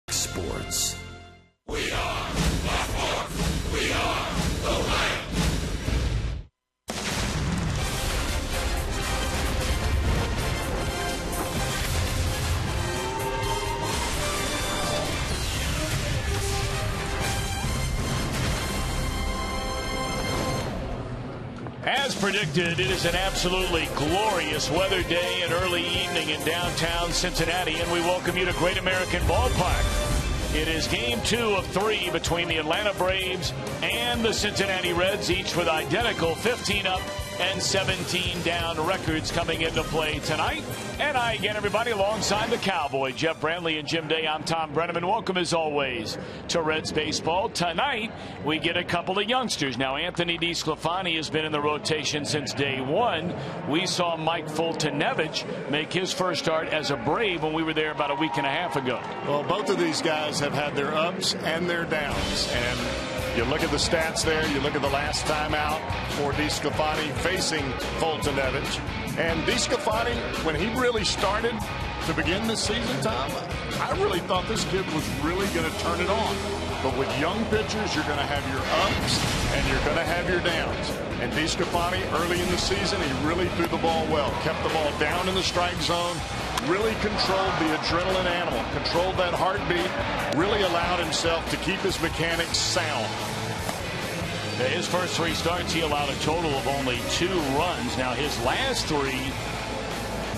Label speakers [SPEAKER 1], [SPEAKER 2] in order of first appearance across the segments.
[SPEAKER 1] Sports.
[SPEAKER 2] We are Baltimore. We are the Lions.
[SPEAKER 3] As predicted, it is an absolutely glorious weather day and early evening in downtown Cincinnati, and we welcome you to Great American Ballpark. It is game 2 of 3 between the Atlanta Braves and the Cincinnati Reds, each with identical 15 up and 17 down records coming into play tonight. And hi again, everybody, alongside the Cowboy, Jeff Brantley and Jim Day. I'm Tom Brenneman. Welcome, as always, to Reds baseball. Tonight, we get a couple of youngsters. Now, Anthony DeSclafani has been in the rotation since day one. We saw Mike Foltynewicz make his first start as a Brave when we were there about a week and a half ago.
[SPEAKER 4] Well, both of these guys have had their ups and their downs. And you look at the stats there. You look at the last time out for DeSclafani facing Foltynewicz. And DeSclafani, when he really started to begin this season, Tom, I really thought this kid was really going to turn it on. But with young pitchers, you're going to have your ups and you're going to have your downs. And DeSclafani, early in the season, he really threw the ball well, kept the ball down in the strike zone, really controlled the adrenaline animal, controlled that heartbeat, really allowed himself to keep his mechanics sound.
[SPEAKER 3] His first 3 starts, he allowed a total of only 2 runs. Now, his last 3,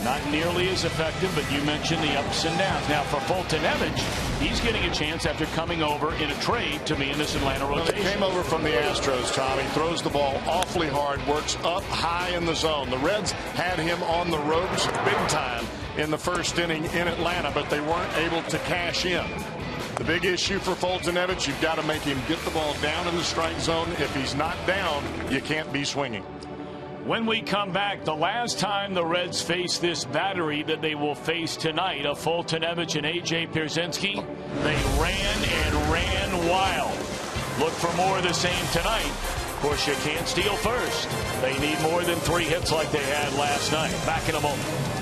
[SPEAKER 3] not nearly as effective, but you mentioned the ups and downs. Now, for Foltynewicz, he's getting a chance after coming over in a trade to be in this Atlanta rotation.
[SPEAKER 4] Well, he came over from the Astros, Tom. He throws the ball awfully hard, works up high in the zone. The Reds had him on the ropes big time in the first inning in Atlanta, but they weren't able to cash in. The big issue for Foltynewicz, you've got to make him get the ball down in the strike zone. If he's not down, you can't be swinging.
[SPEAKER 3] When we come back, the last time the Reds face this battery that they will face tonight of Foltynewicz and A.J. Pierzynski, they ran and ran wild. Look for more of the same tonight. Of course, you can't steal first. They need more than 3 hits like they had last night. Back in a moment.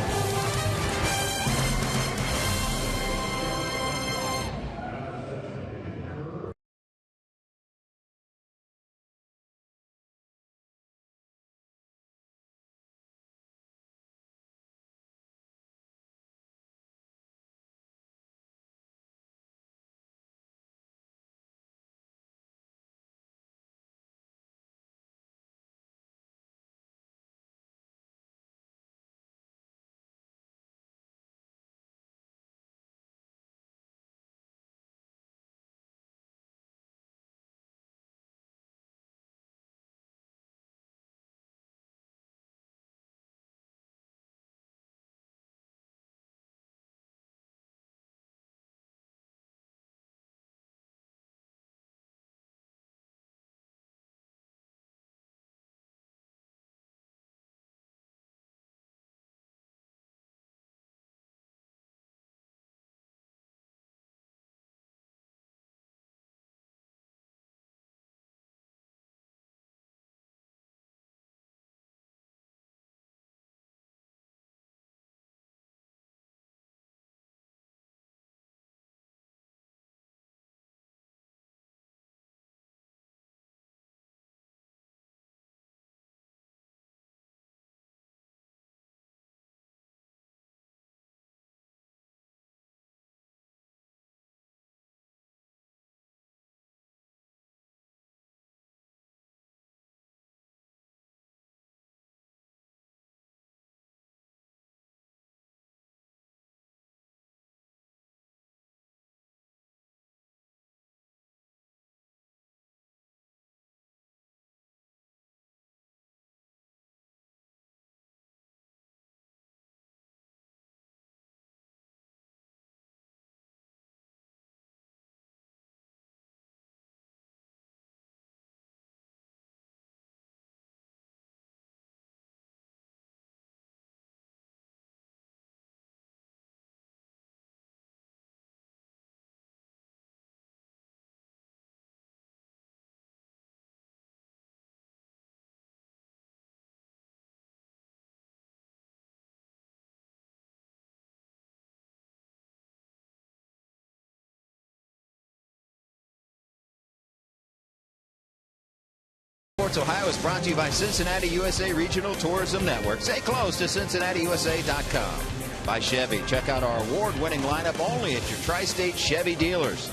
[SPEAKER 1] Sports Ohio is brought to you by Cincinnati USA Regional Tourism Network. Stay close to CincinnatiUSA.com. By Chevy. Check out our award-winning lineup only at your tri-state Chevy dealers.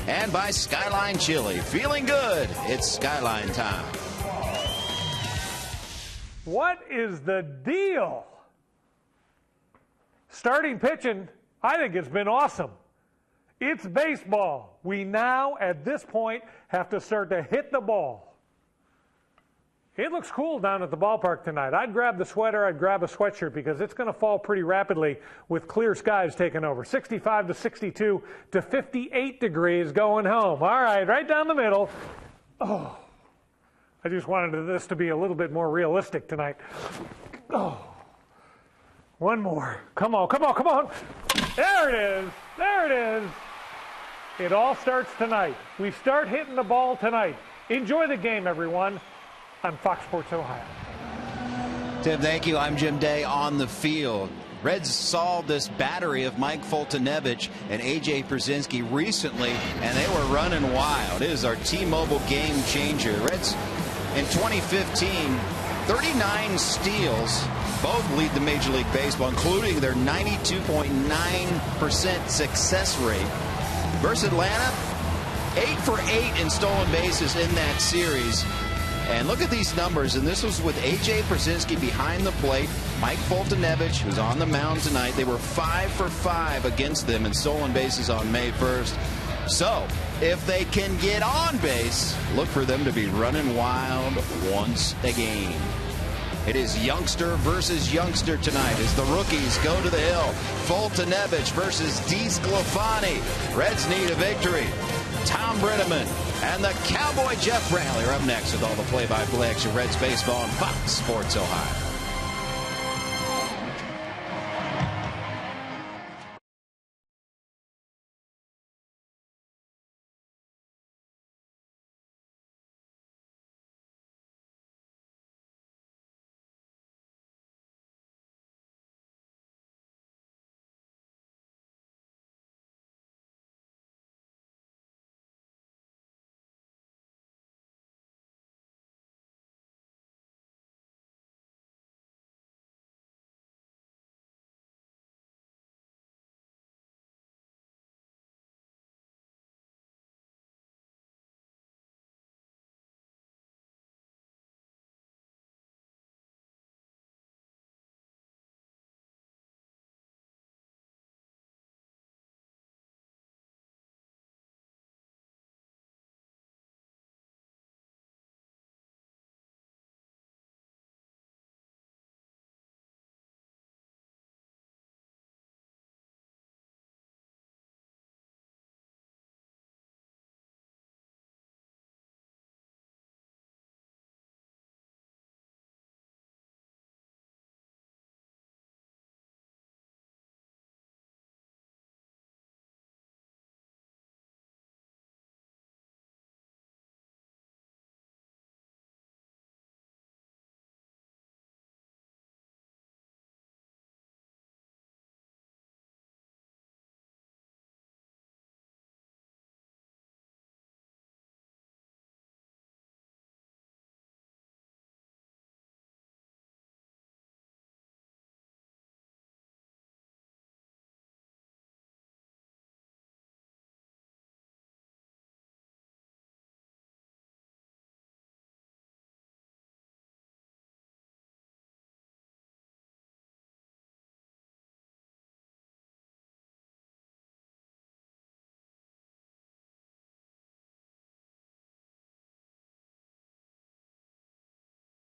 [SPEAKER 1] And by Skyline Chili. Feeling good. It's Skyline time.
[SPEAKER 5] What is the deal? Starting pitching, I think it's been awesome. It's baseball. We now, at this point, have to start to hit the ball. It looks cool down at the ballpark tonight. I'd grab the sweater, I'd grab a sweatshirt because it's going to fall pretty rapidly with clear skies taking over. 65 to 62 to 58 degrees going home. All right, right down the middle. Oh, I just wanted this to be a little bit more realistic tonight. Oh, one more. Come on, come on, come on. There it is. There it is. It all starts tonight. We start hitting the ball tonight. Enjoy the game, everyone, on Fox Sports Ohio.
[SPEAKER 1] Tim, thank you. I'm Jim Day on the field. Reds saw this battery of Mike Foltynewicz and A.J. Pierzynski recently, and they were running wild. It is our T-Mobile game changer. Reds in 2015, 39 steals. Both lead the Major League Baseball, including their 92.9% success rate. Versus Atlanta, 8 for 8 in stolen bases in that series. And look at these numbers, and this was with A.J. Pierzynski behind the plate. Mike Foltynewicz, who's on the mound tonight, they were 5 for 5 against them in stolen bases on May 1st. So, if they can get on base, look for them to be running wild once again. It is youngster versus youngster tonight as the rookies go to the hill. Foltynewicz versus DeSclafani. Reds need a victory. Tom Brenneman and the Cowboy Jeff Brantley are up next with all the play-by-play action. Reds baseball on Fox Sports Ohio.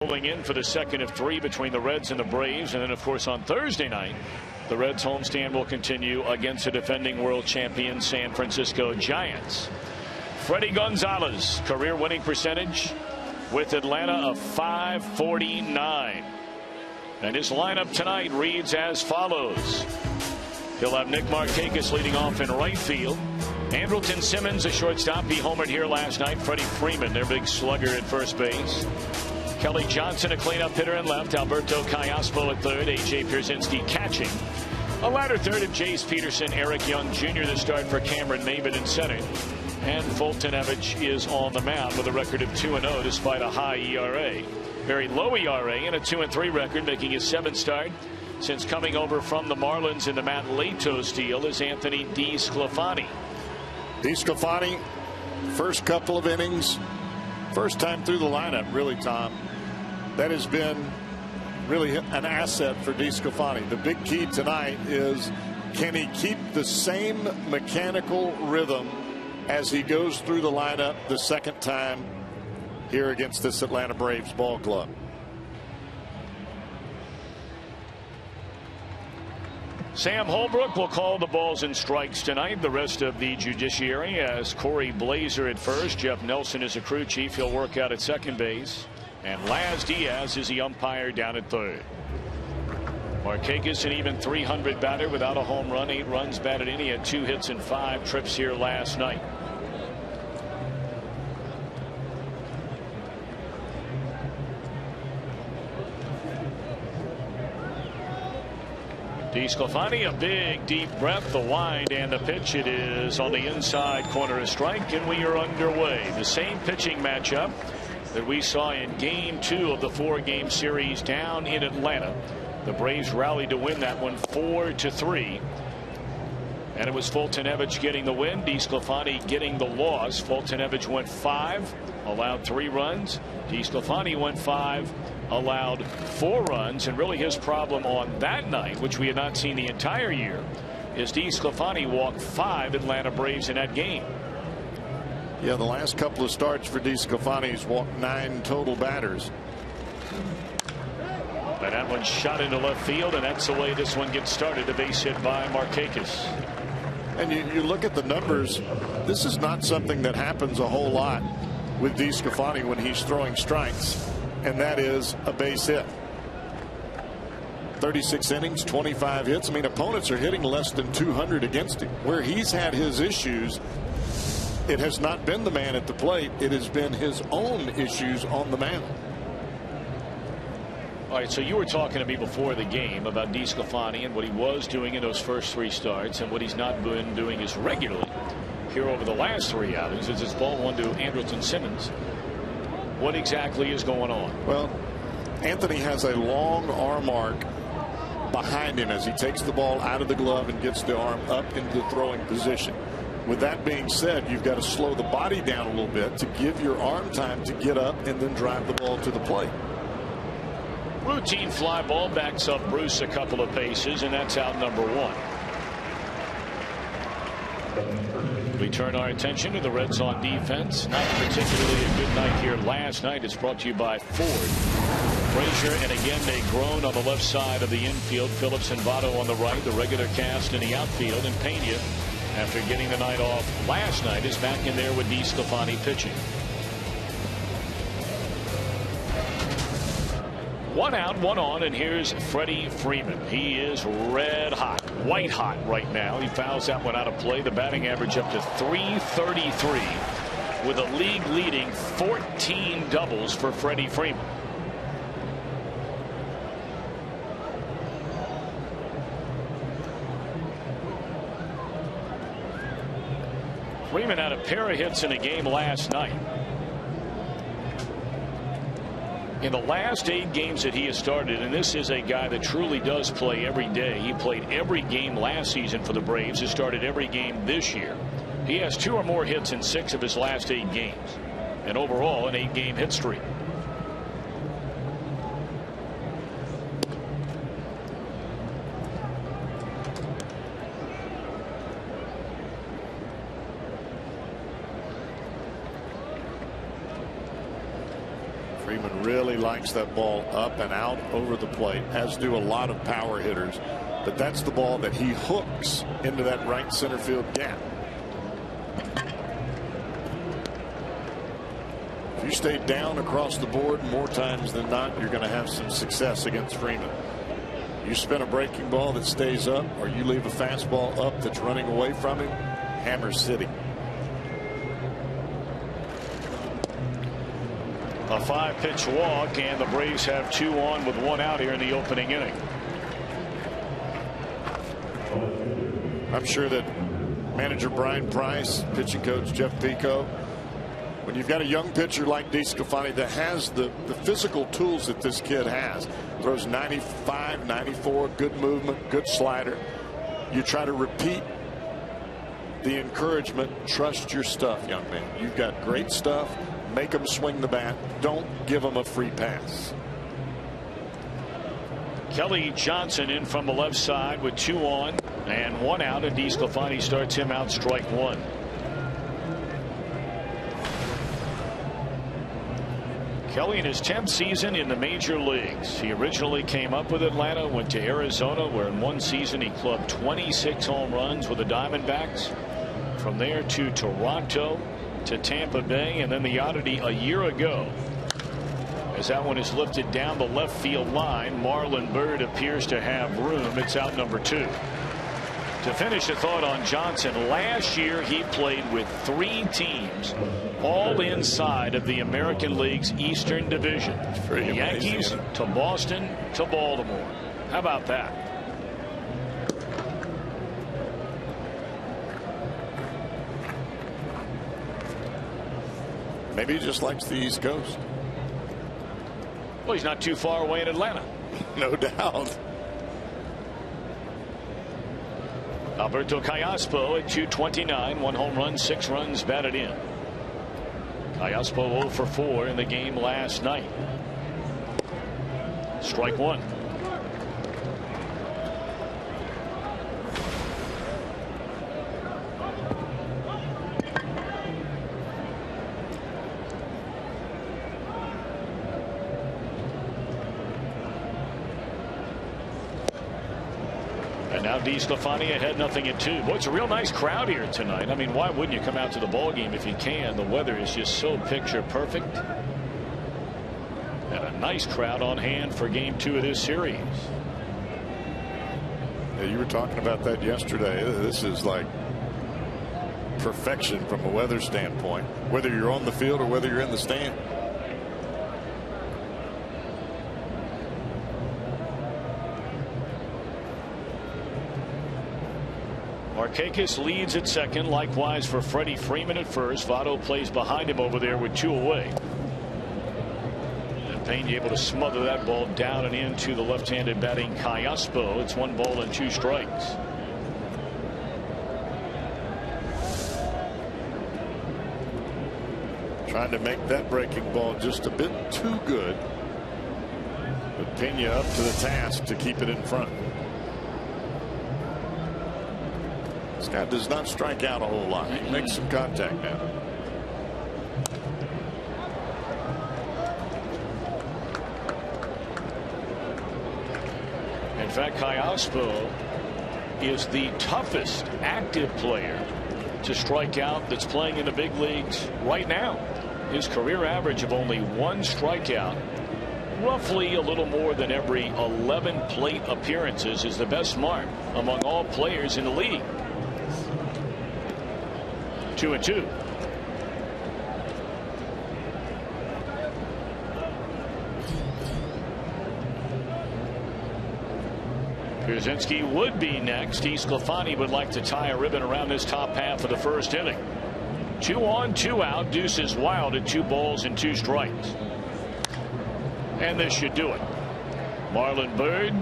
[SPEAKER 3] Rolling in for the second of 3 between the Reds and the Braves. And then, of course, on Thursday night, the Reds homestand will continue against the defending world champion San Francisco Giants. Freddie Gonzalez, career winning percentage with Atlanta of .549. And his lineup tonight reads as follows. He'll have Nick Markakis leading off in right field. Andrelton Simmons, a shortstop. He homered here last night. Freddie Freeman, their big slugger at first base. Kelly Johnson, a cleanup hitter in left. Alberto Callaspo at third. A.J. Pierzynski catching. A latter third of Jace Peterson. Eric Young Jr. the start for Cameron Maybin in center. And Foltynewicz is on the mound with a record of 2-0 despite a high ERA. Very low ERA and a 2-3 record, making his 7th start since coming over from the Marlins in the Matt Latos deal is Anthony DeSclafani.
[SPEAKER 4] DeSclafani, first couple of innings, first time through the lineup, really, Tom. That has been really an asset for DeSclafani. The big key tonight is, can he keep the same mechanical rhythm as he goes through the lineup the second time here against this Atlanta Braves ball club?
[SPEAKER 3] Sam Holbrook will call the balls and strikes tonight. The rest of the judiciary has Corey Blazer at first. Jeff Nelson is a crew chief. He'll work out at second base. And Laz Diaz is the umpire down at third. Markakis, an even .300 batter without a home run, 8 runs batted in. He had 2 hits and 5 trips here last night. DeSclafani, a big deep breath, the wind and the pitch. It is on the inside corner, a strike, and we are underway. The same pitching matchup that we saw in game 2 of the 4-game series down in Atlanta. The Braves rallied to win that one 4-3. And it was Foltynewicz getting the win, DeSclafani getting the loss. Foltynewicz went 5, allowed 3 runs. DeSclafani went 5, allowed 4 runs. And really his problem on that night, which we had not seen the entire year, is DeSclafani walked 5 Atlanta Braves in that game.
[SPEAKER 4] Yeah, the last couple of starts for DeSclafani, he's walked 9 total batters.
[SPEAKER 3] And that one shot into left field, and that's the way this one gets started. A base hit by Markakis.
[SPEAKER 4] And you look at the numbers, this is not something that happens a whole lot with DeSclafani when he's throwing strikes, and that is a base hit. 36 innings, 25 hits. I mean, opponents are hitting less than 200 against him. Where he's had his issues, it has not been the man at the plate. It has been his own issues on the mound.
[SPEAKER 3] All right, so you were talking to me before the game about DeSclafani and what he was doing in those first 3 starts and what he's not been doing as regularly here over the last 3 outings. As it's ball 1 to Andrelton Simmons. What exactly is going on?
[SPEAKER 4] Well, Anthony has a long arm arc behind him as he takes the ball out of the glove and gets the arm up into the throwing position. With that being said, you've got to slow the body down a little bit to give your arm time to get up and then drive the ball to the plate.
[SPEAKER 3] Routine fly ball backs up Bruce a couple of paces, and that's out number 1. We turn our attention to the Reds on defense. Not particularly a good night here last night. It's brought to you by Ford. Frazier, and again they groan on the left side of the infield. Phillips and Votto on the right. The regular cast in the outfield. And Pena, after getting the night off last night, is back in there with DeSclafani pitching. 1 out, 1 on, and here's Freddie Freeman. He is red hot, white hot right now. He fouls that one out of play. The batting average up to .333 with a league leading 14 doubles for Freddie Freeman. Freeman had a pair of hits in a game last night. In the last 8 games that he has started, and this is a guy that truly does play every day. He played every game last season for the Braves. He started every game this year. He has 2 or more hits in 6 of his last 8 games. And overall, an 8-game hit streak.
[SPEAKER 4] Freeman really likes that ball up and out over the plate, as do a lot of power hitters. But that's the ball that he hooks into that right center field gap. If you stay down across the board more times than not, you're going to have some success against Freeman. You spin a breaking ball that stays up, or you leave a fastball up that's running away from him, Hammer City.
[SPEAKER 3] A 5-pitch walk, and the Braves have 2 on with 1 out here in the opening inning.
[SPEAKER 4] I'm sure that manager Brian Price, pitching coach Jeff Pico. When you've got a young pitcher like DeSclafani that has the physical tools that this kid has, throws 95, 94, good movement, good slider, you try to repeat the encouragement. Trust your stuff, young man. You've got great stuff. Make them swing the bat. Don't give them a free pass.
[SPEAKER 3] Kelly Johnson in from the left side with 2 on and 1 out, and DeSclafani starts him out strike 1. Kelly in his 10th season in the major leagues. He originally came up with Atlanta, went to Arizona, where in one season he clubbed 26 home runs with the Diamondbacks. From there to Toronto, to Tampa Bay, and then the oddity a year ago, as that one is lifted down the left field line. Marlon Byrd appears to have room. It's out number 2. To finish a thought on Johnson, last year he played with 3 teams all inside of the American League's Eastern Division. The Yankees to Boston to Baltimore. How about that?
[SPEAKER 4] Maybe he just likes the East Coast.
[SPEAKER 3] Well, he's not too far away in Atlanta.
[SPEAKER 4] No doubt.
[SPEAKER 3] Alberto Callaspo at 229, 1 home run, 6 runs batted in. Callaspo 0 for 4 in the game last night. Strike 1. And now DeSclafani ahead 0-2. Boy, it's a real nice crowd here tonight. I mean, why wouldn't you come out to the ball game if you can? The weather is just so picture perfect. And a nice crowd on hand for game 2 of this series.
[SPEAKER 4] Yeah, you were talking about that yesterday. This is like perfection from a weather standpoint, whether you're on the field or whether you're in the stand.
[SPEAKER 3] Markakis leads at second. Likewise for Freddie Freeman at first. Votto plays behind him over there with 2 away. And Payne able to smother that ball down and into the left-handed batting Callaspo. It's 1 ball and 2 strikes.
[SPEAKER 4] Trying to make that breaking ball just a bit too good. But Pena up to the task to keep it in front. Scott does not strike out a whole lot. He makes some contact now.
[SPEAKER 3] In fact, Callaspo is the toughest active player to strike out that's playing in the big leagues right now. His career average of only 1 strikeout, roughly a little more than every 11 plate appearances, is the best mark among all players in the league. 2-2. Pierzynski would be next. DeSclafani would like to tie a ribbon around this top half of the first inning. 2 on, 2 out. Deuces Wild at 2 balls and 2 strikes. And this should do it. Marlon Byrd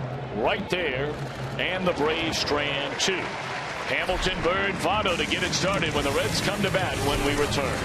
[SPEAKER 3] right there, and the Braves strand 2. Hamilton, Byrd, Votto to get it started when the Reds come to bat when we return.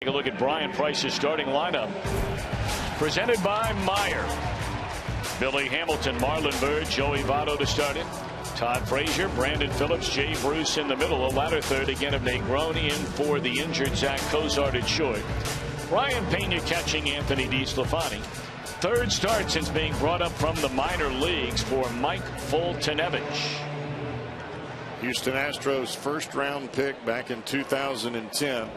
[SPEAKER 3] Take a look at Brian Price's starting lineup. Presented by Meyer. Billy Hamilton, Marlon Byrd, Joey Votto to start it. Todd Frazier, Brandon Phillips, Jay Bruce in the middle. A latter third again of Nate Groen in for the injured Zach Cozart at short. Brian Pena catching Anthony DeSclafani. Third start since being brought up from the minor leagues for Mike Foltynewicz.
[SPEAKER 4] Houston Astros first-round pick back in 2010.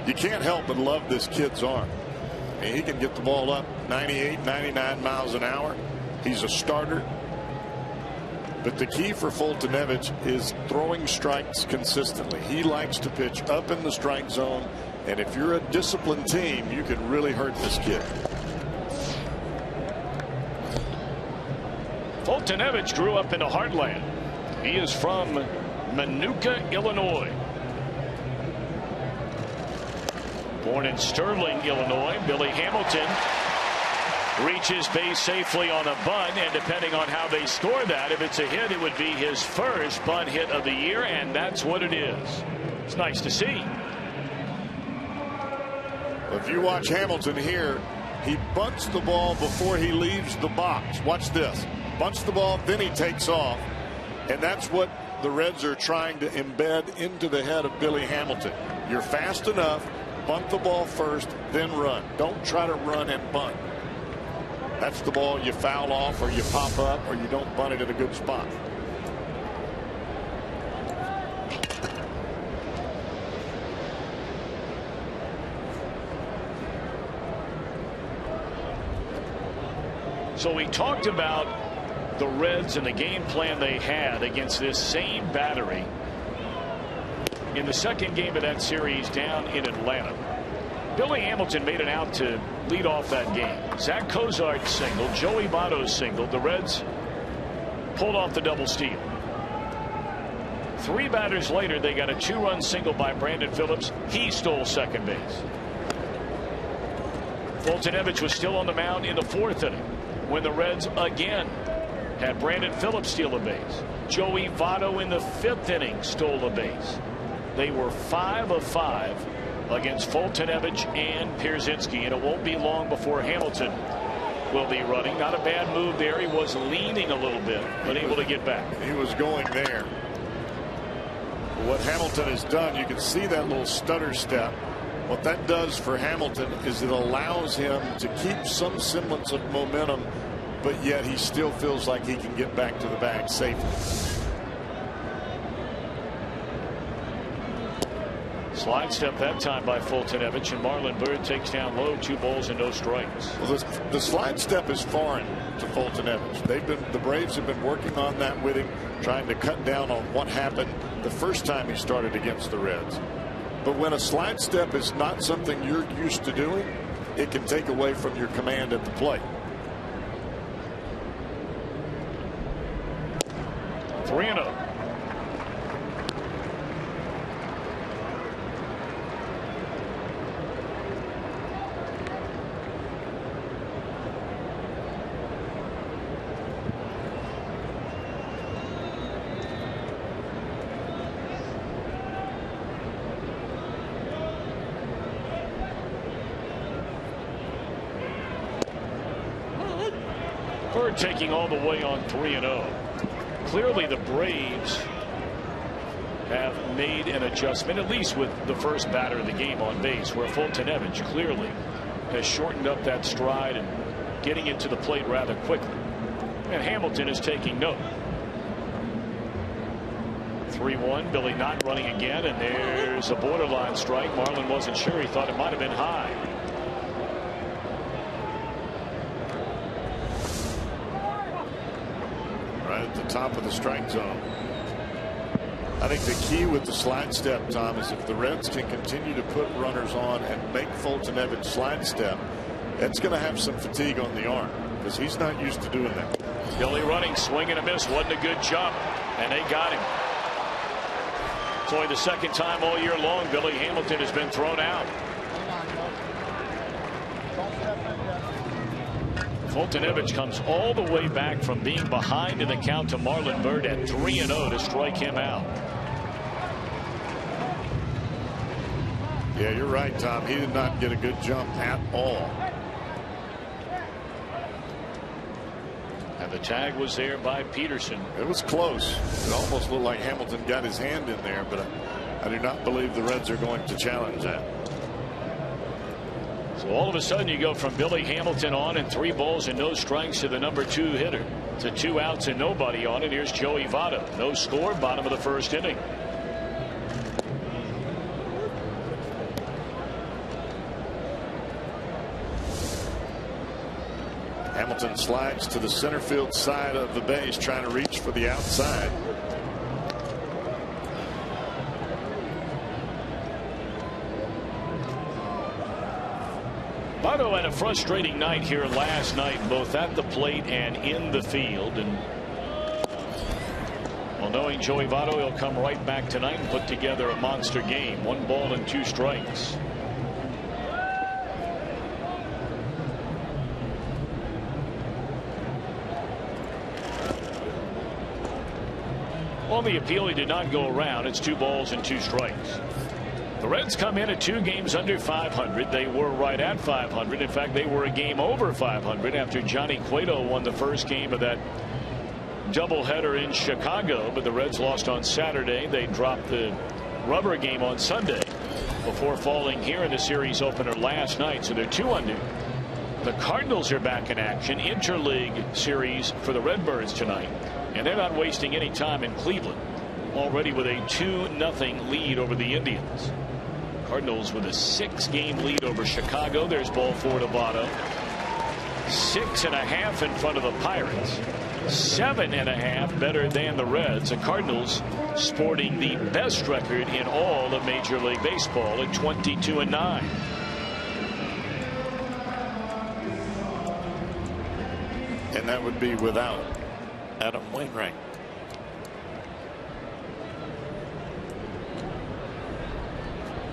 [SPEAKER 4] You can't help but love this kid's arm. I mean, he can get the ball up 98, 99 miles an hour. He's a starter. But the key for Foltynewicz is throwing strikes consistently. He likes to pitch up in the strike zone. And if you're a disciplined team, you can really hurt this kid.
[SPEAKER 3] Foltynewicz grew up in the heartland. He is from Minooka, Illinois. Born in Sterling, Illinois, Billy Hamilton reaches base safely on a bunt, and depending on how they score that, if it's a hit, it would be his first bunt hit of the year, and that's what it is. It's nice to see.
[SPEAKER 4] If you watch Hamilton here, he bunts the ball before he leaves the box. Watch this. Bunts the ball, then he takes off. And that's what the Reds are trying to embed into the head of Billy Hamilton. You're fast enough, bunt the ball first, then run. Don't try to run and bunt. That's the ball you foul off, or you pop up, or you don't bunt it at a good spot.
[SPEAKER 3] So we talked about the Reds and the game plan they had against this same battery in the second game of that series down in Atlanta. Billy Hamilton made it out to lead off that game. Zach Cozart singled, Joey Votto singled. The Reds pulled off the double steal. 3 batters later, they got a 2-run single by Brandon Phillips. He stole second base. Foltynewicz was still on the mound in the 4th inning when the Reds again had Brandon Phillips steal a base. Joey Votto in the 5th inning stole a base. They were 5 of 5 against Foltynewicz and Pierzynski, and it won't be long before Hamilton will be running. Not a bad move there. He was leaning a little bit, but able to get back.
[SPEAKER 4] He was going there. What Hamilton has done, you can see that little stutter step. What that does for Hamilton is it allows him to keep some semblance of momentum, but yet he still feels like he can get back to the bag safely.
[SPEAKER 3] Slide step that time by Foltynewicz, and Marlon Byrd takes down low, 2 balls and no strikes.
[SPEAKER 4] Well, the slide step is foreign to Foltynewicz. The Braves have been working on that with him, trying to cut down on what happened the first time he started against the Reds. But when a slide step is not something you're used to doing, it can take away from your command at the plate.
[SPEAKER 3] 3-0. Bird taking all the way on 3-0. Clearly the Braves have made an adjustment, at least with the first batter of the game on base, where Foltynewicz clearly has shortened up that stride and getting it to the plate rather quickly. And Hamilton is taking note. 3-1. Billy not running again, and there's a borderline strike. Marlon wasn't sure. He thought it might have been high.
[SPEAKER 4] At the top of the strike zone. I think the key with the slide step, Tom, is if the Reds can continue to put runners on and make Foltynewicz slide step, that's going to have some fatigue on the arm because he's not used to doing that.
[SPEAKER 3] Billy running, swing and a miss. Wasn't a good jump, and they got him. It's only the second time all year long Billy Hamilton has been thrown out. Foltynewicz comes all the way back from being behind in the count to Marlon Byrd at 3-0 to strike him out.
[SPEAKER 4] Yeah, you're right, Tom. He did not get a good jump at all.
[SPEAKER 3] And the tag was there by Peterson.
[SPEAKER 4] It was close. It almost looked like Hamilton got his hand in there, but I do not believe the Reds are going to challenge that.
[SPEAKER 3] So all of a sudden you go from Billy Hamilton on and 3 balls and no strikes to the number 2 hitter to 2 outs and nobody on. And here's Joey Votto. No score, bottom of the first inning.
[SPEAKER 4] Hamilton slides to the center field side of the base, trying to reach for the outside.
[SPEAKER 3] Votto had a frustrating night here last night, both at the plate and in the field. And well, knowing Joey Votto, he'll come right back tonight and put together a monster game. 1 ball and 2 strikes. On the appeal, he did not go around. It's 2 balls and 2 strikes. The Reds come in at 2 games under 500. They were right at 500. In fact, they were a game over 500 after Johnny Cueto won the first game of that doubleheader in Chicago. But the Reds lost on Saturday. They dropped the rubber game on Sunday before falling here in the series opener last night. So they're 2 under. The Cardinals are back in action. Interleague series for the Redbirds tonight. And they're not wasting any time in Cleveland, already with a 2-0 lead over the Indians. Cardinals with a 6-game lead over Chicago. There's ball 4 to Votto. 6.5 in front of the Pirates. 7.5 better than the Reds. The Cardinals sporting the best record in all of Major League Baseball at 22-9.
[SPEAKER 4] And that would be without Adam Wainwright.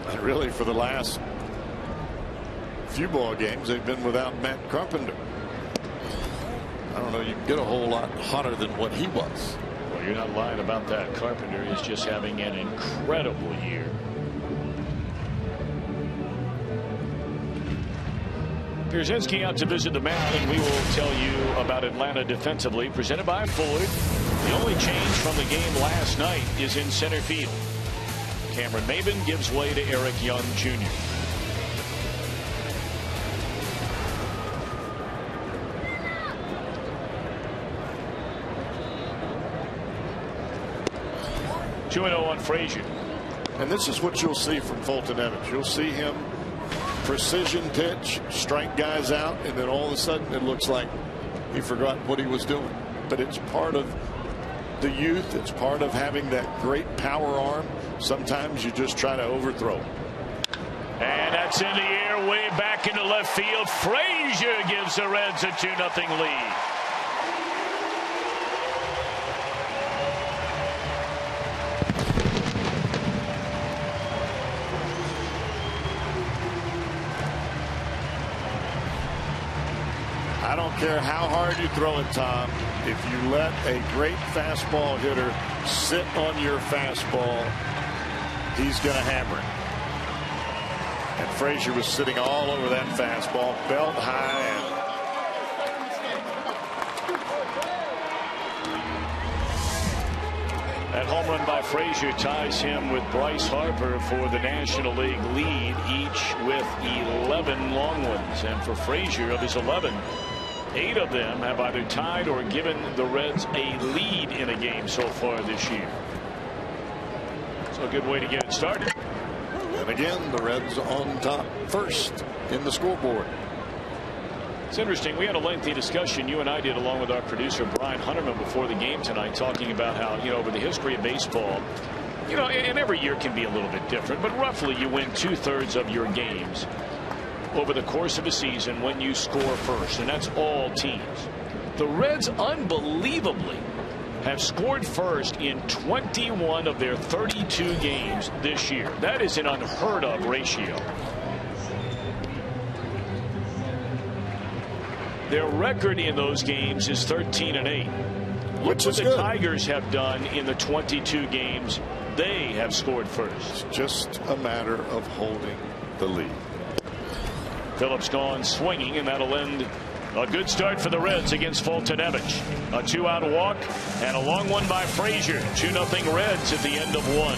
[SPEAKER 4] And really, for the last few ball games, they've been without Matt Carpenter. I don't know, you can get a whole lot hotter than what he was.
[SPEAKER 3] Well, you're not lying about that. Carpenter is just having an incredible year. Pierzynski out to visit the mound, and we will tell you about Atlanta defensively. Presented by Ford. The only change from the game last night is in center field. Cameron Maybin gives way to Eric Young Jr. Two 2-0 on Frazier.
[SPEAKER 4] And this is what you'll see from Fulton Evans. You'll see him precision pitch, strike guys out, and then all of a sudden it looks like he forgot what he was doing. But it's part of the youth. It's part of having that great power arm. Sometimes you just try to overthrow.
[SPEAKER 3] And that's in the air, way back into left field. Frazier gives the Reds a 2-0 lead.
[SPEAKER 4] I don't care how hard you throw it, Tom. If you let a great fastball hitter sit on your fastball, he's going to hammer it. And Frazier was sitting all over that fastball, belt high.
[SPEAKER 3] That home run by Frazier ties him with Bryce Harper for the National League lead, each with 11 long ones. And for Frazier, of his 11, 8 of them have either tied or given the Reds a lead in a game so far this year. So a good way to get it started.
[SPEAKER 4] And again, the Reds on top first in the scoreboard.
[SPEAKER 3] It's interesting. We had a lengthy discussion, you and I did, along with our producer Brian Hunterman, before the game tonight, talking about how, over the history of baseball, and every year can be a little bit different, but roughly you win 2/3 of your games over the course of a season when you score first, and that's all teams. The Reds unbelievably have scored first in 21 of their 32 games this year. That is an unheard of ratio. Their record in those games is 13-8. Look what the Tigers have done in the 22 games they have scored first.
[SPEAKER 4] It's just a matter of holding the lead.
[SPEAKER 3] Phillips gone swinging, and that'll end a good start for the Reds against Fultonevich. A 2-out walk and a long one by Frazier. 2-0 Reds at the end of 1.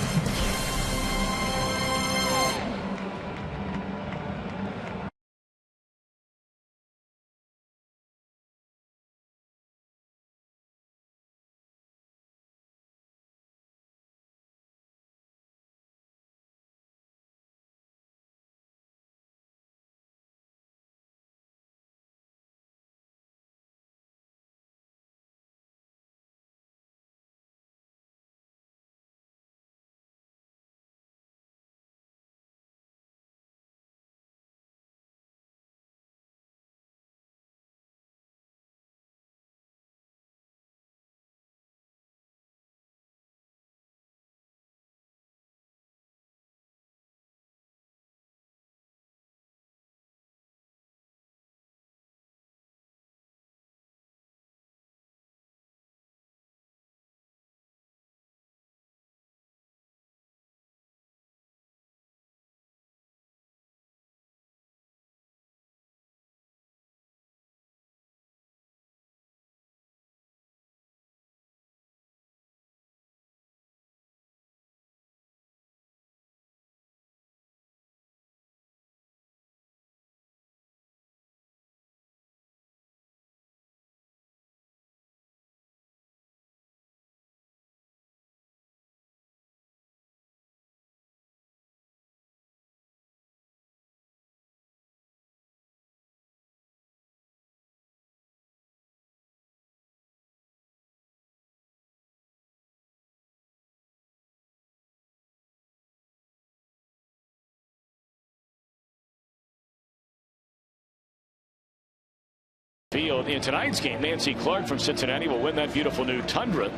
[SPEAKER 3] Field in tonight's game, Nancy Clark from Cincinnati will win that beautiful new Tundra,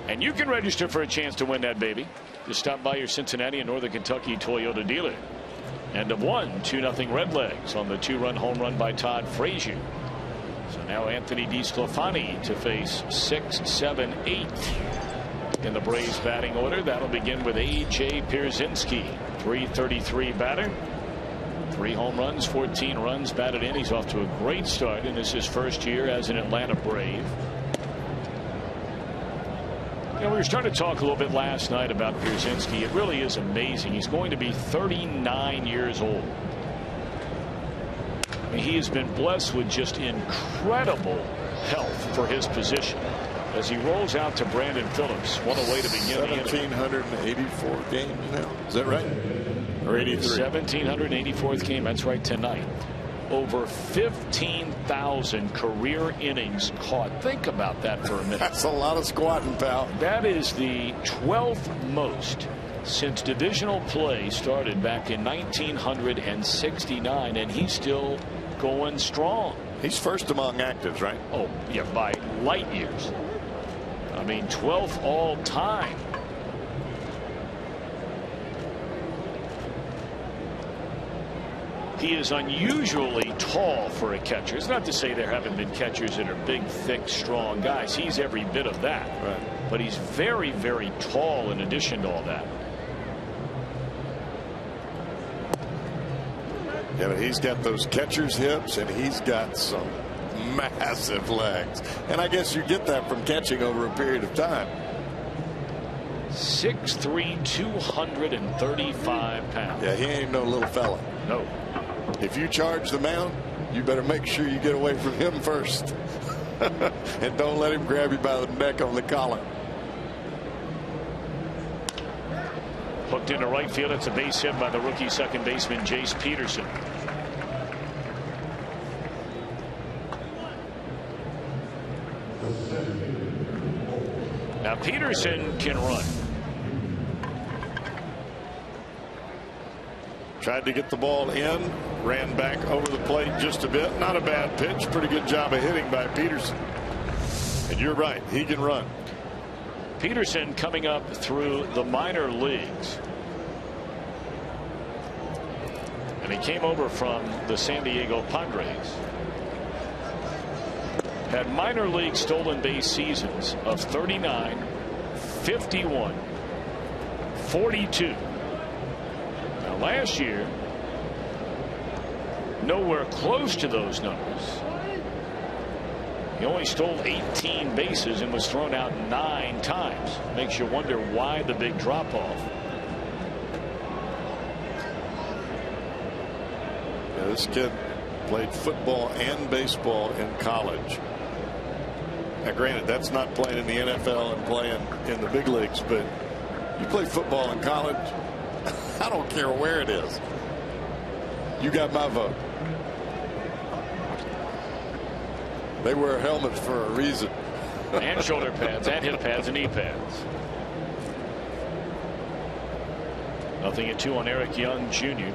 [SPEAKER 3] and you can register for a chance to win that baby. Just stop by your Cincinnati and Northern Kentucky Toyota dealer. End of 1, 2-0 Redlegs on the 2-run home run by Todd Frazier. So now Anthony DeSclafani to face 6, 7, 8 in the Braves batting order. That'll begin with A.J. Pierzynski, .333 batter. 3 home runs, 14 runs batted in. He's off to a great start, and this is his first year as an Atlanta Brave. You know, we were starting to talk a little bit last night about Pierzynski. It really is amazing. He's going to be 39 years old. I mean, he has been blessed with just incredible health for his position as he rolls out to Brandon Phillips. What a way to begin the inning.
[SPEAKER 4] 1,784 games now. Is that right? Or 83?
[SPEAKER 3] 1,784th game. That's right, tonight. Over 15,000 career innings caught. Think about that for a minute.
[SPEAKER 4] That's a lot of squatting, pal.
[SPEAKER 3] That is the 12th most since divisional play started back in 1969, and he's still going strong.
[SPEAKER 4] He's first among actives, right?
[SPEAKER 3] Oh, yeah, by light years. I mean, 12th all time. He is unusually tall for a catcher. It's not to say there haven't been catchers that are big, thick, strong guys. He's every bit of that.
[SPEAKER 4] Right.
[SPEAKER 3] But he's very, very tall in addition to all that.
[SPEAKER 4] Yeah, but he's got those catcher's hips, and he's got some massive legs. And I guess you get that from catching over a period of time.
[SPEAKER 3] 6'3", 235 pounds.
[SPEAKER 4] Yeah, he ain't no little fella.
[SPEAKER 3] No.
[SPEAKER 4] If you charge the mound, you better make sure you get away from him first. And don't let him grab you by the neck on the collar.
[SPEAKER 3] Hooked into right field. It's a base hit by the rookie second baseman Jace Peterson. Now Peterson can run.
[SPEAKER 4] Tried to get the ball in, ran back over the plate just a bit. Not a bad pitch. Pretty good job of hitting by Peterson. And you're right, he can run.
[SPEAKER 3] Peterson coming up through the minor leagues. And he came over from the San Diego Padres. Had minor league stolen base seasons of 39, 51, 42. Now last year nowhere close to those numbers. He only stole 18 bases and was thrown out 9 times. Makes you wonder why the big drop off.
[SPEAKER 4] Yeah, this kid played football and baseball in college. Now granted, that's not playing in the NFL and playing in the big leagues, but you play football in college, I don't care where it is. You got my vote. They wear helmets for a reason.
[SPEAKER 3] And shoulder pads and hip pads and knee pads. Nothing at 2 on Eric Young Jr.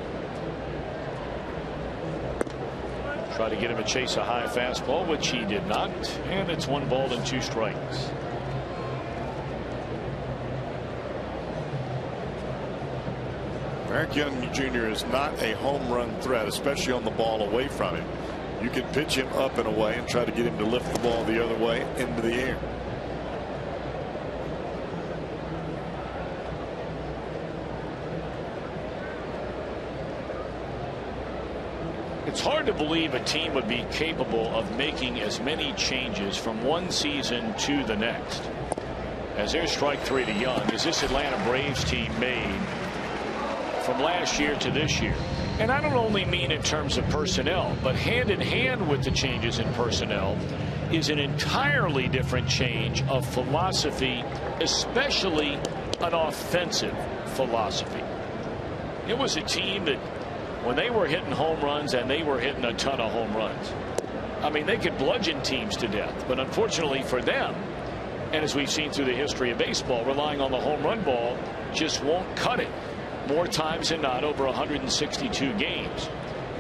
[SPEAKER 3] Try to get him to chase a high fastball, which he did not. And it's 1 ball and 2 strikes.
[SPEAKER 4] Eric Young Jr. is not a home run threat, especially on the ball away from him. You can pitch him up and away and try to get him to lift the ball the other way into the air.
[SPEAKER 3] It's hard to believe a team would be capable of making as many changes from one season to the next. As there's strike 3 to Young, as this Atlanta Braves team made from last year to this year. And I don't only mean in terms of personnel, but hand in hand with the changes in personnel is an entirely different change of philosophy, especially an offensive philosophy. It was a team that when they were hitting home runs, and they were hitting a ton of home runs, I mean, they could bludgeon teams to death. But unfortunately for them, and as we've seen through the history of baseball, relying on the home run ball just won't cut it. More times than not, over 162 games,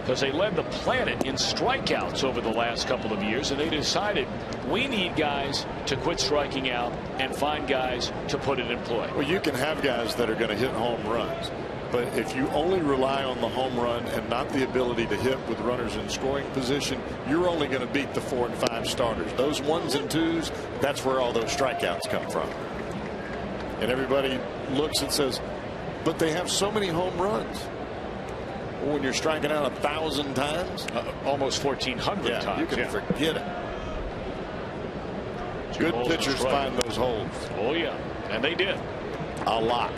[SPEAKER 3] because they led the planet in strikeouts over the last couple of years, and they decided we need guys to quit striking out and find guys to put it in play.
[SPEAKER 4] Well, you can have guys that are going to hit home runs, but if you only rely on the home run and not the ability to hit with runners in scoring position, you're only going to beat the 4 and 5 starters. Those 1s and 2s, that's where all those strikeouts come from. And everybody looks and says, but they have so many home runs. Well, when you're striking out 1,000 times,
[SPEAKER 3] almost 1,400 times.
[SPEAKER 4] You can forget it. Good pitchers find those holes.
[SPEAKER 3] Oh yeah, and they did
[SPEAKER 4] a lot.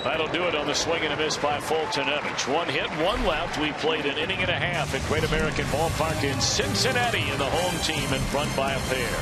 [SPEAKER 3] That'll do it on the swing and a miss by Foltynewicz. 1 hit, 1 left. We played an inning and a half at Great American Ballpark in Cincinnati, and the home team in front by a pair.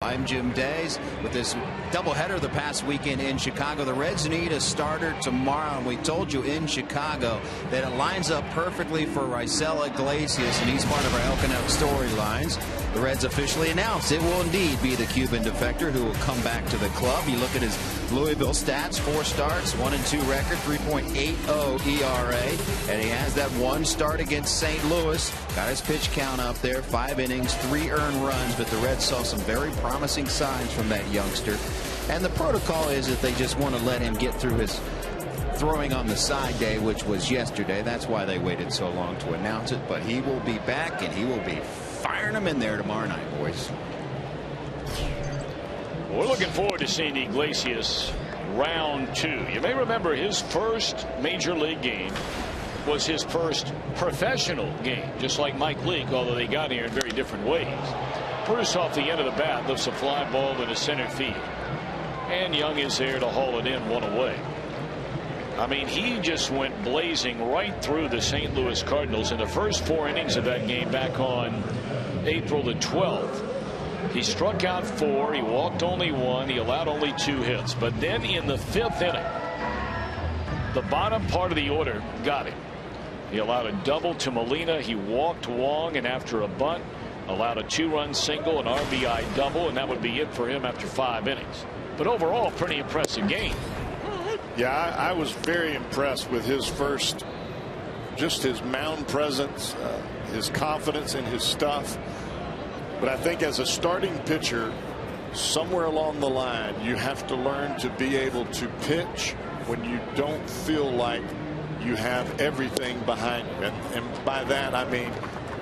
[SPEAKER 1] I'm Jim Days with this doubleheader the past weekend in Chicago. The Reds need a starter tomorrow, and we told you in Chicago that it lines up perfectly for Raisel Iglesias, and he's part of our Elkin Out storylines. The Reds officially announced it will indeed be the Cuban defector who will come back to the club. You look at his Louisville stats: 4 starts, 1-2 record, 3.80 ERA, and he has that 1 start against St. Louis. Got his pitch count up there, 5 innings, 3 earned runs, but the Reds saw some very promising signs from that youngster. And the protocol is that they just want to let him get through his throwing on the side day, which was yesterday. That's why they waited so long to announce it. But he will be back, and he will be firing them in there tomorrow night, boys.
[SPEAKER 3] We're looking forward to seeing Iglesias round 2. You may remember his first major league game was his first professional game, just like Mike Leake, although they got here in very different ways. Bruce off the end of the bat lifts a fly ball to the center field, and Young is there to haul it in 1 away. I mean, he just went blazing right through the St. Louis Cardinals in the first 4 innings of that game back on April the 12th. He struck out 4, he walked only 1, he allowed only 2 hits. But then in the 5th inning, the bottom part of the order got him. He allowed a double to Molina, he walked Wong, and after a bunt allowed a 2-run single, an RBI double, and that would be it for him after 5 innings. But overall, pretty impressive game.
[SPEAKER 4] Yeah, I was very impressed with his first, just his mound presence, his confidence in his stuff. But I think as a starting pitcher, somewhere along the line, you have to learn to be able to pitch when you don't feel like you have everything behind you. And by that, I mean,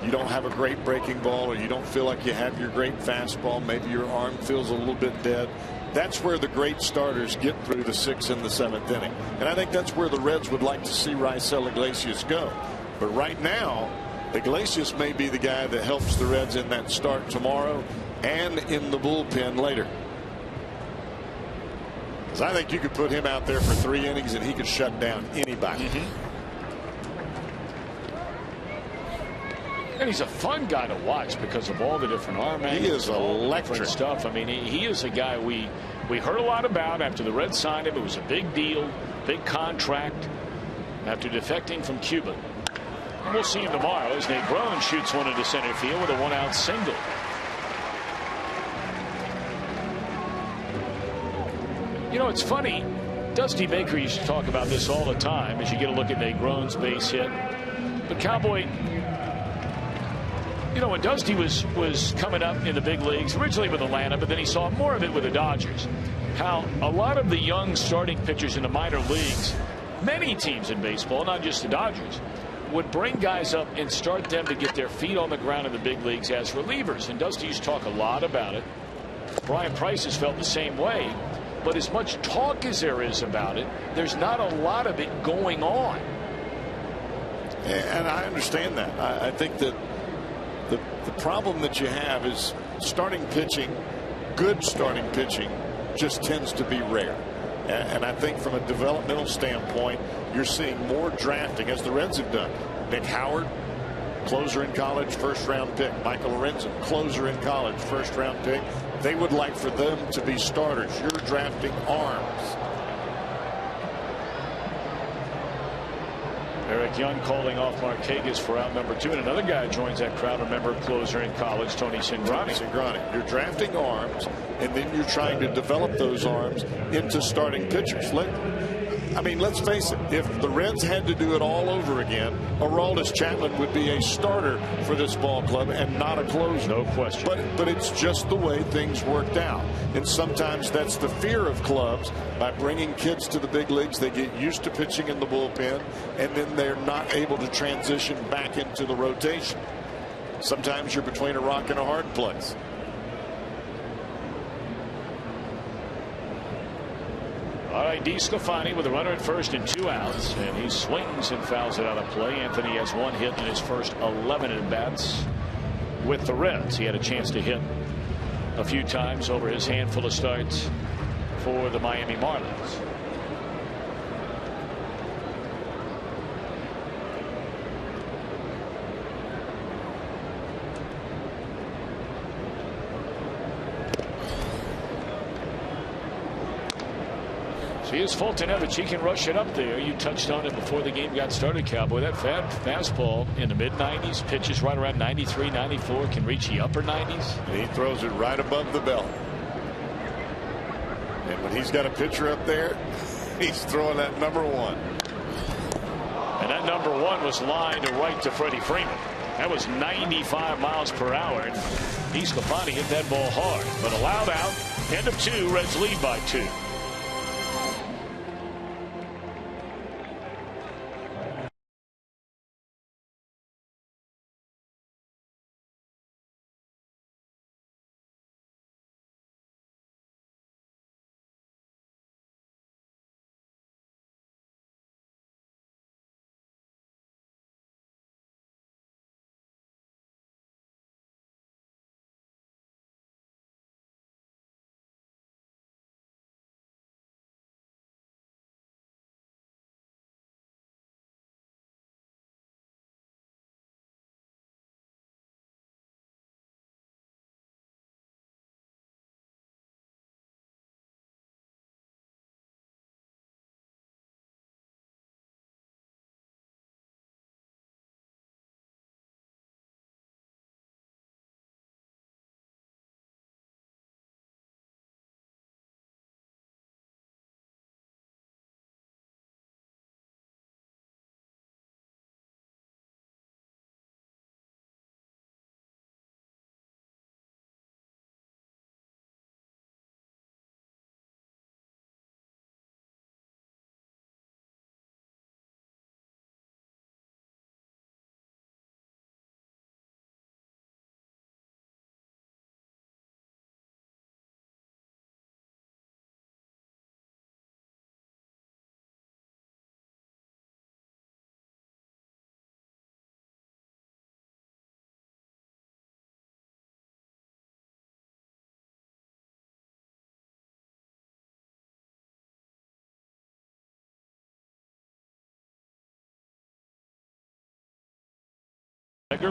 [SPEAKER 4] you don't have a great breaking ball, or you don't feel like you have your great fastball. Maybe your arm feels a little bit dead. That's where the great starters get through the 6th and the 7th inning. And I think that's where the Reds would like to see Raisel Iglesias go. But right now, Iglesias may be the guy that helps the Reds in that start tomorrow and in the bullpen later. Because I think you could put him out there for 3 innings and he could shut down anybody.
[SPEAKER 3] And he's a fun guy to watch because of all the different arm angles.
[SPEAKER 4] He is electric
[SPEAKER 3] stuff. I mean, he is a guy we heard a lot about after the Reds signed him. It was a big deal, big contract after defecting from Cuba. And we'll see him tomorrow as Negron shoots one into center field with a 1-out single. You know, it's funny. Dusty Baker used to talk about this all the time as you get a look at Negron's base hit. But Cowboy, you know, when Dusty was coming up in the big leagues, originally with Atlanta, but then he saw more of it with the Dodgers, how a lot of the young starting pitchers in the minor leagues, many teams in baseball, not just the Dodgers, would bring guys up and start them to get their feet on the ground in the big leagues as relievers. And Dusty used to talk a lot about it. Brian Price has felt the same way. But as much talk as there is about it, there's not a lot of it going on.
[SPEAKER 4] And I understand that. I think that the problem that you have is starting pitching, good starting pitching, just tends to be rare. And I think from a developmental standpoint, you're seeing more drafting, as the Reds have done. Nick Howard, closer in college, first-round pick. Michael Lorenzen, closer in college, first-round pick. They would like for them to be starters. You're drafting arms.
[SPEAKER 3] Eric Young calling off Marquez for out number 2, and another guy joins that crowd. Remember, closer in college, Tony Cingrani.
[SPEAKER 4] You're drafting arms, and then you're trying to develop those arms into starting pitchers. I mean, let's face it, if the Reds had to do it all over again, Aroldis Chapman would be a starter for this ball club and not a closer.
[SPEAKER 3] No question.
[SPEAKER 4] But it's just the way things worked out. And sometimes that's the fear of clubs. By bringing kids to the big leagues, they get used to pitching in the bullpen, and then they're not able to transition back into the rotation. Sometimes you're between a rock and a hard place.
[SPEAKER 3] All right, DeSclafani with a runner at first and 2 outs, and he swings and fouls it out of play. Anthony has 1 hit in his first 11 at-bats with the Reds. He had a chance to hit a few times over his handful of starts for the Miami Marlins. So here's Fultonevich. He can rush it up there. You touched on it before the game got started, Cowboy. That fastball in the mid-90s, pitches right around 93, 94, can reach the upper 90s.
[SPEAKER 4] And he throws it right above the belt. And when he's got a pitcher up there, he's throwing that number 1.
[SPEAKER 3] And that number 1 was lined right to Freddie Freeman. That was 95 miles per hour. DeSclafani hit that ball hard, but allowed out. End of 2. Reds lead by 2.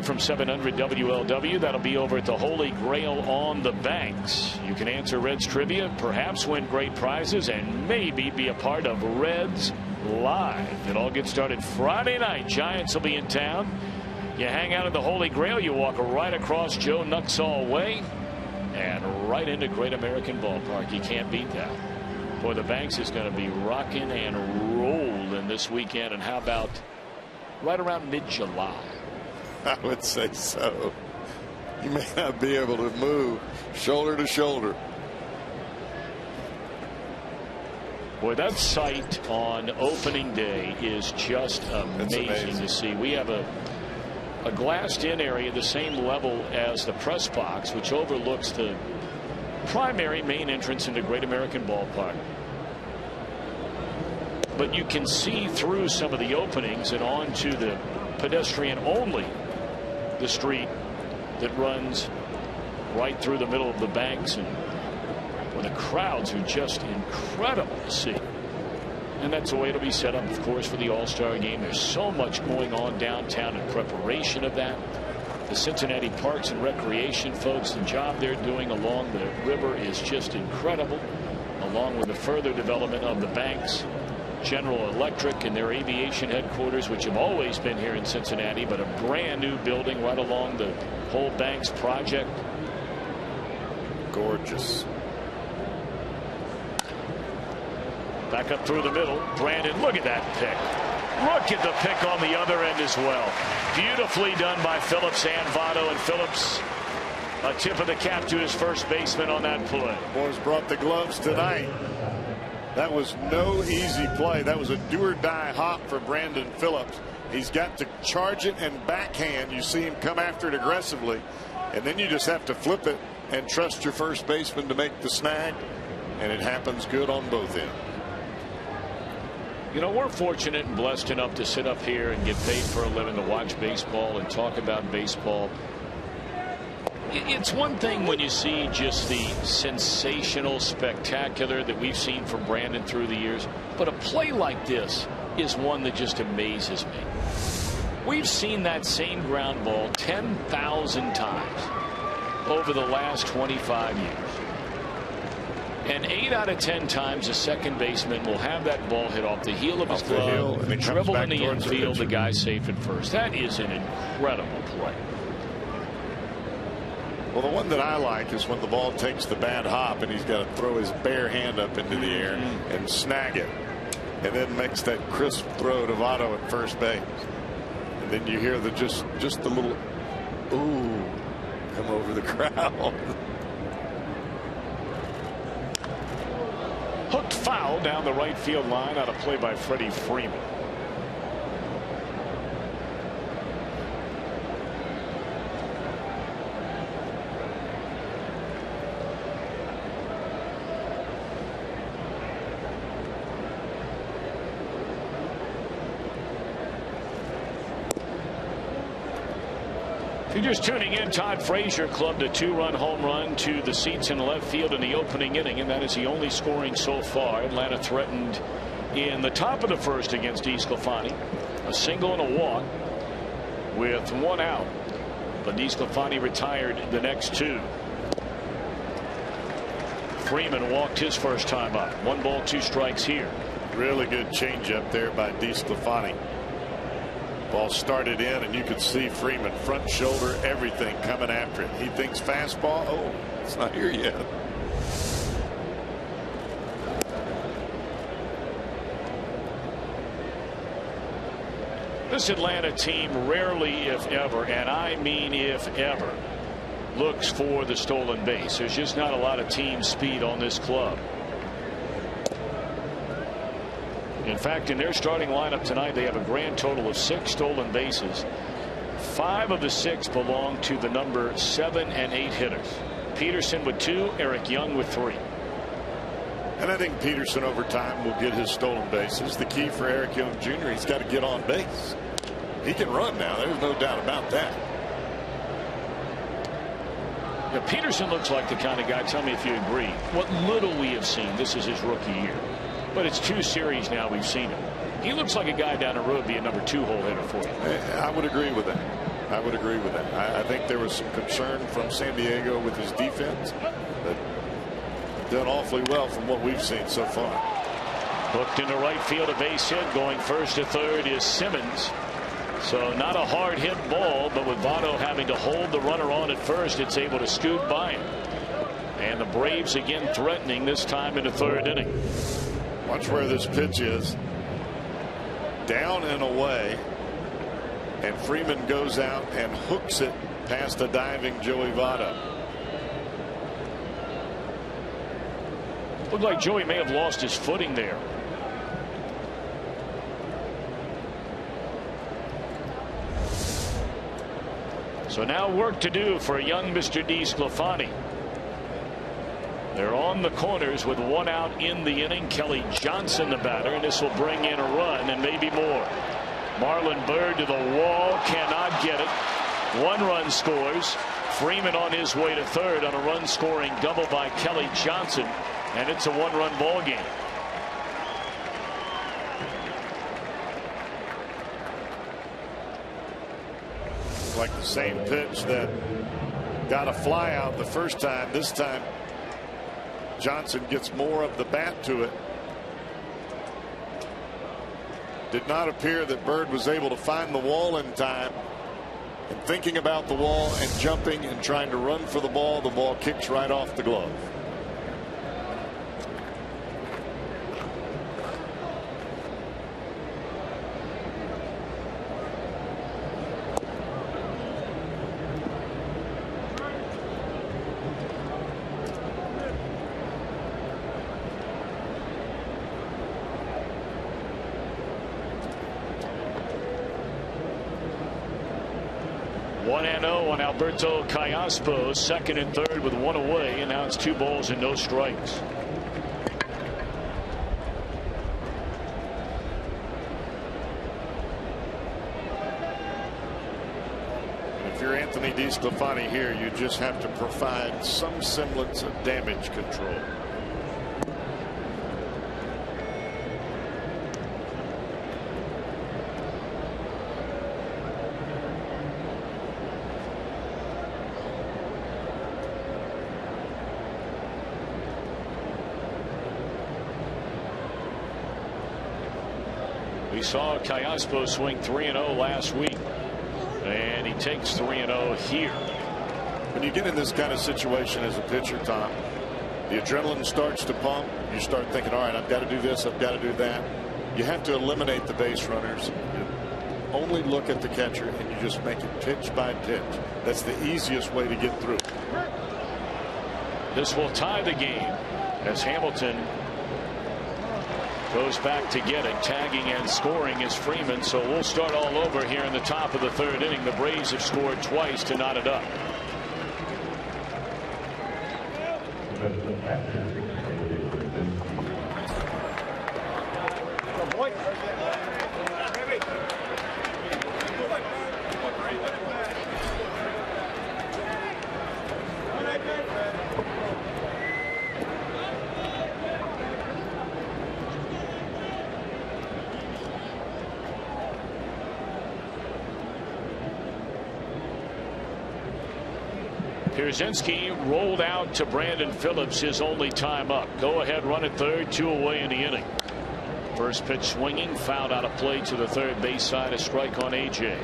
[SPEAKER 3] From 700 WLW. That'll be over at the Holy Grail on the Banks. You can answer Reds trivia, perhaps win great prizes, and maybe be a part of Reds Live. It all gets started Friday night. Giants will be in town. You hang out at the Holy Grail. You walk right across Joe Nuxall Way and right into Great American Ballpark. You can't beat that. Boy, the Banks is going to be rocking and rolling this weekend. And how about right around mid-July?
[SPEAKER 4] I would say so. You may not be able to move shoulder to shoulder.
[SPEAKER 3] Boy, that sight on opening day is just amazing to see. We have a glassed-in area the same level as the press box, which overlooks the primary main entrance into Great American Ballpark. But you can see through some of the openings and onto the pedestrian-only the street that runs right through the middle of the Banks, and well, the crowds are just incredible to see. And that's the way it'll be set up, of course, for the All-Star game. There's so much going on downtown in preparation of that. The Cincinnati Parks and Recreation folks, the job they're doing along the river is just incredible, along with the further development of the Banks. General Electric and their aviation headquarters, which have always been here in Cincinnati, but a brand new building right along the whole Banks project.
[SPEAKER 4] Gorgeous.
[SPEAKER 3] Back up through the middle. Brandon, look at that pick. Look at the pick on the other end as well. Beautifully done by Phillips and Votto, and Phillips a tip of the cap to his first baseman on that play.
[SPEAKER 4] Boys brought the gloves tonight. That was no easy play. That was a do-or-die hop for Brandon Phillips. He's got to charge it and backhand. You see him come after it aggressively, and then you just have to flip it and trust your first baseman to make the snag, and it happens good on both ends.
[SPEAKER 3] You know, we're fortunate and blessed enough to sit up here and get paid for a living to watch baseball and talk about baseball. It's one thing when you see just the sensational, spectacular that we've seen from Brandon through the years, but a play like this is one that just amazes me. We've seen that same ground ball 10,000 times over the last 25 years. And 8 out of 10 times a second baseman will have that ball hit off the heel of his glove, dribble in the infield, the guy safe at first. That is an incredible play.
[SPEAKER 4] Well, the one that I like is when the ball takes the bad hop and he's got to throw his bare hand up into the air and snag it, and then makes that crisp throw to Votto at first base. And then you hear the just the little ooh come over the crowd.
[SPEAKER 3] Hooked foul down the right field line on a play by Freddie Freeman. If you're just tuning in, Todd Frazier clubbed a 2-run home run to the seats in left field in the opening inning, and that is the only scoring so far. Atlanta threatened in the top of the first against DeSclafani. A single and a walk with 1 out. But DeSclafani retired the next 2. Freeman walked his first time up. 1 ball, 2 strikes here.
[SPEAKER 4] Really good changeup there by DeSclafani. Ball started in, and you could see Freeman front shoulder, everything coming after it. He thinks fastball. Oh, it's not here yet.
[SPEAKER 3] This Atlanta team rarely, if ever, and I mean if ever, looks for the stolen base. There's just not a lot of team speed on this club. In fact, in their starting lineup tonight, they have a grand total of 6 stolen bases. 5 of the 6 belong to the number 7 and 8 hitters. Peterson with 2, Eric Young with 3.
[SPEAKER 4] And I think Peterson over time will get his stolen bases. The key for Eric Young Jr., he's got to get on base. He can run now. There's no doubt about that.
[SPEAKER 3] Now, Peterson looks like the kind of guy, tell me if you agree, what little we have seen, this is his rookie year. But it's 2 series now we've seen him. He looks like a guy down the road be a number 2 hole hitter for you.
[SPEAKER 4] I would agree with that. I would agree with that. I think there was some concern from San Diego with his defense, but done awfully well from what we've seen so far.
[SPEAKER 3] Hooked into right field, a base hit. Going first to third is Simmons. So not a hard hit ball, but with Votto having to hold the runner on at first, it's able to scoot by him. And the Braves again threatening, this time in the 3rd inning.
[SPEAKER 4] Watch where this pitch is. Down and away. And Freeman goes out and hooks it past a diving Joey Votto.
[SPEAKER 3] Looked like Joey may have lost his footing there. So now work to do for young Mr. DeSclafani. They're on the corners with 1 out in the inning. Kelly Johnson the batter, and this will bring in a run and maybe more. Marlon Byrd to the wall, cannot get it. 1 run scores. Freeman on his way to 3rd on a run scoring double by Kelly Johnson, and it's a 1-run ball game.
[SPEAKER 4] Like the same pitch that got a fly out the first time. This time Johnson gets more of the bat to it. Did not appear that Byrd was able to find the wall in time. And thinking about the wall and jumping and trying to run for the ball kicks right off the glove.
[SPEAKER 3] On Alberto Callaspo, 2nd and 3rd with 1 away, and now it's 2 balls and no strikes.
[SPEAKER 4] If you're Anthony DeSclafani here, you just have to provide some semblance of damage control.
[SPEAKER 3] We saw Callaspo swing 3-0 last week, and he takes 3-0 here.
[SPEAKER 4] When you get in this kind of situation as a pitcher, Tom, the adrenaline starts to pump. You start thinking, all right, I've got to do this, I've got to do that. You have to eliminate the base runners. You only look at the catcher, and you just make it pitch by pitch. That's the easiest way to get through.
[SPEAKER 3] This will tie the game as Hamilton goes back to get it. Tagging and scoring is Freeman, so we'll start all over here in the top of the third inning. The Braves have scored twice to knot it up. Pierzynski rolled out to Brandon Phillips, his only time up. Go ahead, run at third, 2 away in the inning. First pitch swinging, fouled out of play to the third base side, a strike on AJ.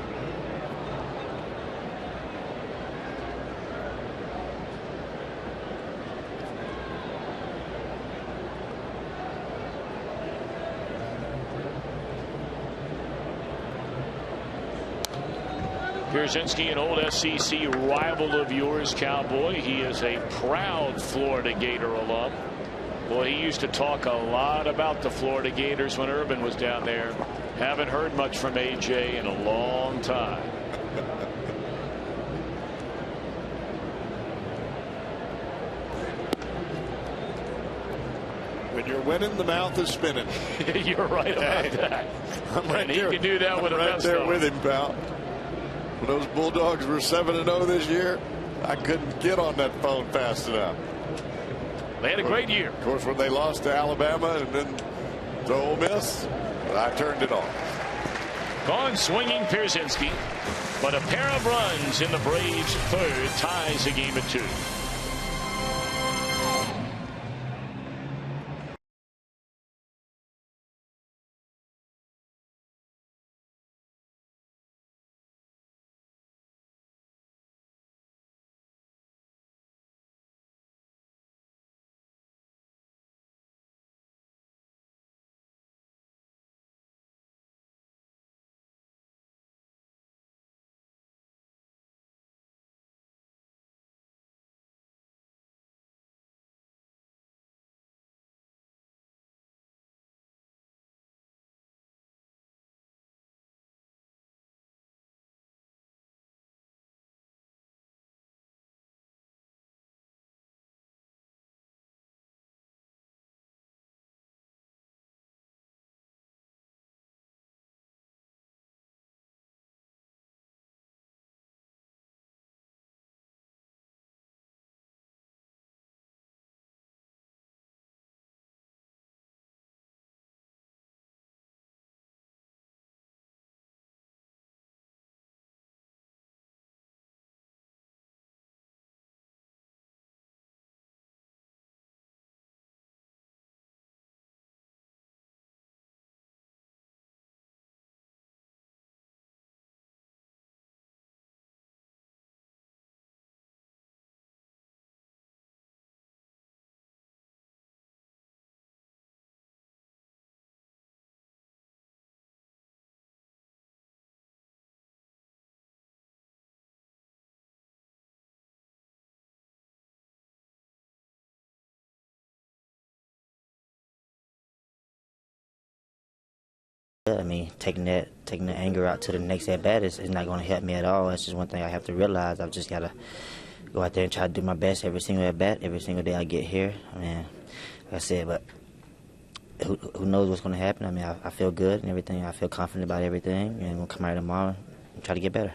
[SPEAKER 3] Pierzynski, an old SEC rival of yours, Cowboy. He is a proud Florida Gator alum. Boy, he used to talk a lot about the Florida Gators when Urban was down there. Haven't heard much from AJ in a long time.
[SPEAKER 4] When you're winning, the mouth is spinning.
[SPEAKER 3] You're right about that.
[SPEAKER 4] I'm right
[SPEAKER 3] and he can do that with the best
[SPEAKER 4] there
[SPEAKER 3] of
[SPEAKER 4] with him, pal. When those Bulldogs were 7-0 this year, I couldn't get on that phone fast enough.
[SPEAKER 3] They had a great year.
[SPEAKER 4] Of course, when they lost to Alabama and then to Ole Miss, I turned it off.
[SPEAKER 3] Gone swinging Pierzynski, but a pair of runs in the Braves' third ties the game at 2.
[SPEAKER 6] I mean, taking the anger out to the next at bat is not going to help me at all. That's just one thing I have to realize. I've just got to go out there and try to do my best every single at bat, every single day I get here. I mean, like I said, but who knows what's going to happen? I mean, I feel good and everything. I feel confident about everything, and we'll come out tomorrow and try to get better.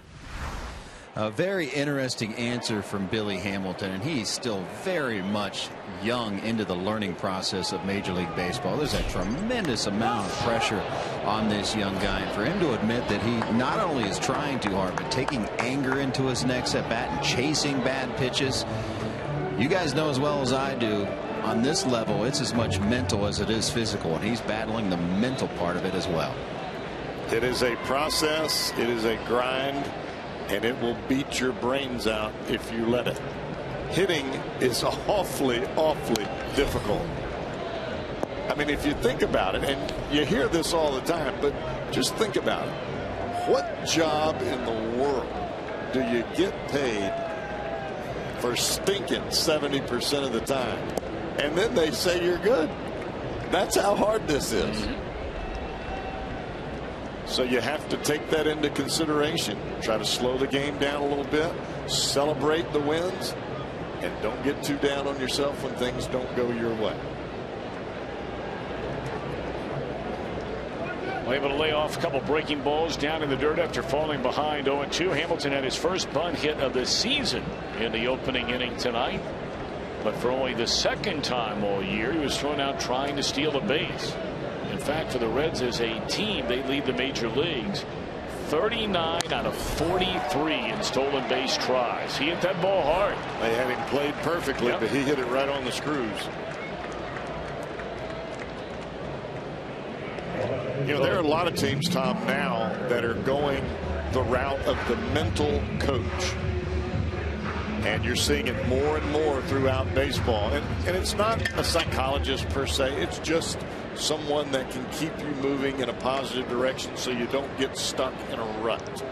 [SPEAKER 1] A very interesting answer from Billy Hamilton, and he's still very much young into the learning process of Major League Baseball. There's a tremendous amount of pressure on this young guy, and for him to admit that he not only is trying too hard, but taking anger into his next at bat and chasing bad pitches. You guys know as well as I do, on this level, it's as much mental as it is physical, and he's battling the mental part of it as well.
[SPEAKER 4] It is a process. It is a grind, and it will beat your brains out if you let it. Hitting is awfully, awfully difficult. I mean, if you think about it, and you hear this all the time, but just think about it. What job in the world do you get paid for stinking 70% of the time? And then they say you're good. That's how hard this is. So you have to take that into consideration. Try to slow the game down a little bit. Celebrate the wins. And don't get too down on yourself when things don't go your way.
[SPEAKER 3] Able to lay off a couple breaking balls down in the dirt after falling behind 0-2. Hamilton had his first bunt hit of the season in the opening inning tonight. But for only the second time all year, he was thrown out trying to steal a base. In fact, for the Reds as a team, they lead the major leagues 39 out of 43 in stolen base tries. He hit that ball hard.
[SPEAKER 4] They had him played perfectly, but he hit it right on the screws. You know, there are a lot of teams, Tom, now that are going the route of the mental coach. And you're seeing it more and more throughout baseball. And it's not a psychologist per se. It's just someone that can keep you moving in a positive direction so you don't get stuck in a rut.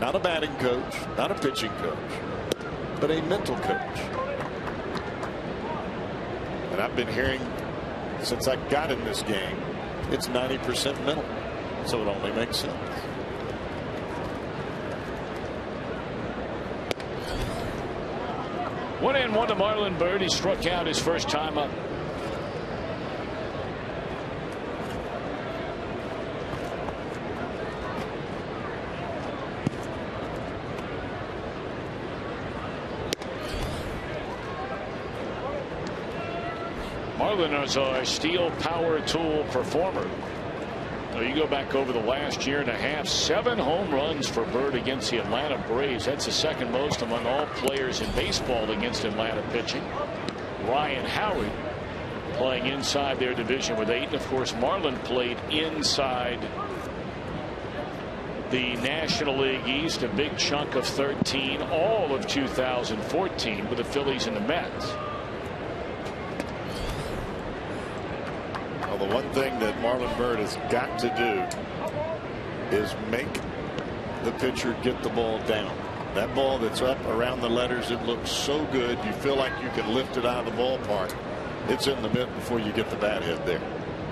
[SPEAKER 4] Not a batting coach, not a pitching coach, but a mental coach. And I've been hearing since I got in this game, it's 90% mental. So it only makes sense.
[SPEAKER 3] One and one to Marlon Byrd. He struck out his first time up. Marlon is a steel power tool performer. So you go back over the last year and a half, 7 home runs for Byrd against the Atlanta Braves. That's the second most among all players in baseball against Atlanta pitching. Ryan Howard playing inside their division with 8. And of course, Marlon played inside the National League East a big chunk of 13, all of 2014 with the Phillies and the Mets.
[SPEAKER 4] The one thing that Marlon Byrd has got to do is make the pitcher get the ball down. That ball that's up around the letters, it looks so good. You feel like you can lift it out of the ballpark. It's in the mitt before you get the bat hit there,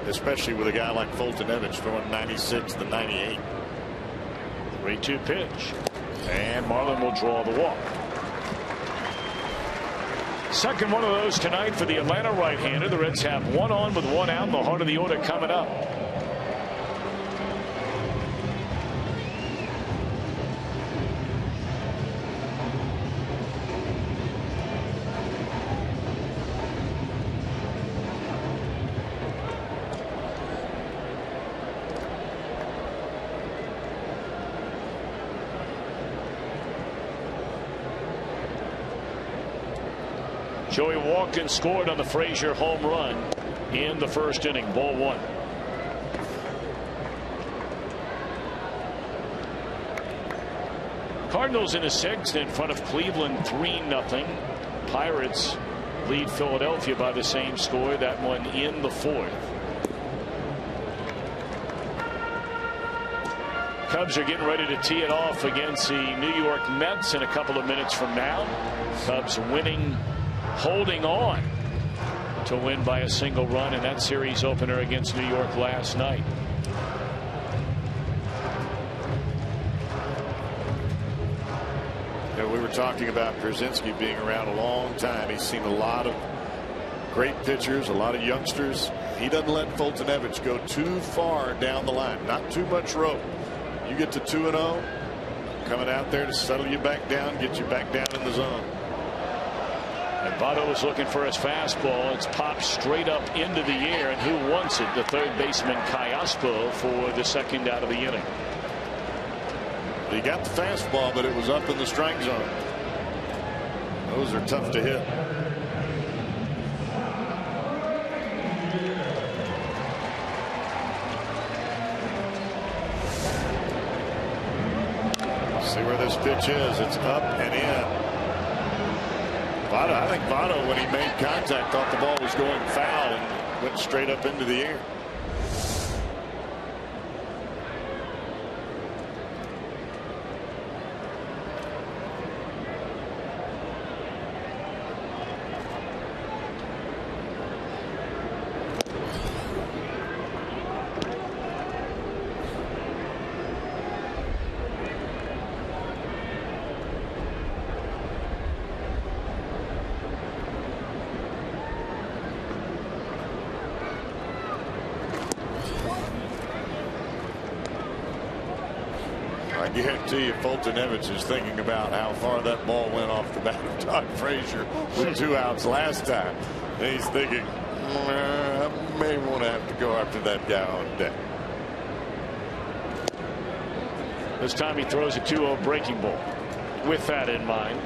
[SPEAKER 4] especially with a guy like Foltynewicz throwing 96 to 98.
[SPEAKER 3] 3-2 pitch, and Marlon will draw the walk. Second one of those tonight for the Atlanta right-hander. The Reds have 1 on with 1 out in the heart of the order coming up. Joey walked and scored on the Frazier home run in the first inning. Ball 1. Cardinals in the 6th in front of Cleveland 3-0. Pirates lead Philadelphia by the same score. That one in the 4th. Cubs are getting ready to tee it off against the New York Mets in a couple of minutes from now. Cubs winning, holding on to win by a single run in that series opener against New York last night.
[SPEAKER 4] You know, we were talking about Brzezinski being around a long time. He's seen a lot of great pitchers, a lot of youngsters. He doesn't let Foltynewicz go too far down the line. Not too much rope. You get to 2-0, coming out there to settle you back down, get you back down in the zone.
[SPEAKER 3] And Votto is looking for his fastball. It's popped straight up into the air, and who wants it? The third baseman Callaspo for the second out of the inning.
[SPEAKER 4] He got the fastball, but it was up in the strike zone. Those are tough to hit. See where this pitch is. It's up and in. I think Votto, when he made contact, thought the ball was going foul and went straight up into the air. I guarantee you Foltynewicz is thinking about how far that ball went off the bat of Todd Frazier with 2 outs last time. And he's thinking, I may want to have to go after that guy on deck.
[SPEAKER 3] This time he throws a 2-0 breaking ball with that in mind.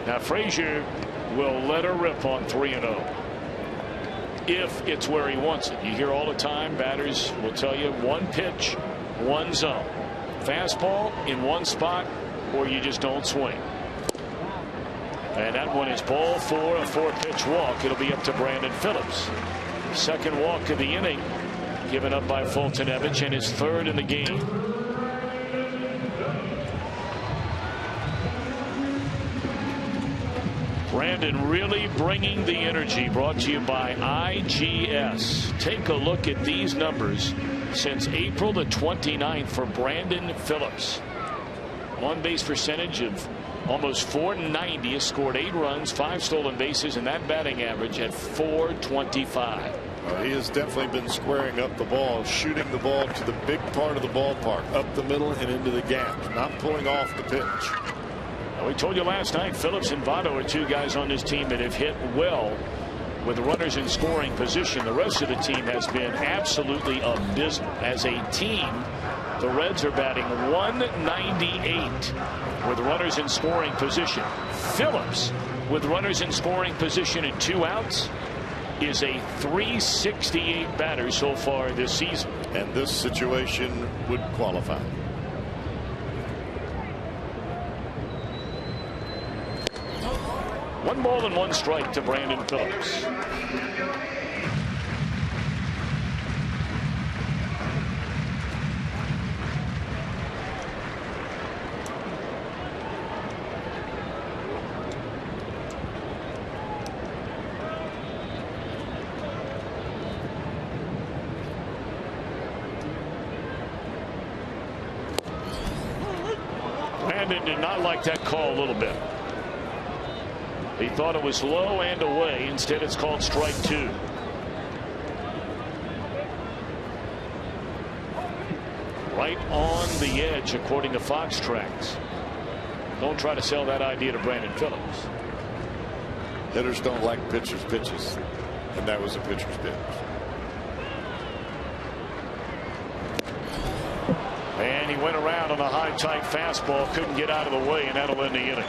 [SPEAKER 3] Now Frazier will let her rip on 3-0 if it's where he wants it. You hear all the time batters will tell you one pitch, one zone, fastball in one spot, or you just don't swing. And that one is ball 4, a 4-pitch walk. It'll be up to Brandon Phillips. Second walk of the inning given up by Foltynewicz, and his 3rd in the game. Brandon really bringing the energy. Brought to you by IGS. Take a look at these numbers since April the 29th for Brandon Phillips. On-base percentage of almost .490. Has scored 8 runs, 5 stolen bases, and that batting average at .425.
[SPEAKER 4] He has definitely been squaring up the ball, shooting the ball to the big part of the ballpark, up the middle and into the gap, not pulling off the pitch.
[SPEAKER 3] We told you last night Phillips and Votto are 2 guys on this team that have hit well with runners in scoring position. The rest of the team has been absolutely abysmal. As a team, the Reds are batting .198 with runners in scoring position. Phillips, with runners in scoring position and 2 outs, is a .368 batter so far this season.
[SPEAKER 4] And this situation would qualify.
[SPEAKER 3] One ball and 1 strike to Brandon Phillips. Brandon did not like that call a little bit. He thought it was low and away. Instead, it's called strike 2. Right on the edge, according to Fox Tracks. Don't try to sell that idea to Brandon Phillips.
[SPEAKER 4] Hitters don't like pitchers' pitches, and that was a pitcher's pitch.
[SPEAKER 3] And he went around on a high tight fastball, couldn't get out of the way, and that'll end the inning.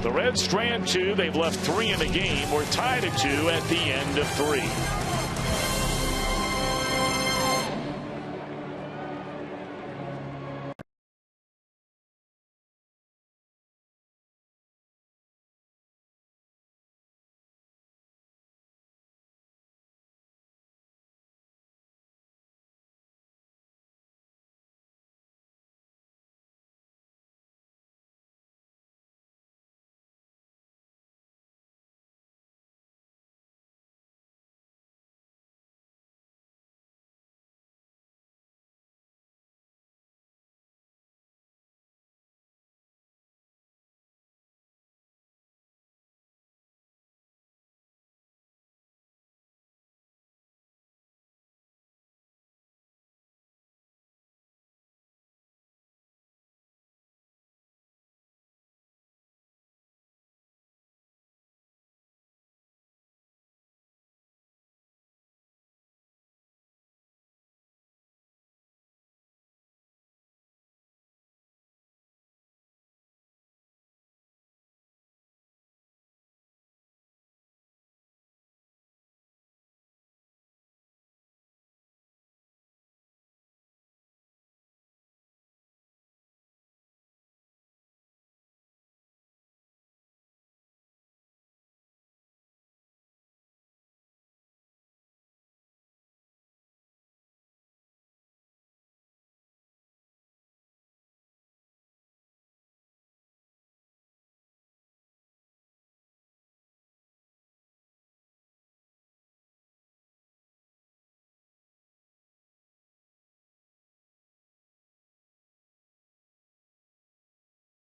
[SPEAKER 3] The Reds strand 2. They've left 3 in the game. We're tied at 2 at the end of 3.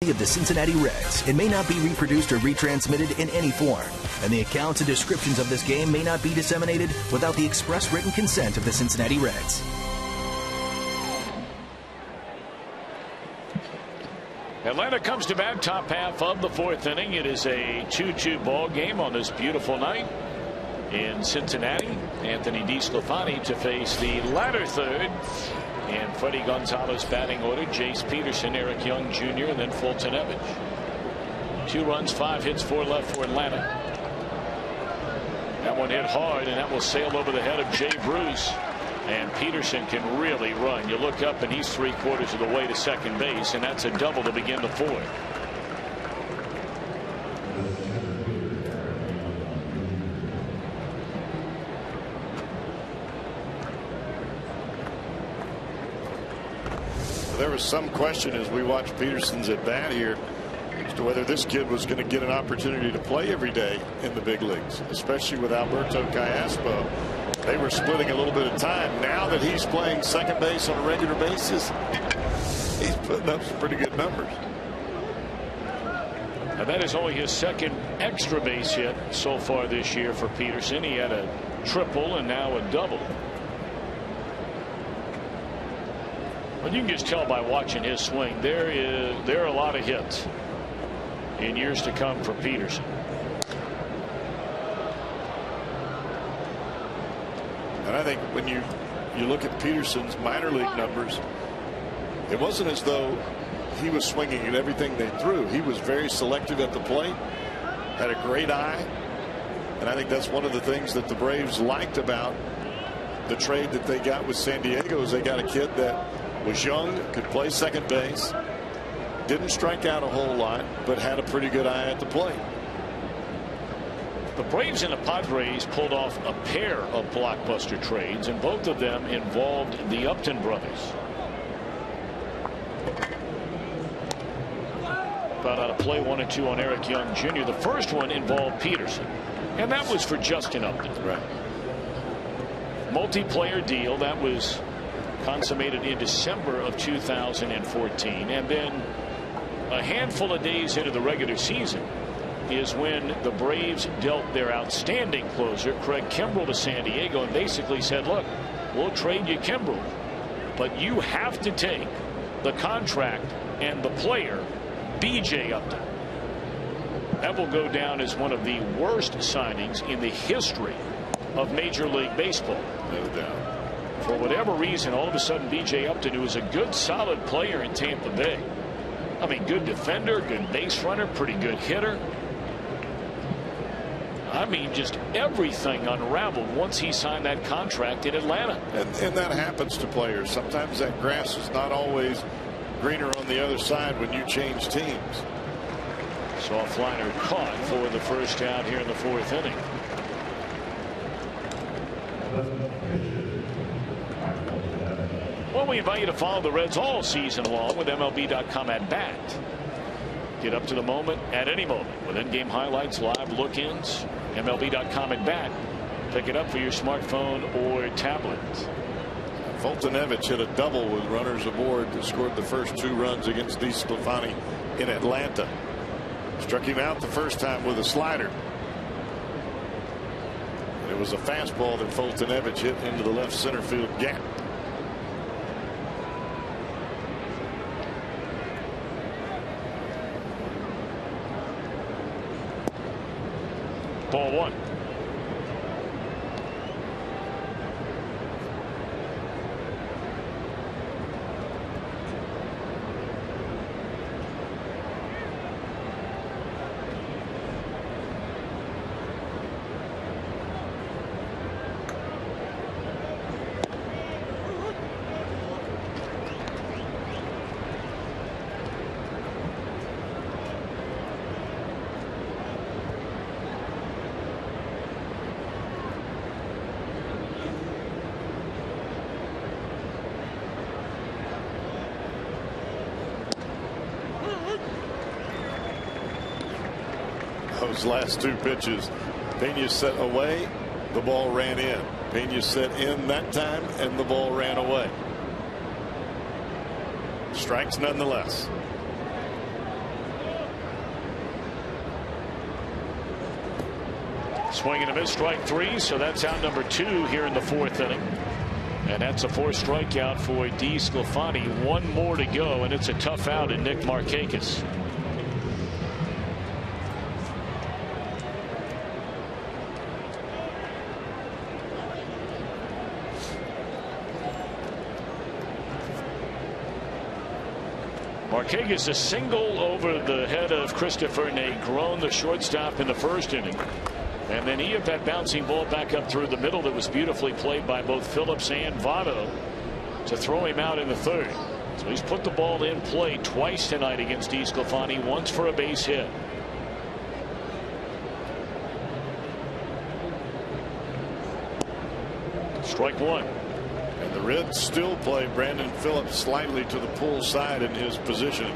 [SPEAKER 7] of the Cincinnati Reds. It may not be reproduced or retransmitted in any form, and the accounts and descriptions of this game may not be disseminated without the express written consent of the Cincinnati Reds.
[SPEAKER 3] Atlanta comes to bat, top half of the fourth inning. It is a 2-2 ball game on this beautiful night in Cincinnati. Anthony DeSclafani to face the latter third. And Freddie Gonzalez batting order. Jace Peterson, Eric Young Jr., and then Fulton Evans. 2 runs, 5 hits, 4 left for Atlanta. That one hit hard, and that will sail over the head of Jay Bruce. And Peterson can really run. You look up, and he's 3/4 of the way to second base, and that's a double to begin the fourth.
[SPEAKER 4] There was some question as we watched Peterson's at bat here as to whether this kid was going to get an opportunity to play every day in the big leagues, especially with Alberto Callaspo. They were splitting a little bit of time. Now that he's playing second base on a regular basis, he's putting up some pretty good numbers.
[SPEAKER 3] And that is only his second extra base hit so far this year for Peterson. He had a triple and now a double. But you can just tell by watching his swing, there are a lot of hits in years to come for Peterson.
[SPEAKER 4] And I think when you look at Peterson's minor league numbers, it wasn't as though he was swinging at everything they threw. He was very selective at the plate, had a great eye, and I think that's one of the things that the Braves liked about the trade that they got with San Diego is they got a kid that was young, could play second base, didn't strike out a whole lot, but had a pretty good eye at the plate.
[SPEAKER 3] The Braves and the Padres pulled off a pair of blockbuster trades, and both of them involved the Upton brothers. Got out of play 1-2 on Eric Young Jr. The first one involved Peterson, and that was for Justin Upton.
[SPEAKER 4] Right.
[SPEAKER 3] Multiplayer deal that was consummated in December of 2014, and then a handful of days into the regular season is when the Braves dealt their outstanding closer Craig Kimbrell to San Diego and basically said, look, we'll trade you Kimbrell, but you have to take the contract and the player B.J. Upton. That will go down as one of the worst signings in the history of Major League Baseball.
[SPEAKER 4] No doubt.
[SPEAKER 3] For whatever reason, all of a sudden B.J. Upton, who was a good solid player in Tampa Bay, I mean, good defender, good base runner, pretty good hitter, I mean, just everything unraveled once he signed that contract in Atlanta.
[SPEAKER 4] And that happens to players. Sometimes that grass is not always greener on the other side when you change teams.
[SPEAKER 3] Soft liner caught for the first out here in the fourth inning. Well, we invite you to follow the Reds all season long with MLB.com at bat. Get up to the moment at any moment with in-game highlights, live look-ins. MLB.com at bat. Pick it up for your smartphone or tablet.
[SPEAKER 4] Fulton Evans hit a double with runners aboard that scored the first 2 runs against DeSclafani in Atlanta. Struck him out the first time with a slider. It was a fastball that Fulton Evans hit into the left center field gap.
[SPEAKER 3] Ball 1.
[SPEAKER 4] Those last 2 pitches, Pena set away, the ball ran in. Pena set in that time, and the ball ran away. Strikes nonetheless.
[SPEAKER 3] Swing and a miss, strike 3, so that's out number 2 here in the 4th inning. And that's a 4th strikeout for DeSclafani. 1 more to go, and it's a tough out in Nick Markakis. Markakis a single over the head of Christopher Negron, the shortstop, in the 1st inning. And then he had that bouncing ball back up through the middle that was beautifully played by both Phillips and Votto to throw him out in the 3rd. So he's put the ball in play twice tonight against DeSclafani, once for a base hit. Strike 1.
[SPEAKER 4] And the Reds still play Brandon Phillips slightly to the pull side in his positioning.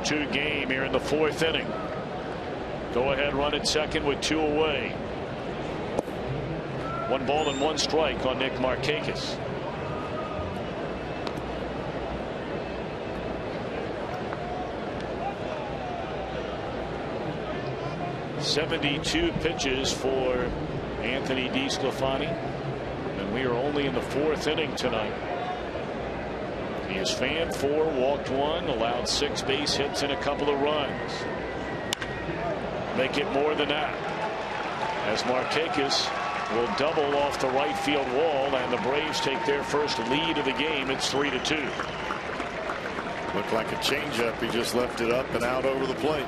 [SPEAKER 3] Two game here in the 4th inning. Go ahead run at second with 2 away. 1 ball and 1 strike on Nick Markakis. .72 pitches for Anthony DeSclafani, and we are only in the 4th inning tonight. He has fanned 4, walked 1, allowed 6 base hits and a couple of runs. Make it more than that, as Markakis will double off the right field wall, and the Braves take their first lead of the game. It's 3-2.
[SPEAKER 4] Looked like a changeup. He just left it up and out over the plate.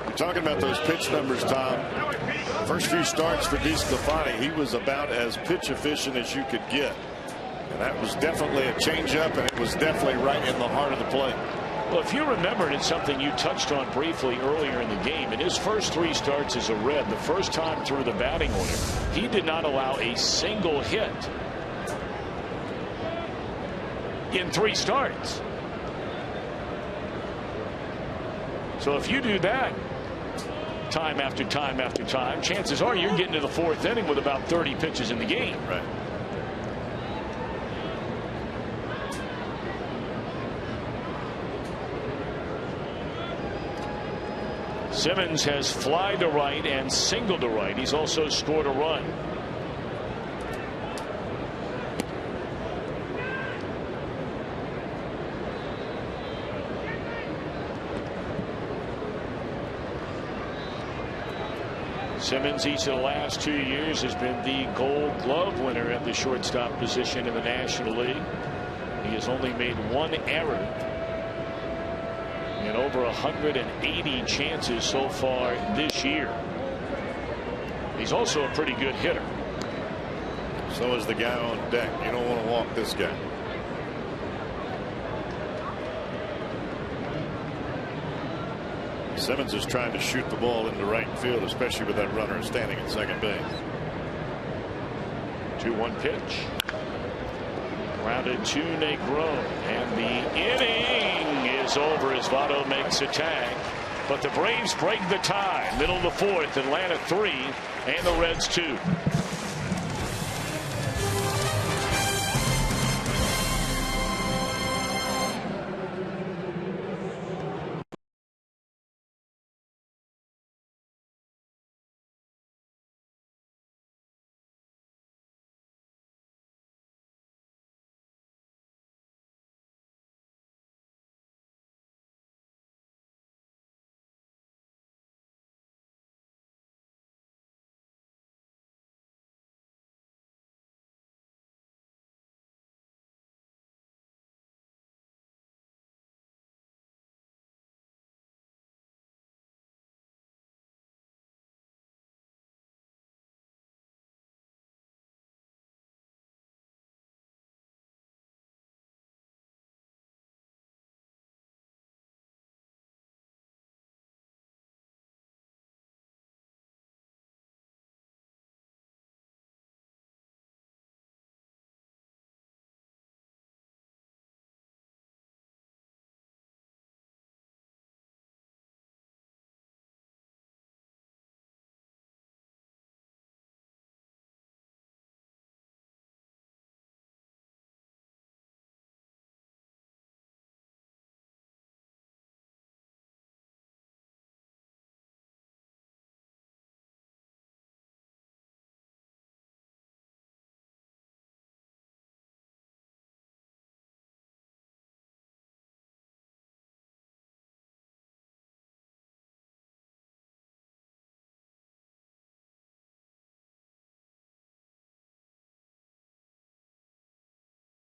[SPEAKER 4] You're talking about those pitch numbers, Tom. First few starts for DeSclafani, he was about as pitch efficient as you could get. And that was definitely a changeup, and it was definitely right in the heart of the plate.
[SPEAKER 3] Well, if you remember, it's something you touched on briefly earlier in the game. In his first 3 starts as a Red, the first time through the batting order, he did not allow a single hit in 3 starts. So if you do that time after time after time, chances are you're getting to the 4th inning with about 30 pitches in the game.
[SPEAKER 4] Right.
[SPEAKER 3] Simmons has fly to right and single to right. He's also scored a run. Simmons each of the last 2 years has been the Gold Glove winner at the shortstop position in the National League. He has only made 1 error in over 180 chances so far this year. He's also a pretty good hitter.
[SPEAKER 4] So is the guy on deck. You don't want to walk this guy. Simmons is trying to shoot the ball into right field, especially with that runner standing at second base.
[SPEAKER 3] 2-1 pitch. Grounded to Negron, and the inning is over as Votto makes a tag. But the Braves break the tie. Middle of the 4th, Atlanta 3 and the Reds 2.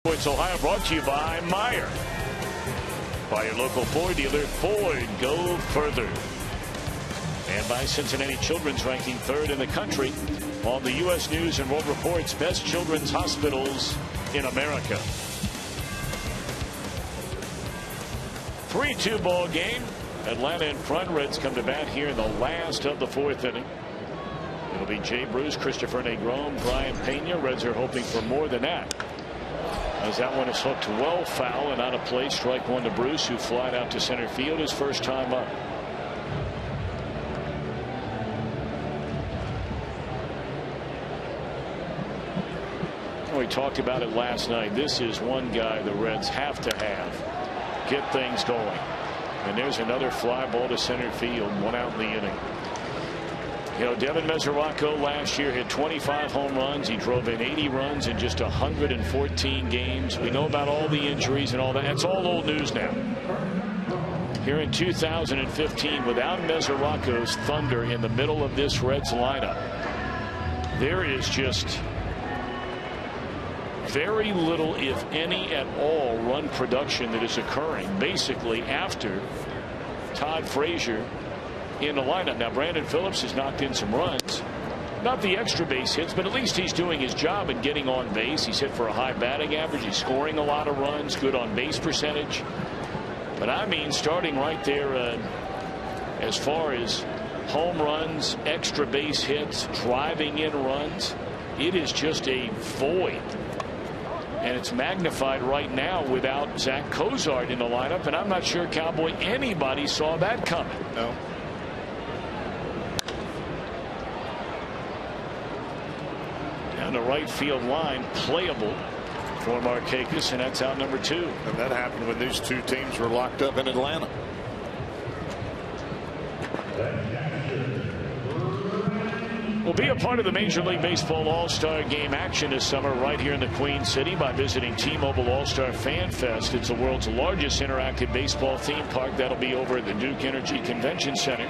[SPEAKER 3] It's Ohio, brought to you by Meyer. By your local Ford dealer. Ford, go further. And by Cincinnati Children's, ranking 3rd in the country on the U.S. News and World Report's best children's hospitals in America. 3-2 ball game. Atlanta in front. Reds come to bat here in the last of the 4th inning. It'll be Jay Bruce, Christopher Negron, Brian Pena. Reds are hoping for more than that, as that one is hooked well foul and out of play. Strike one to Bruce, who flied out to center field his first time up. We talked about it last night. This is one guy the Reds have to have. Get things going. And there's another fly ball to center field. One out in the inning. You know, Devin Mesoraco last year hit 25 home runs. He drove in 80 runs in just 114 games. We know about all the injuries and all that. That's all old news now. Here in 2015, without Mesoraco's thunder in the middle of this Reds lineup, there is just very little, if any at all, run production that is occurring basically after Todd Frazier in the lineup. Now, Brandon Phillips has knocked in some runs, not the extra base hits, but at least he's doing his job and getting on base. He's hit for a high batting average. He's scoring a lot of runs, good on base percentage. But I mean, starting right there as far as home runs, extra base hits, driving in runs, it is just a void. And it's magnified right now without Zach Cozart in the lineup. And I'm not sure, Cowboy, anybody saw that coming.
[SPEAKER 4] No.
[SPEAKER 3] Down the right field line, playable for Markakis, and that's out number 2.
[SPEAKER 4] And that happened when these two teams were locked up in Atlanta.
[SPEAKER 3] Will be a part of the Major League Baseball All-Star Game action this summer right here in the Queen City by visiting T-Mobile All-Star Fan Fest. It's the world's largest interactive baseball theme park. That'll be over at the Duke Energy Convention Center,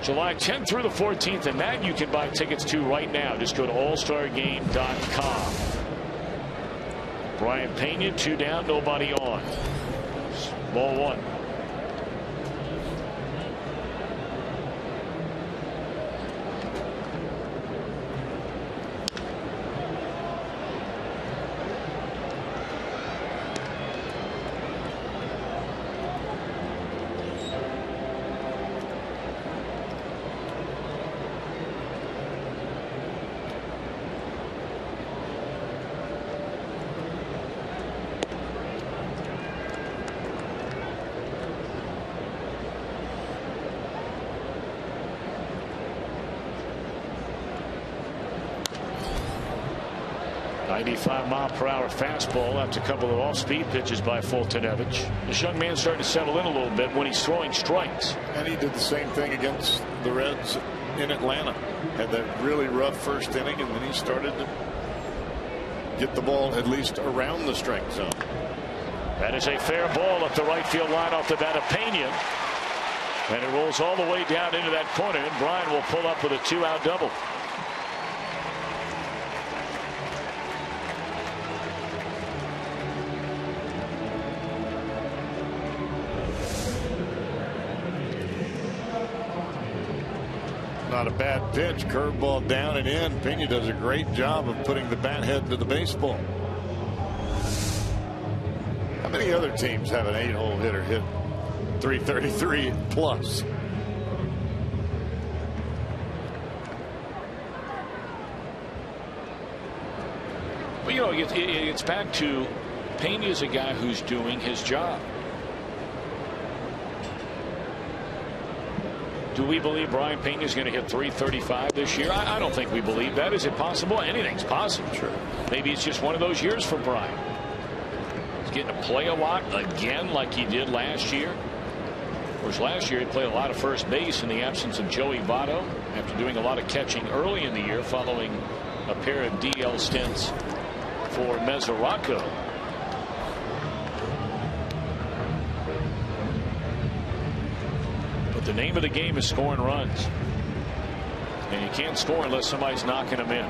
[SPEAKER 3] July 10th through the 14th, and that you can buy tickets to right now. Just go to allstargame.com. Brian Pena, 2 down, nobody on. Ball 1. .5-mile-per-hour fastball after a couple of off-speed pitches by Fultonevich. This young man's starting to settle in a little bit when he's throwing strikes.
[SPEAKER 4] And he did the same thing against the Reds in Atlanta. Had that really rough first inning, and then he started to get the ball at least around the strike zone.
[SPEAKER 3] That is a fair ball up the right field line off the bat of Pena. And it rolls all the way down into that corner, and Brian will pull up with a 2-out double.
[SPEAKER 4] Not a bad pitch. Curveball down and in. Pena does a great job of putting the bat head to the baseball. How many other teams have an 8-hole hitter hit 333 plus?
[SPEAKER 3] Well, you know, it's back to Pena is a guy who's doing his job. Do we believe Brian Pena is going to hit 335 this year? I don't think we believe that. Is it possible? Anything's possible.
[SPEAKER 4] Sure.
[SPEAKER 3] Maybe it's just one of those years for Brian. He's getting to play a lot again like he did last year. Of course, last year he played a lot of first base in the absence of Joey Votto after doing a lot of catching early in the year following a pair of DL stints for Mesoraco. The name of the game is scoring runs, and you can't score unless somebody's knocking them in.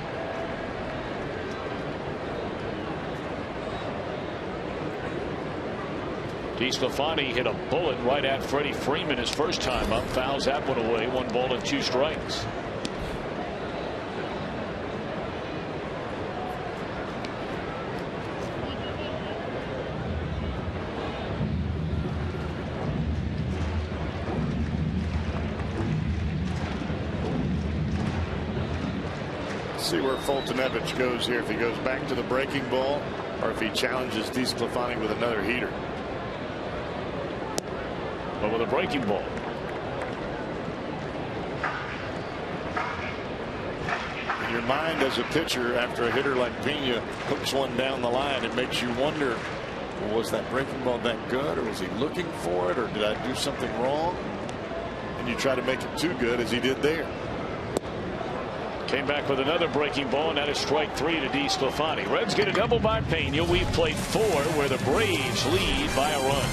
[SPEAKER 3] DeSclafani hit a bullet right at Freddie Freeman his first time up. Fouls that one away. 1 ball and 2 strikes.
[SPEAKER 4] See where Fultonevich goes here, if he goes back to the breaking ball or if he challenges DeSclafani with another heater.
[SPEAKER 3] But with a breaking ball.
[SPEAKER 4] In your mind as a pitcher, after a hitter like Pena hooks one down the line, it makes you wonder, well, was that breaking ball that good, or was he looking for it, or did I do something wrong? And you try to make it too good, as he did there.
[SPEAKER 3] Came back with another breaking ball, and that is strike 3 to DeSclafani. Reds get a double by Pena. We've played 4 where the Braves lead by a run.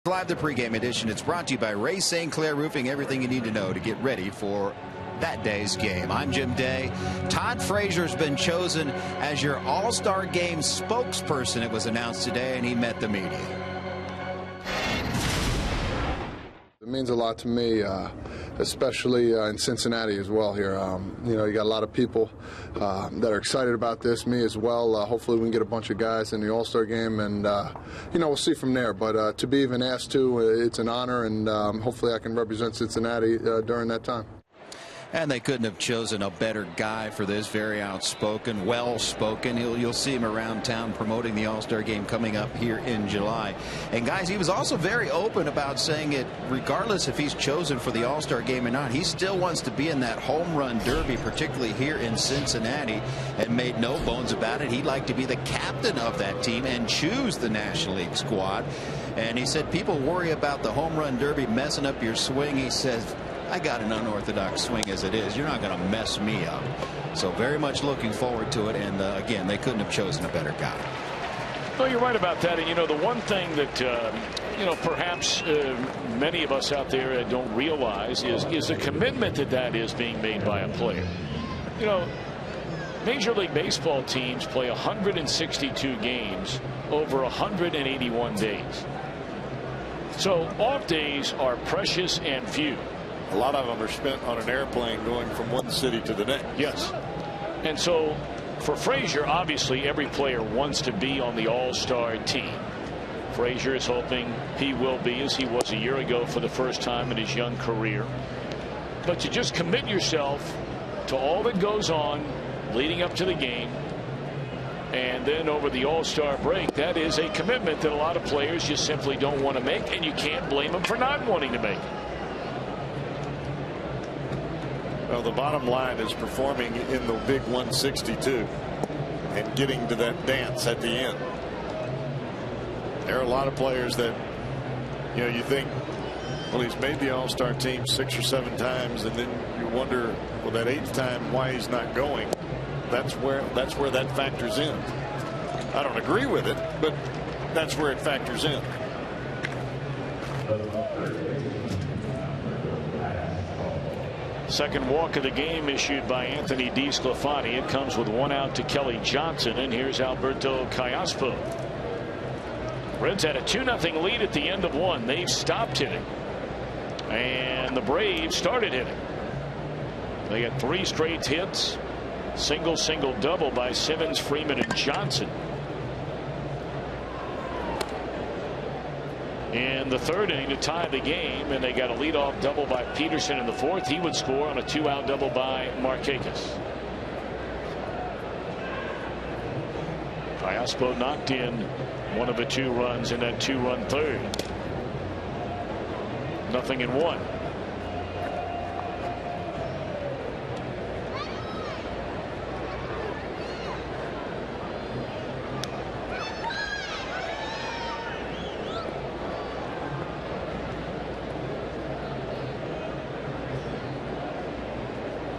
[SPEAKER 1] Live, the pregame edition. It's brought to you by Ray St. Clair Roofing. Everything you need to know to get ready for that day's game. I'm Jim Day. Todd Frazier's been chosen as your All-Star Game spokesperson. It was announced today, and he met the media.
[SPEAKER 8] It means a lot to me, especially in Cincinnati as well here. You know, you got a lot of people that are excited about this, me as well. Hopefully we can get a bunch of guys in the All-Star game, and, you know, we'll see from there. But to be even asked to, it's an honor, and hopefully I can represent Cincinnati during that time.
[SPEAKER 1] And they couldn't have chosen a better guy for this. Very outspoken, well-spoken. You'll see him around town promoting the All-Star Game coming up here in July. And, guys, he was also very open about saying it, regardless if he's chosen for the All-Star Game or not, he still wants to be in that home run derby, particularly here in Cincinnati, and made no bones about it. He'd like to be the captain of that team and choose the National League squad. And he said people worry about the home run derby messing up your swing. He says, I got an unorthodox swing as it is. You're not going to mess me up. So very much looking forward to it. And again, they couldn't have chosen a better guy.
[SPEAKER 3] Well, you're right about that. And, you know, the one thing that, you know, perhaps many of us out there don't realize is the commitment that is being made by a player. You know, Major League Baseball teams play 162 games over 181 days. So off days are precious and few.
[SPEAKER 4] A lot of them are spent on an airplane going from one city to the next.
[SPEAKER 3] Yes. And so for Frazier, obviously every player wants to be on the All-Star team. Frazier is hoping he will be, as he was a year ago for the first time in his young career. But to just commit yourself to all that goes on leading up to the game, and then over the All-Star break, that is a commitment that a lot of players just simply don't want to make, and you can't blame them for not wanting to make it.
[SPEAKER 4] Well, the bottom line is performing in the big 162 and getting to that dance at the end. There are a lot of players that, you know, you think Well, he's made the All-Star team 6 or 7 times, and then you wonder, well, that 8th time, why he's not going. That's where that factors in. I don't agree with it, but that's where it factors in.
[SPEAKER 3] Second walk of the game issued by Anthony DeSclafani. It comes with 1 out to Kelly Johnson, and here's Alberto Callaspo. Reds had a 2-0 lead at the end of 1. They've stopped hitting, and the Braves started hitting. They got 3 straight hits, single, double by Simmons, Freeman, and Johnson. In the 3rd inning to tie the game, and they got a leadoff double by Peterson in the 4th. He would score on a 2-out double by Markakis. Callaspo knocked in one of the 2 runs in that 2-run 3rd. 0-1.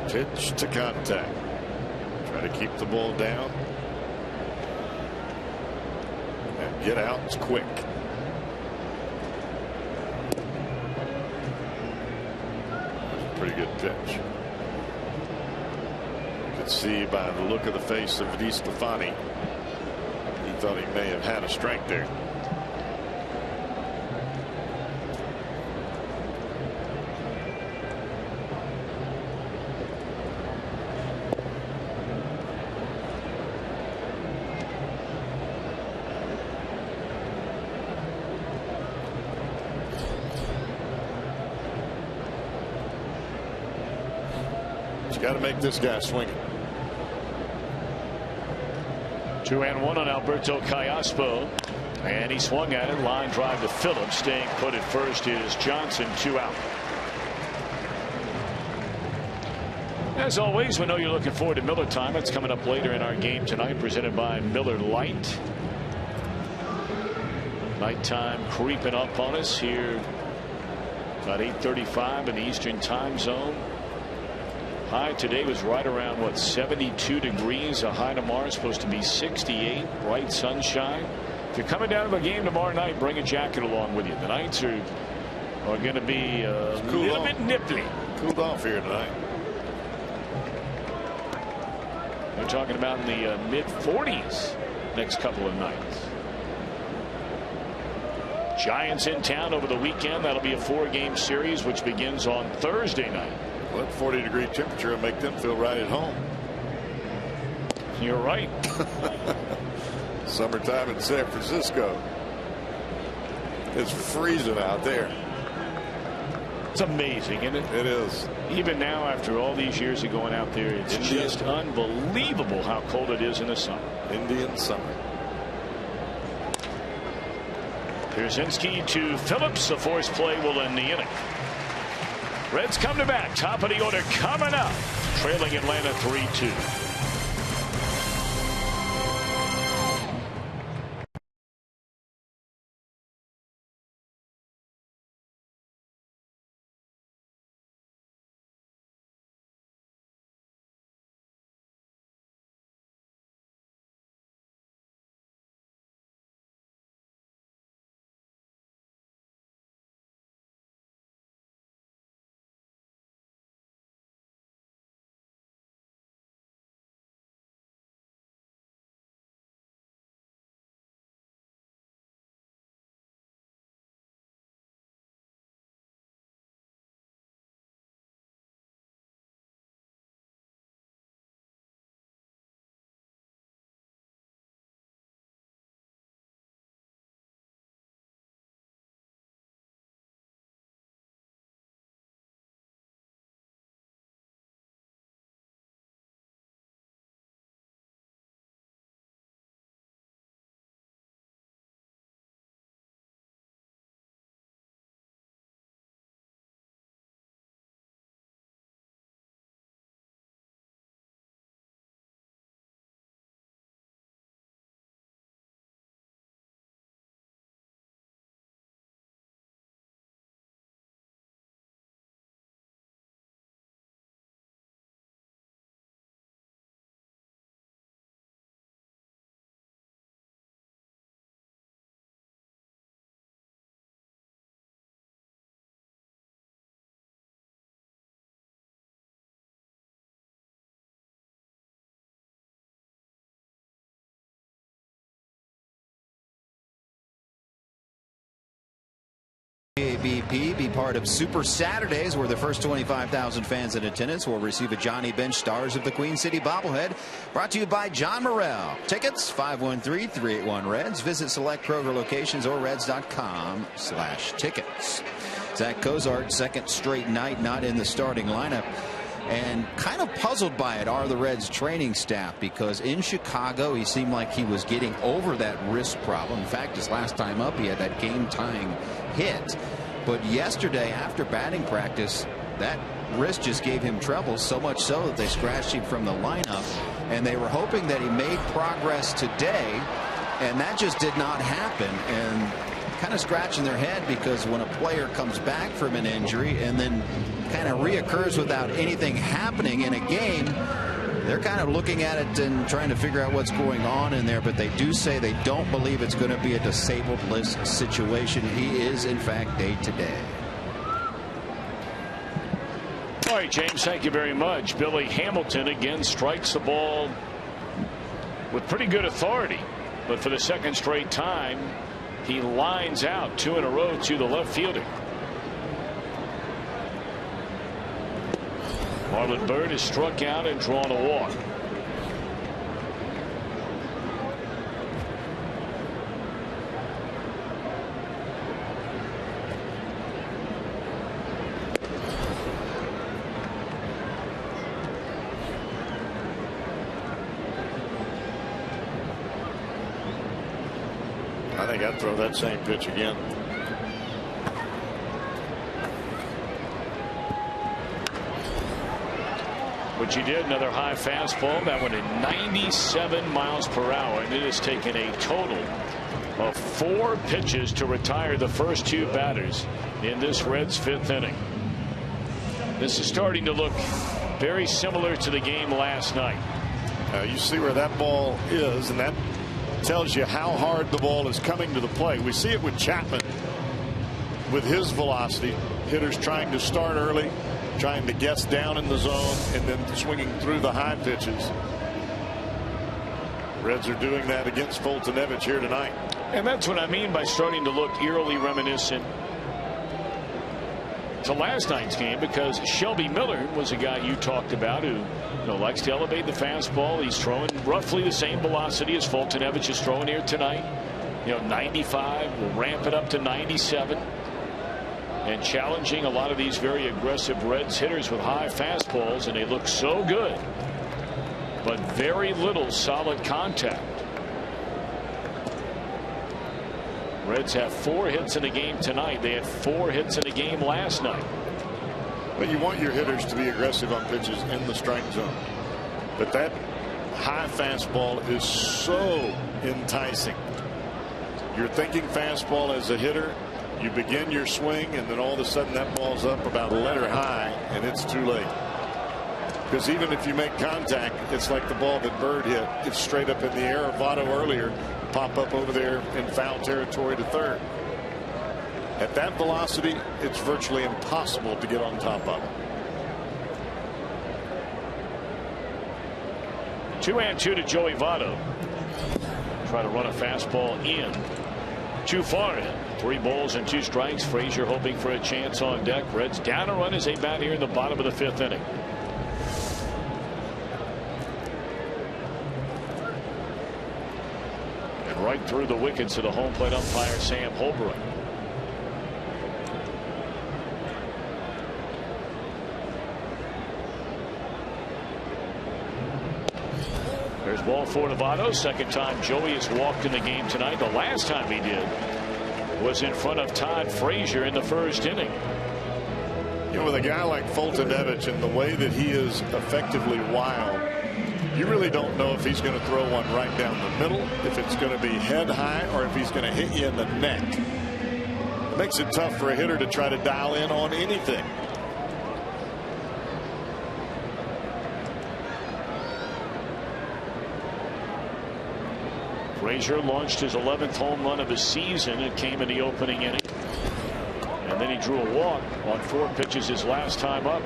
[SPEAKER 4] Pitch to contact. Try to keep the ball down. And get out quick. Pretty good pitch. You can see by the look of the face of DeSclafani, he thought he may have had a strike there. Got to make this guy swing.
[SPEAKER 3] 2-1 on Alberto Callaspo, and he swung at it. Line drive to Phillips. Staying put at first is Johnson. 2 out. As always, we know you're looking forward to Miller Time. It's coming up later in our game tonight, presented by Miller Lite. Nighttime creeping up on us here about 8:35 in the Eastern Time Zone. High today was right around, what, 72 degrees. A high tomorrow is supposed to be 68. Bright sunshine. If you're coming down to the game tomorrow night, bring a jacket along with you. The nights are going to be a little bit nipply.
[SPEAKER 4] Cooled off here tonight.
[SPEAKER 3] They're talking about in the mid-40s next couple of nights. Giants in town over the weekend. That'll be a 4-game series, which begins on Thursday night.
[SPEAKER 4] Well, that 40-degree temperature will make them feel right at home.
[SPEAKER 3] You're right.
[SPEAKER 4] Summertime in San Francisco. It's freezing out there.
[SPEAKER 3] It's amazing, isn't it?
[SPEAKER 4] It is.
[SPEAKER 3] Even now, after all these years of going out there, it's just unbelievable how cold it is in the summer.
[SPEAKER 4] Indian summer.
[SPEAKER 3] Pierzynski to Phillips. The force play will end the inning. Reds come to bat. Top of the order coming up. Trailing Atlanta 3-2.
[SPEAKER 1] part of Super Saturdays, where the first 25,000 fans in attendance will receive a Johnny Bench Stars of the Queen City bobblehead, brought to you by John Morrell. Tickets 513-381-REDS. Visit select Kroger locations or reds.com/tickets. Zach Cozart, second straight night not in the starting lineup. And kind of puzzled by it are the Reds training staff, because in Chicago he seemed like he was getting over that wrist problem. In fact, his last time up he had that game-tying hit. But yesterday after batting practice, that wrist just gave him trouble, so much so that they scratched him from the lineup. And they were hoping that he made progress today, and that just did not happen. And kind of scratching their head, because when a player comes back from an injury and then kind of reoccurs without anything happening in a game, they're kind of looking at it and trying to figure out what's going on in there. But they do say they don't believe it's going to be a disabled list situation. He is in fact day-to-day.
[SPEAKER 3] All right, James, thank you very much. Billy Hamilton again strikes the ball with pretty good authority, but for the second straight time he lines out 2 in a row to the left fielder. Marlon Byrd is struck out and drawn a walk.
[SPEAKER 4] I think I'd throw that same pitch again.
[SPEAKER 3] Which he did. Another high fastball. That one at 97 miles per hour. And it has taken a total of 4 pitches to retire the first 2 batters in this Reds 5th inning. This is starting to look very similar to the game last night.
[SPEAKER 4] You see where that ball is, and that tells you how hard the ball is coming to the plate. We see it with Chapman with his velocity. Hitters trying to start early, trying to guess down in the zone, and then swinging through the high pitches. Reds are doing that against Foltynewicz here tonight.
[SPEAKER 3] And that's what I mean by starting to look eerily reminiscent to last night's game, because Shelby Miller was a guy you talked about who likes to elevate the fastball. He's throwing roughly the same velocity as Foltynewicz is throwing here tonight. 95. We'll ramp it up to 97. And challenging a lot of these very aggressive Reds hitters with high fastballs, and they look so good, but very little solid contact. Reds have 4 hits in a game tonight. They had 4 hits in a game last night.
[SPEAKER 4] But you want your hitters to be aggressive on pitches in the strike zone. But that high fastball is so enticing. You're thinking fastball as a hitter. You begin your swing, and then all of a sudden that ball's up about a letter high, and it's too late. Because even if you make contact, it's like the ball that Bird hit. It's straight up in the air. Votto earlier pop up over there in foul territory to third. At that velocity, it's virtually impossible to get on top of it.
[SPEAKER 3] 2-2 to Joey Votto. Try to run a fastball in. Too far in. 3 balls and 2 strikes. Frazier hoping for a chance on deck. Reds down a run as they bat here in the bottom of the 5th inning. And right through the wickets to the home plate umpire Sam Holbrook. There's ball 4 to Votto. Second time Joey has walked in the game tonight. The last time he did was in front of Todd Frazier in the 1st inning.
[SPEAKER 4] With a guy like Foltynewicz and the way that he is effectively wild, you really don't know if he's going to throw one right down the middle, if it's going to be head high, or if he's going to hit you in the neck. It makes it tough for a hitter to try to dial in on anything.
[SPEAKER 3] Frazier launched his 11th home run of the season. It came in the opening inning. And then he drew a walk on 4 pitches his last time up.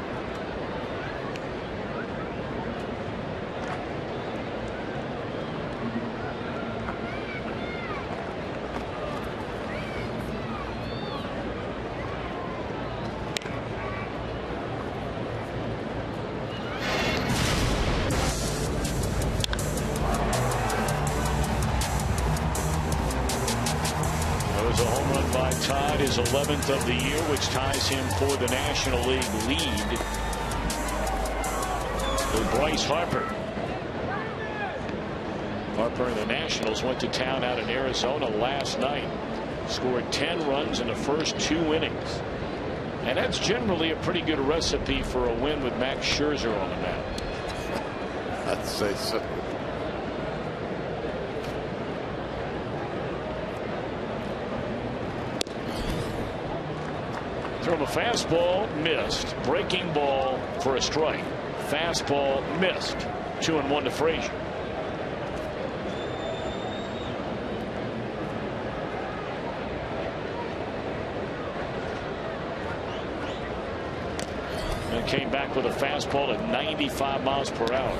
[SPEAKER 3] RBI tied his 11th of the year, which ties him for the National League lead with Bryce Harper. Harper and the Nationals went to town out in Arizona last night. Scored 10 runs in the first 2 innings. And that's generally a pretty good recipe for a win with Max Scherzer on the mound.
[SPEAKER 4] I'd say so.
[SPEAKER 3] Throw him a fastball, missed. Breaking ball for a strike. Fastball, missed. 2-1 to Frazier. And came back with a fastball at 95 miles per hour.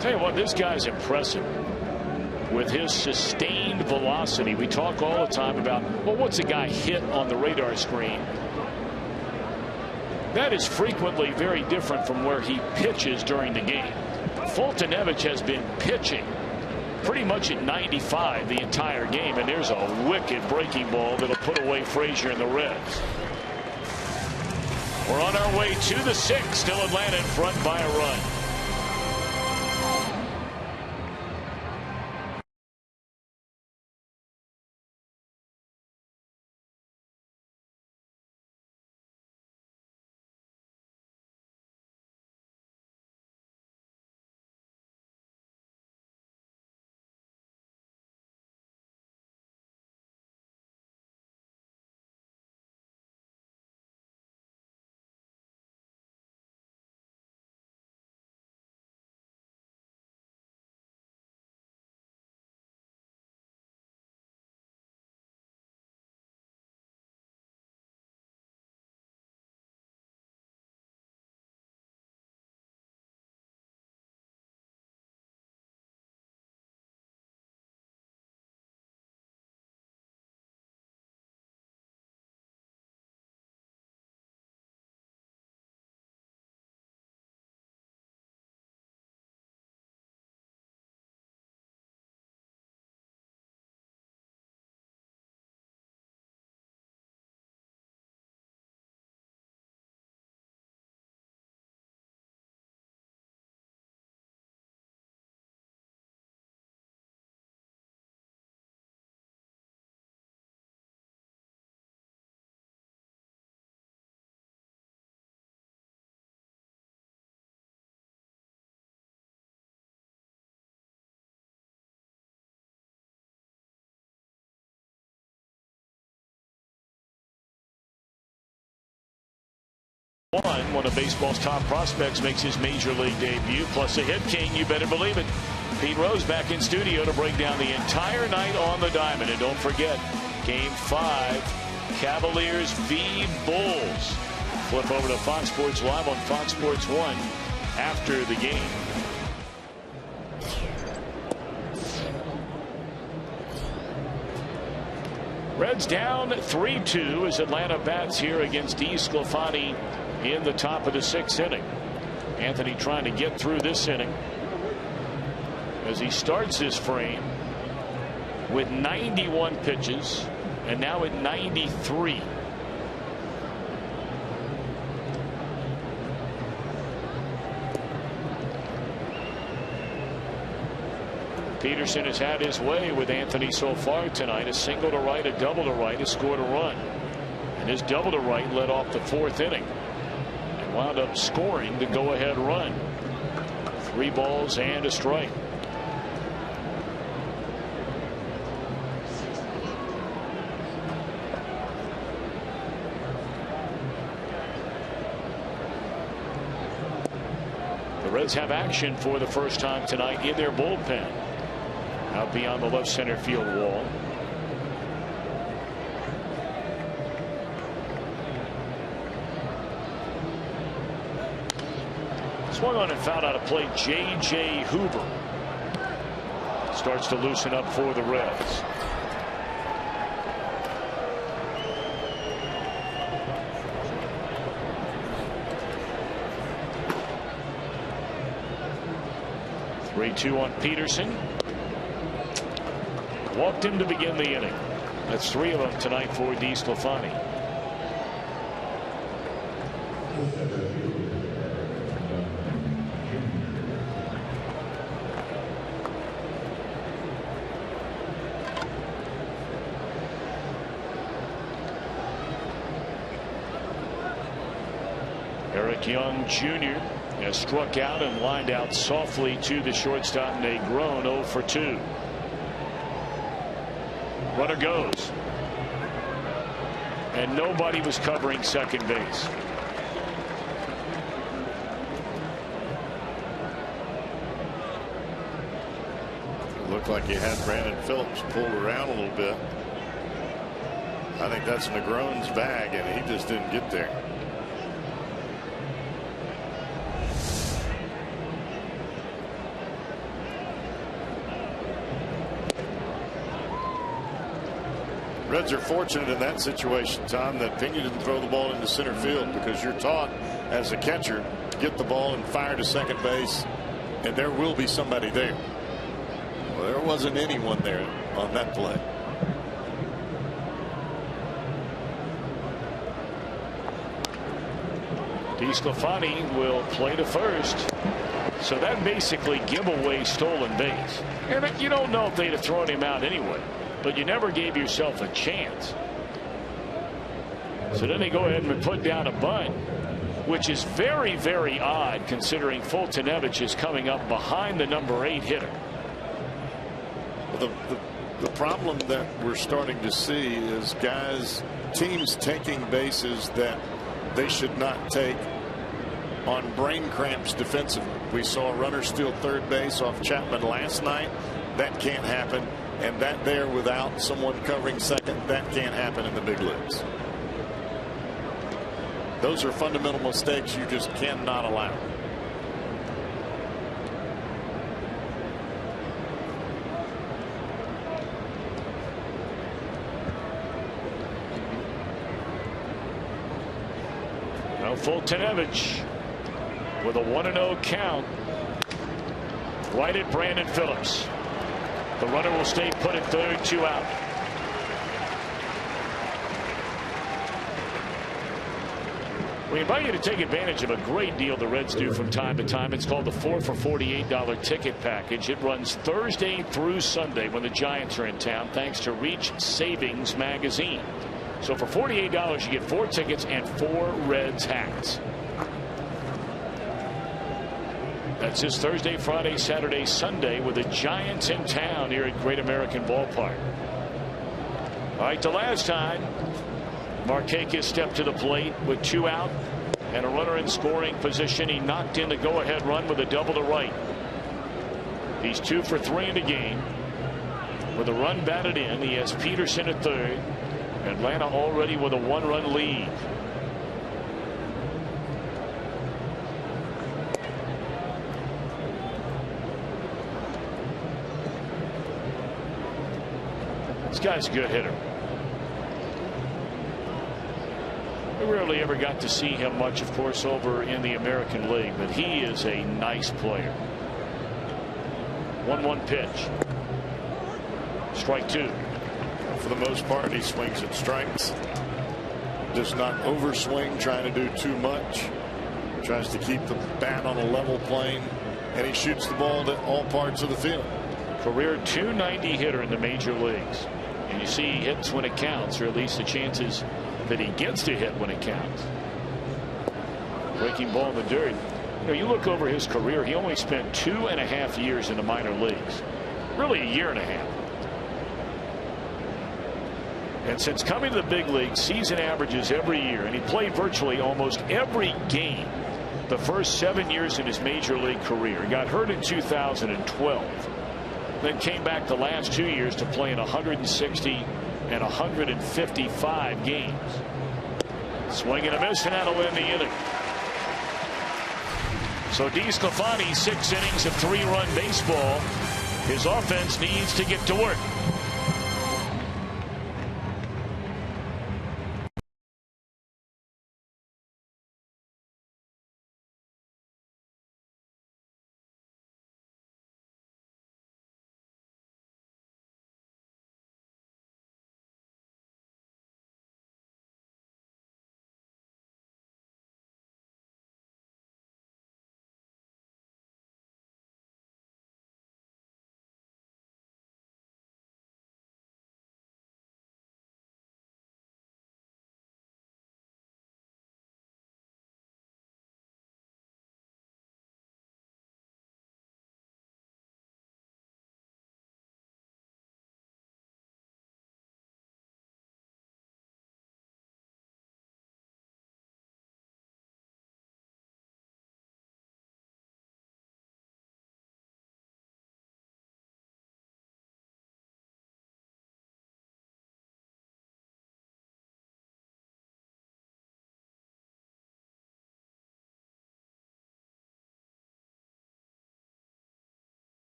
[SPEAKER 3] Tell you what, this guy's impressive with his sustained velocity. We talk all the time about, well, what's a guy hit on the radar screen? That is frequently very different from where he pitches during the game. Foltynewicz has been pitching pretty much at 95 the entire game, and there's a wicked breaking ball that'll put away Frazier and the Reds. We're on our way to the 6th. Still Atlanta in front by a run. One of baseball's top prospects makes his major league debut, plus a hit king, you better believe it. Pete Rose back in studio to break down the entire night on the diamond. And don't forget, Game 5, Cavaliers v. Bulls. Flip over to Fox Sports Live on Fox Sports 1 after the game. Reds down 3-2 as Atlanta bats here against DeSclafani in the top of the 6th inning. Anthony trying to get through this inning as he starts his frame with 91 pitches and now at 93. Peterson has had his way with Anthony so far tonight. A single to right, a double to right, has scored a run. And his double to right led off the 4th inning. And wound up scoring the go-ahead run. 3 balls and a strike. The Reds have action for the first time tonight in their bullpen. Out beyond the left center field wall. Swung on and fouled out of play. J.J. Hoover starts to loosen up for the Reds. Three-two on Peterson. Walked him to begin the inning. That's 3 of them tonight for DeSclafani. Eric Young Jr. has struck out and lined out softly to the shortstop Negron. 0 for 2. Runner goes. And nobody was covering second base.
[SPEAKER 4] Looked like he had Brandon Phillips pulled around a little bit. I think that's Negron's bag, and he just didn't get there. Reds are fortunate in that situation, Tom, that Pena didn't throw the ball into center field, because you're taught as a catcher to get the ball and fire to second base, and there will be somebody there. Well, there wasn't anyone there on that play.
[SPEAKER 3] DeSclafani will play to first. So that basically give away stolen base. And you don't know if they'd have thrown him out anyway, but you never gave yourself a chance. So then they go ahead and put down a bunt, which is very, very odd considering Fultonevich is coming up behind the number 8 hitter.
[SPEAKER 4] Well, the problem that we're starting to see is teams taking bases that they should not take on brain cramps defensively. We saw a runner steal third base off Chapman last night. That can't happen. And that there without someone covering second, that can't happen in the big leagues. Those are fundamental mistakes you just cannot allow.
[SPEAKER 3] Now Fultonevich with a 1-0 count. Right at Brandon Phillips. The runner will stay put at third, 2 out. We invite you to take advantage of a great deal the Reds do from time to time. It's called the 4 for $48 ticket package. It runs Thursday through Sunday when the Giants are in town, thanks to Reach Savings Magazine. So for $48 you get 4 tickets and 4 Reds hats. That's just Thursday, Friday, Saturday, Sunday with the Giants in town here at Great American Ballpark. All right, the last time Markakis stepped to the plate with 2 out and a runner in scoring position. He knocked in the go-ahead run with a double to right. He's 2 for 3 in the game. With a run batted in, he has Peterson at third. Atlanta already with a 1-run lead. This guy's a good hitter. We rarely ever got to see him much, of course, over in the American League, but he is a nice player. 1-1 pitch. Strike 2.
[SPEAKER 4] For the most part, he swings at strikes. Does not overswing, trying to do too much. Tries to keep the bat on a level plane, and he shoots the ball to all parts of the field.
[SPEAKER 3] Career .290 hitter in the major leagues. And you see he hits when it counts, or at least the chances that he gets to hit when it counts. Breaking ball in the dirt. You look over his career, he only spent 2.5 years in the minor leagues. Really a year and a half. And since coming to the big league, season averages every year, and he played virtually almost every game the first 7 years in his major league career. He got hurt in 2012. Then came back the last 2 years to play in 160 and 155 games. Swing and a miss, and that'll end the inning. So DeSclafani, 6 innings of 3-run baseball. His offense needs to get to work.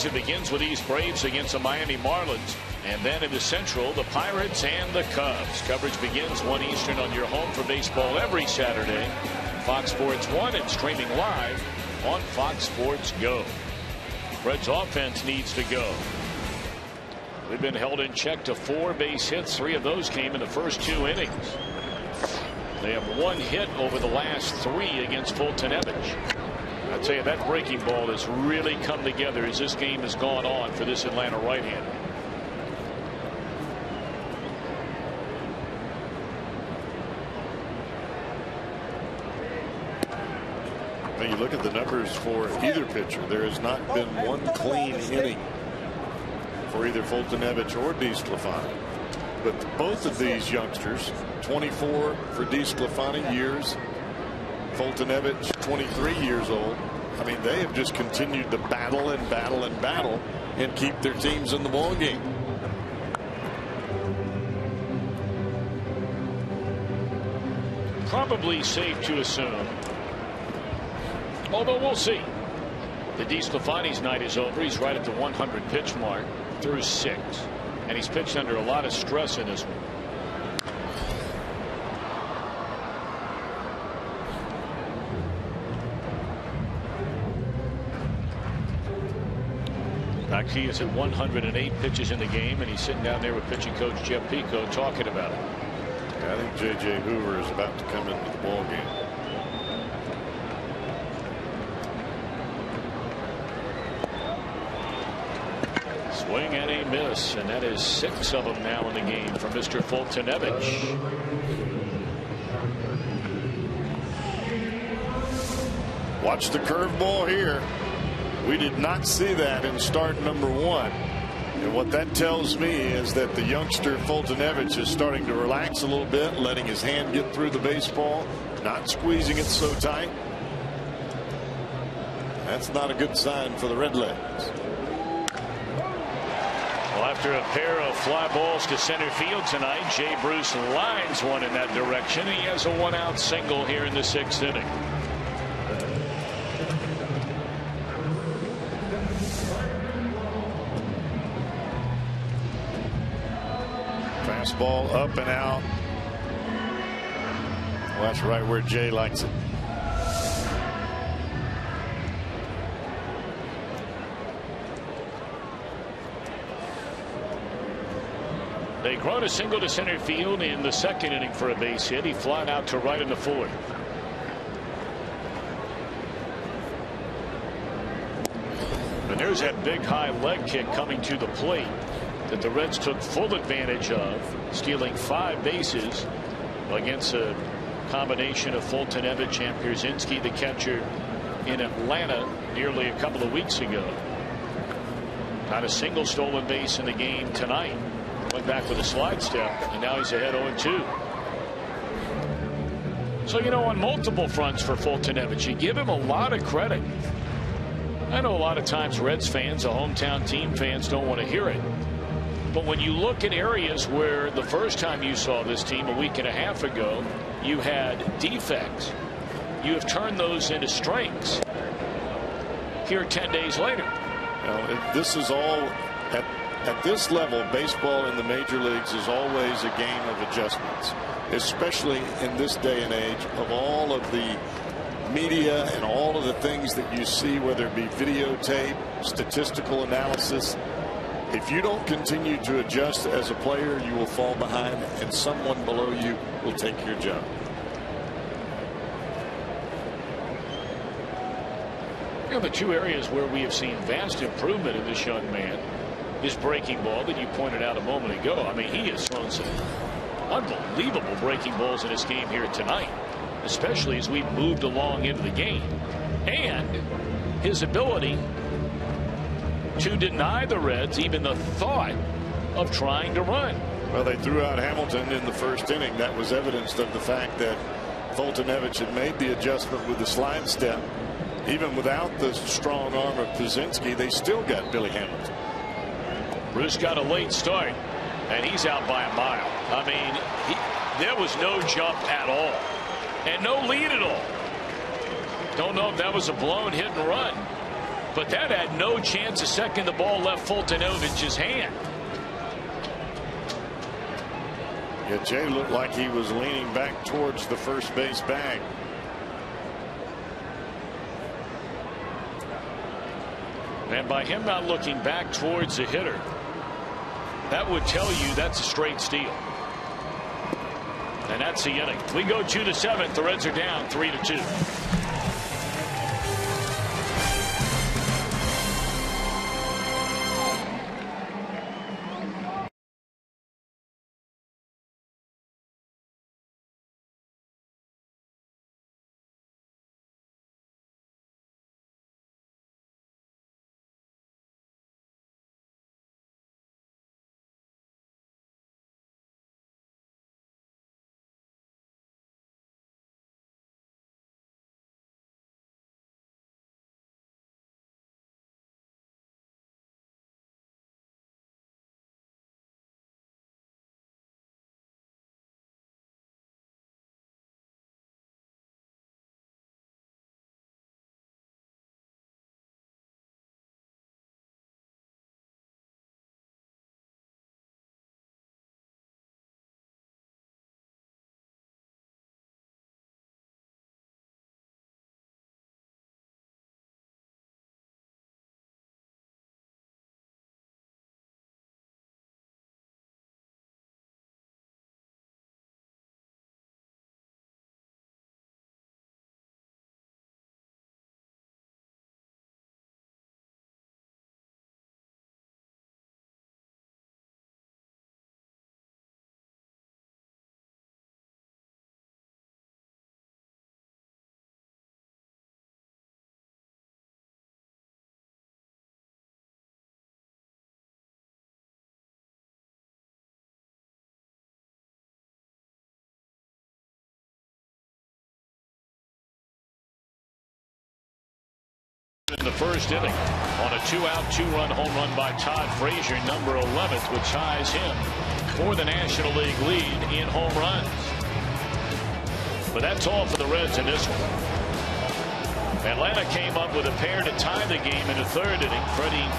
[SPEAKER 3] season begins with these Braves against the Miami Marlins. And then in the Central, the Pirates and the Cubs. Coverage begins 1 Eastern on your home for baseball every Saturday. Fox Sports 1 and streaming live on Fox Sports Go. Reds offense needs to go. They've been held in check to 4 base hits. 3 of those came in the first 2 innings. They have 1 hit over the last 3 against Fultonevich. I tell you, that breaking ball has really come together as this game has gone on for this Atlanta right-hander.
[SPEAKER 4] When you look at the numbers for either pitcher, there has not been 1 clean inning for either Fultonevich or DeSclafani. But both of these youngsters, 24 for DeSclafani years, Fultonevich 23 years old. I mean, they have just continued to battle and battle and battle and keep their teams in the ball game.
[SPEAKER 3] Probably safe to assume, although we'll see. The DeSclafani's night is over. He's right at the 100 pitch mark through 6, and he's pitched under a lot of stress in this one. He is at 108 pitches in the game, and he's sitting down there with pitching coach Jeff Pico talking about it.
[SPEAKER 4] I think J.J. Hoover is about to come into the ball game.
[SPEAKER 3] Swing and a miss, and that is 6 of them now in the game for Mr. Fultonevich.
[SPEAKER 4] Watch the curveball here. We did not see that in start number 1. And what that tells me is that the youngster Fultonevich is starting to relax a little bit, letting his hand get through the baseball, not squeezing it so tight. That's not a good sign for the Redlegs.
[SPEAKER 3] Well, after a pair of fly balls to center field tonight, Jay Bruce lines one in that direction. He has a 1-out single here in the 6th inning.
[SPEAKER 4] Fastball up and out. Well, that's right where Jay likes it.
[SPEAKER 3] They ground a single to center field in the 2nd inning for a base hit. He flied out to right in the 4th. And there's that big high leg kick coming to the plate that the Reds took full advantage of, stealing 5 bases against a combination of Fultonevich and Pierzynski, the catcher in Atlanta, nearly a couple of weeks ago. Not a single stolen base in the game tonight. Went back with a slide step, and now he's ahead 0-2. So, you know, on multiple fronts for Fultonevich, you give him a lot of credit. I know a lot of times Reds fans, the hometown team fans, don't want to hear it. But when you look at areas where the first time you saw this team a week and a half ago, you had defects, you have turned those into strengths here 10 days later.
[SPEAKER 4] Well, this is all at this level. Baseball in the major leagues is always a game of adjustments, especially in this day and age of all of the media and all of the things that you see, whether it be videotape, statistical analysis. If you don't continue to adjust as a player, you will fall behind, and someone below you will take your job.
[SPEAKER 3] You know, the 2 areas where we have seen vast improvement in this young man is breaking ball that you pointed out a moment ago. I mean, he has thrown some unbelievable breaking balls in his game here tonight, especially as we've moved along into the game, and his ability to deny the Reds even the thought of trying to run.
[SPEAKER 4] Well, they threw out Hamilton in the 1st inning. That was evidence of the fact that Fultonevich had made the adjustment with the slide step. Even without the strong arm of Pierzynski, they still got Billy Hamilton.
[SPEAKER 3] Bruce got a late start, and he's out by a mile. I mean, there was no jump at all, and no lead at all. Don't know if that was a blown hit and run. But that had no chance. A second the ball left Fultonovich's hand.
[SPEAKER 4] Yeah, Jay looked like he was leaning back towards the first base bag.
[SPEAKER 3] And by him not looking back towards the hitter, that would tell you that's a straight steal. And that's the inning. We go to the 7th. The Reds are down 3-2. In the first inning on a 2-out 2-run home run by Todd Frazier, number 11th, which ties him for the National League lead in home runs. But that's all for the Reds in this one. Atlanta came up with a pair to tie the game in the 3rd inning. Freddie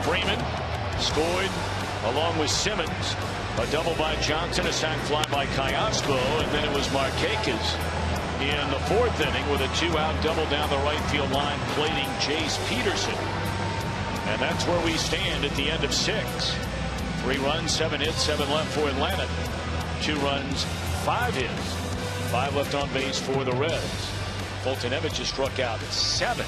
[SPEAKER 3] Freeman scored along with Simmons. A double by Johnson, a sac fly by Kayasco, and then it was Marquez in the 4th inning with a 2-out double down the right field line, plating Jace Peterson. And that's where we stand at the end of 6. 3 runs, 7 hits, 7 left for Atlanta. 2 runs, 5 hits, 5 left on base for the Reds. Fultonovich has struck out 7.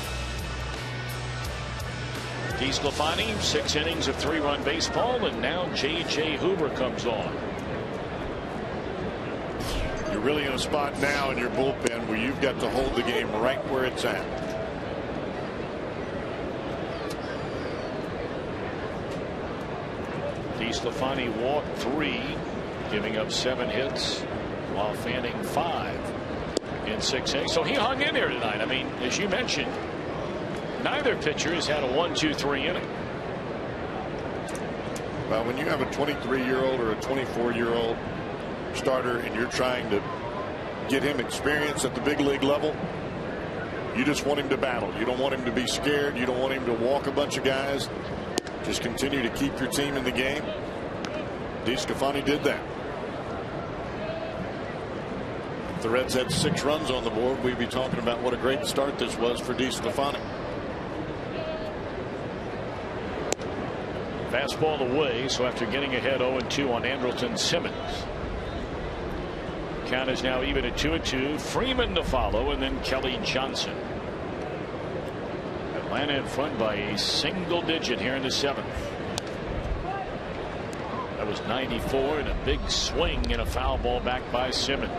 [SPEAKER 3] DeSclafani, 6 innings of 3-run baseball, and now J.J. Hoover comes on.
[SPEAKER 4] You're really in a spot now in your bullpen where you've got to hold the game right where it's at.
[SPEAKER 3] DeSclafani walked 3, giving up 7 hits, while Fanning 5 in 6 innings. So he hung in there tonight. I mean, as you mentioned, neither pitcher has had a 1-2-3 inning.
[SPEAKER 4] Well, when you have a 23-year-old or a 24-year-old starter and you're trying to get him experience at the big league level, you just want him to battle. You don't want him to be scared. You don't want him to walk a bunch of guys. Just continue to keep your team in the game. DeSclafani did that. If the Reds had 6 runs on the board, we'd be talking about what a great start this was for DeSclafani.
[SPEAKER 3] Fastball away, so after getting ahead 0-2 on Andrelton Simmons. Count is now even at 2-2. Freeman to follow, and then Kelly Johnson. Atlanta in front by a single digit here in the 7th. That was 94, and a big swing and a foul ball back by Simmons.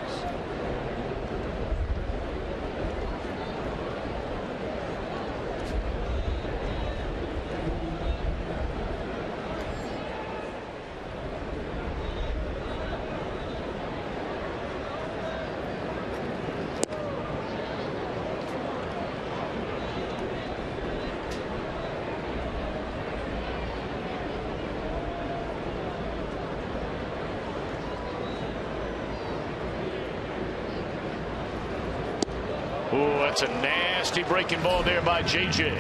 [SPEAKER 3] That's a nasty breaking ball there by J.J.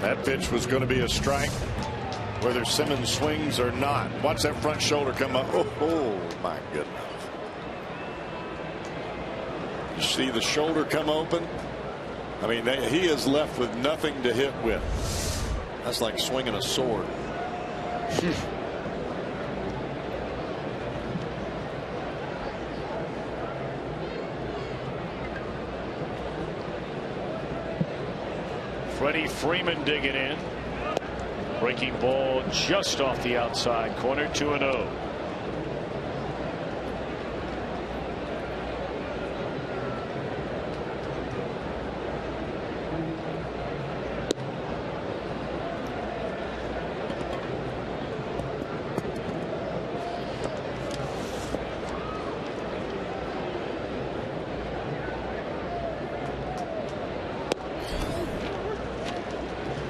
[SPEAKER 4] That pitch was going to be a strike, whether Simmons swings or not. Watch that front shoulder come up. Oh my goodness. You see the shoulder come open. I mean, he is left with nothing to hit with. That's like swinging a sword.
[SPEAKER 3] Freddie Freeman digging in. Breaking ball just off the outside corner, 2-0.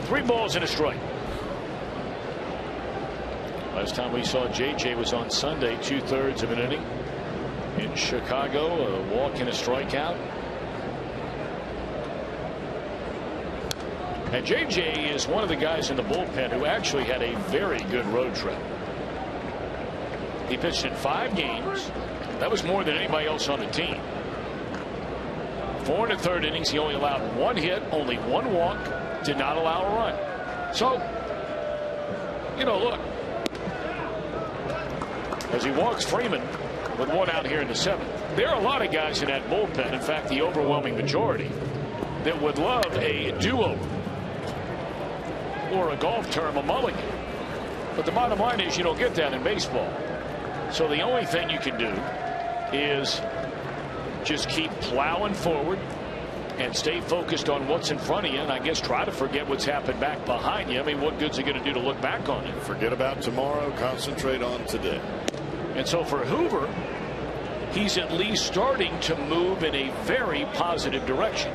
[SPEAKER 3] Three balls and a strike. Last time we saw JJ was on Sunday, 2/3 of an inning in Chicago, a walk and a strikeout. And JJ is one of the guys in the bullpen who actually had a very good road trip. He pitched in 5 games. That was more than anybody else on the team. 4 1/3 innings. He only allowed 1 hit, only 1 walk, did not allow a run. So, you know, look, as he walks Freeman with 1 out here in the 7th, there are a lot of guys in that bullpen, in fact the overwhelming majority, that would love a do-over, or a golf term, a mulligan. But the bottom line is you don't get that in baseball. So the only thing you can do is just keep plowing forward and stay focused on what's in front of you, and I guess try to forget what's happened back behind you. I mean, what good's it going to do to look back on it?
[SPEAKER 4] Forget about tomorrow, concentrate on today.
[SPEAKER 3] And so for Hoover, he's at least starting to move in a very positive direction.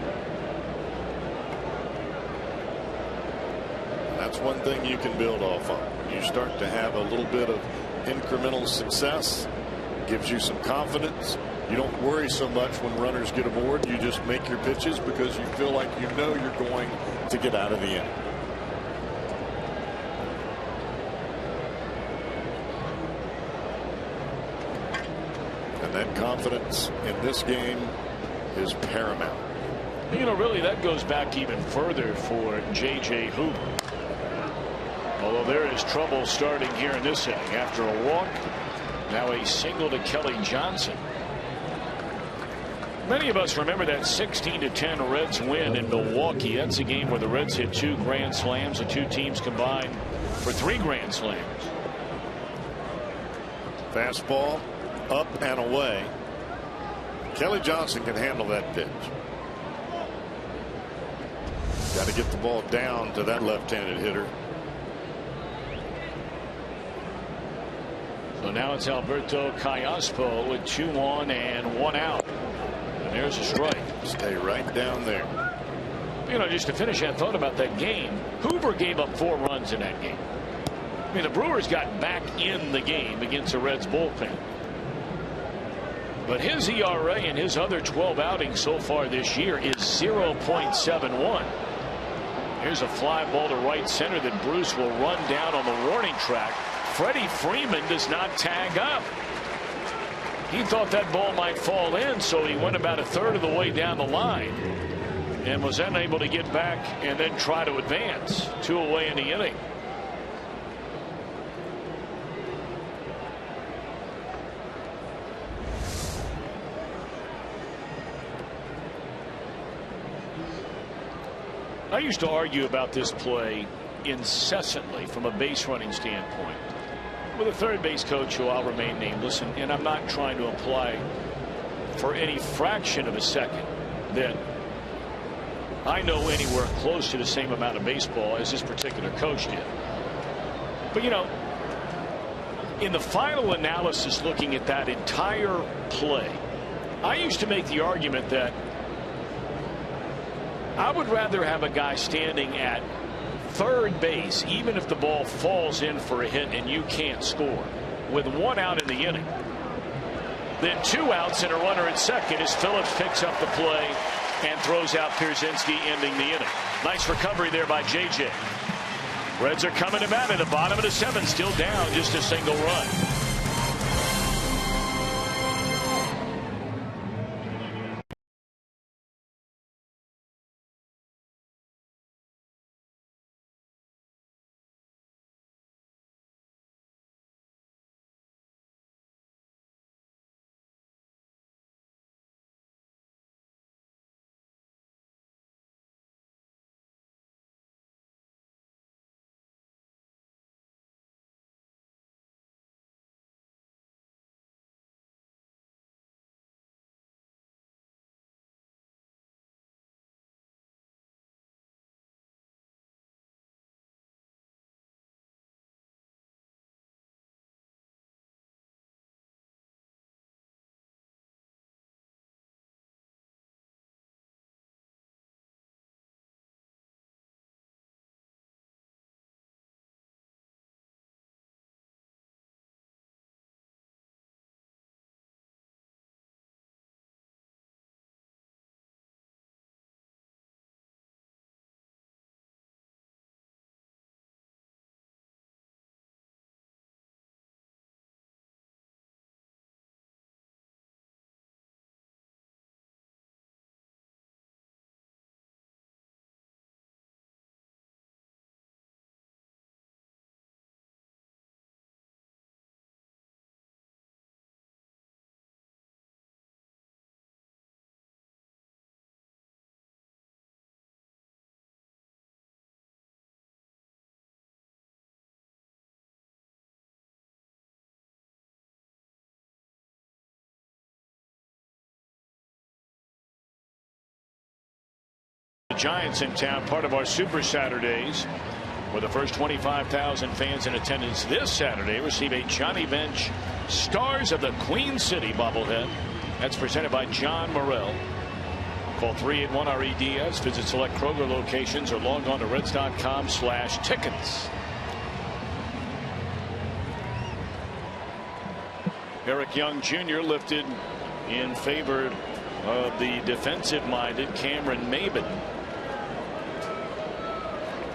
[SPEAKER 4] That's one thing you can build off of. You start to have a little bit of incremental success, gives you some confidence. You don't worry so much when runners get aboard. You just make your pitches because you feel like you know you're going to get out of the inning. And that confidence in this game is paramount.
[SPEAKER 3] You know, really, that goes back even further for J.J. Hoover. Although there is trouble starting here in this inning. After a walk, now a single to Kelly Johnson. Many of us remember that 16-10 Reds win in Milwaukee. That's a game where the Reds hit 2 grand slams. The 2 teams combined for 3 grand slams.
[SPEAKER 4] Fastball up and away. Kelly Johnson can handle that pitch. Got to get the ball down to that left-handed hitter.
[SPEAKER 3] So now it's Alberto Callaspo with 2 on and 1 out. And there's a strike.
[SPEAKER 4] Stay right down there.
[SPEAKER 3] You know, just to finish that thought about that game, Hoover gave up 4 runs in that game. I mean, the Brewers got back in the game against the Reds bullpen. But his ERA in his other 12 outings so far this year is 0.71. Here's a fly ball to right center that Bruce will run down on the warning track. Freddie Freeman does not tag up. He thought that ball might fall in, so he went about 1/3 of the way down the line and was unable to get back and then try to advance. 2 away in the inning. I used to argue about this play incessantly from a base running standpoint with a third base coach who I'll remain nameless, and I'm not trying to imply for any fraction of a second that I know anywhere close to the same amount of baseball as this particular coach did. But you know, in the final analysis, looking at that entire play, I used to make the argument that I would rather have a guy standing at third base, even if the ball falls in for a hit and you can't score, with 1 out in the inning, then 2 outs and a runner at second as Phillips picks up the play and throws out Pierzynski, ending the inning. Nice recovery there by J.J. Reds are coming to bat in the bottom of the 7th, still down just a single run. Giants in town, part of our Super Saturdays, where the first 25,000 fans in attendance this Saturday receive a Johnny Bench Stars of the Queen City bobblehead. That's presented by John Morrell. Call 381-REDS. Visit select Kroger locations or log on to reds.com/tickets. Eric Young Jr. lifted in favor of the defensive-minded Cameron Maybin.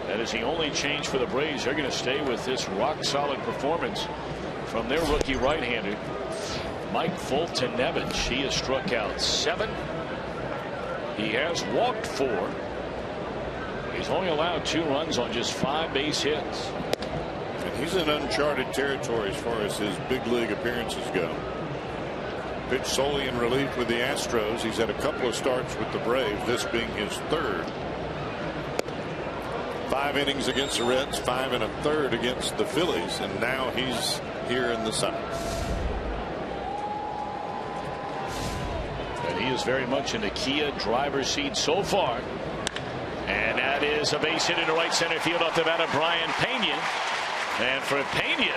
[SPEAKER 3] That is the only change for the Braves. They're going to stay with this rock-solid performance from their rookie right-hander, Mike Foltynewicz. He has struck out 7. He has walked 4. He's only allowed 2 runs on just 5 base hits.
[SPEAKER 4] And he's in uncharted territory as far as his big league appearances go. Pitched solely in relief with the Astros. He's had a couple of starts with the Braves, this being his 3rd. 5 innings against the Reds, 5 1/3 against the Phillies, and now he's here in the 7th.
[SPEAKER 3] And he is very much in the Kia driver's seat so far. And that is a base hit into right center field off the bat of Brian Pena. And for Pena,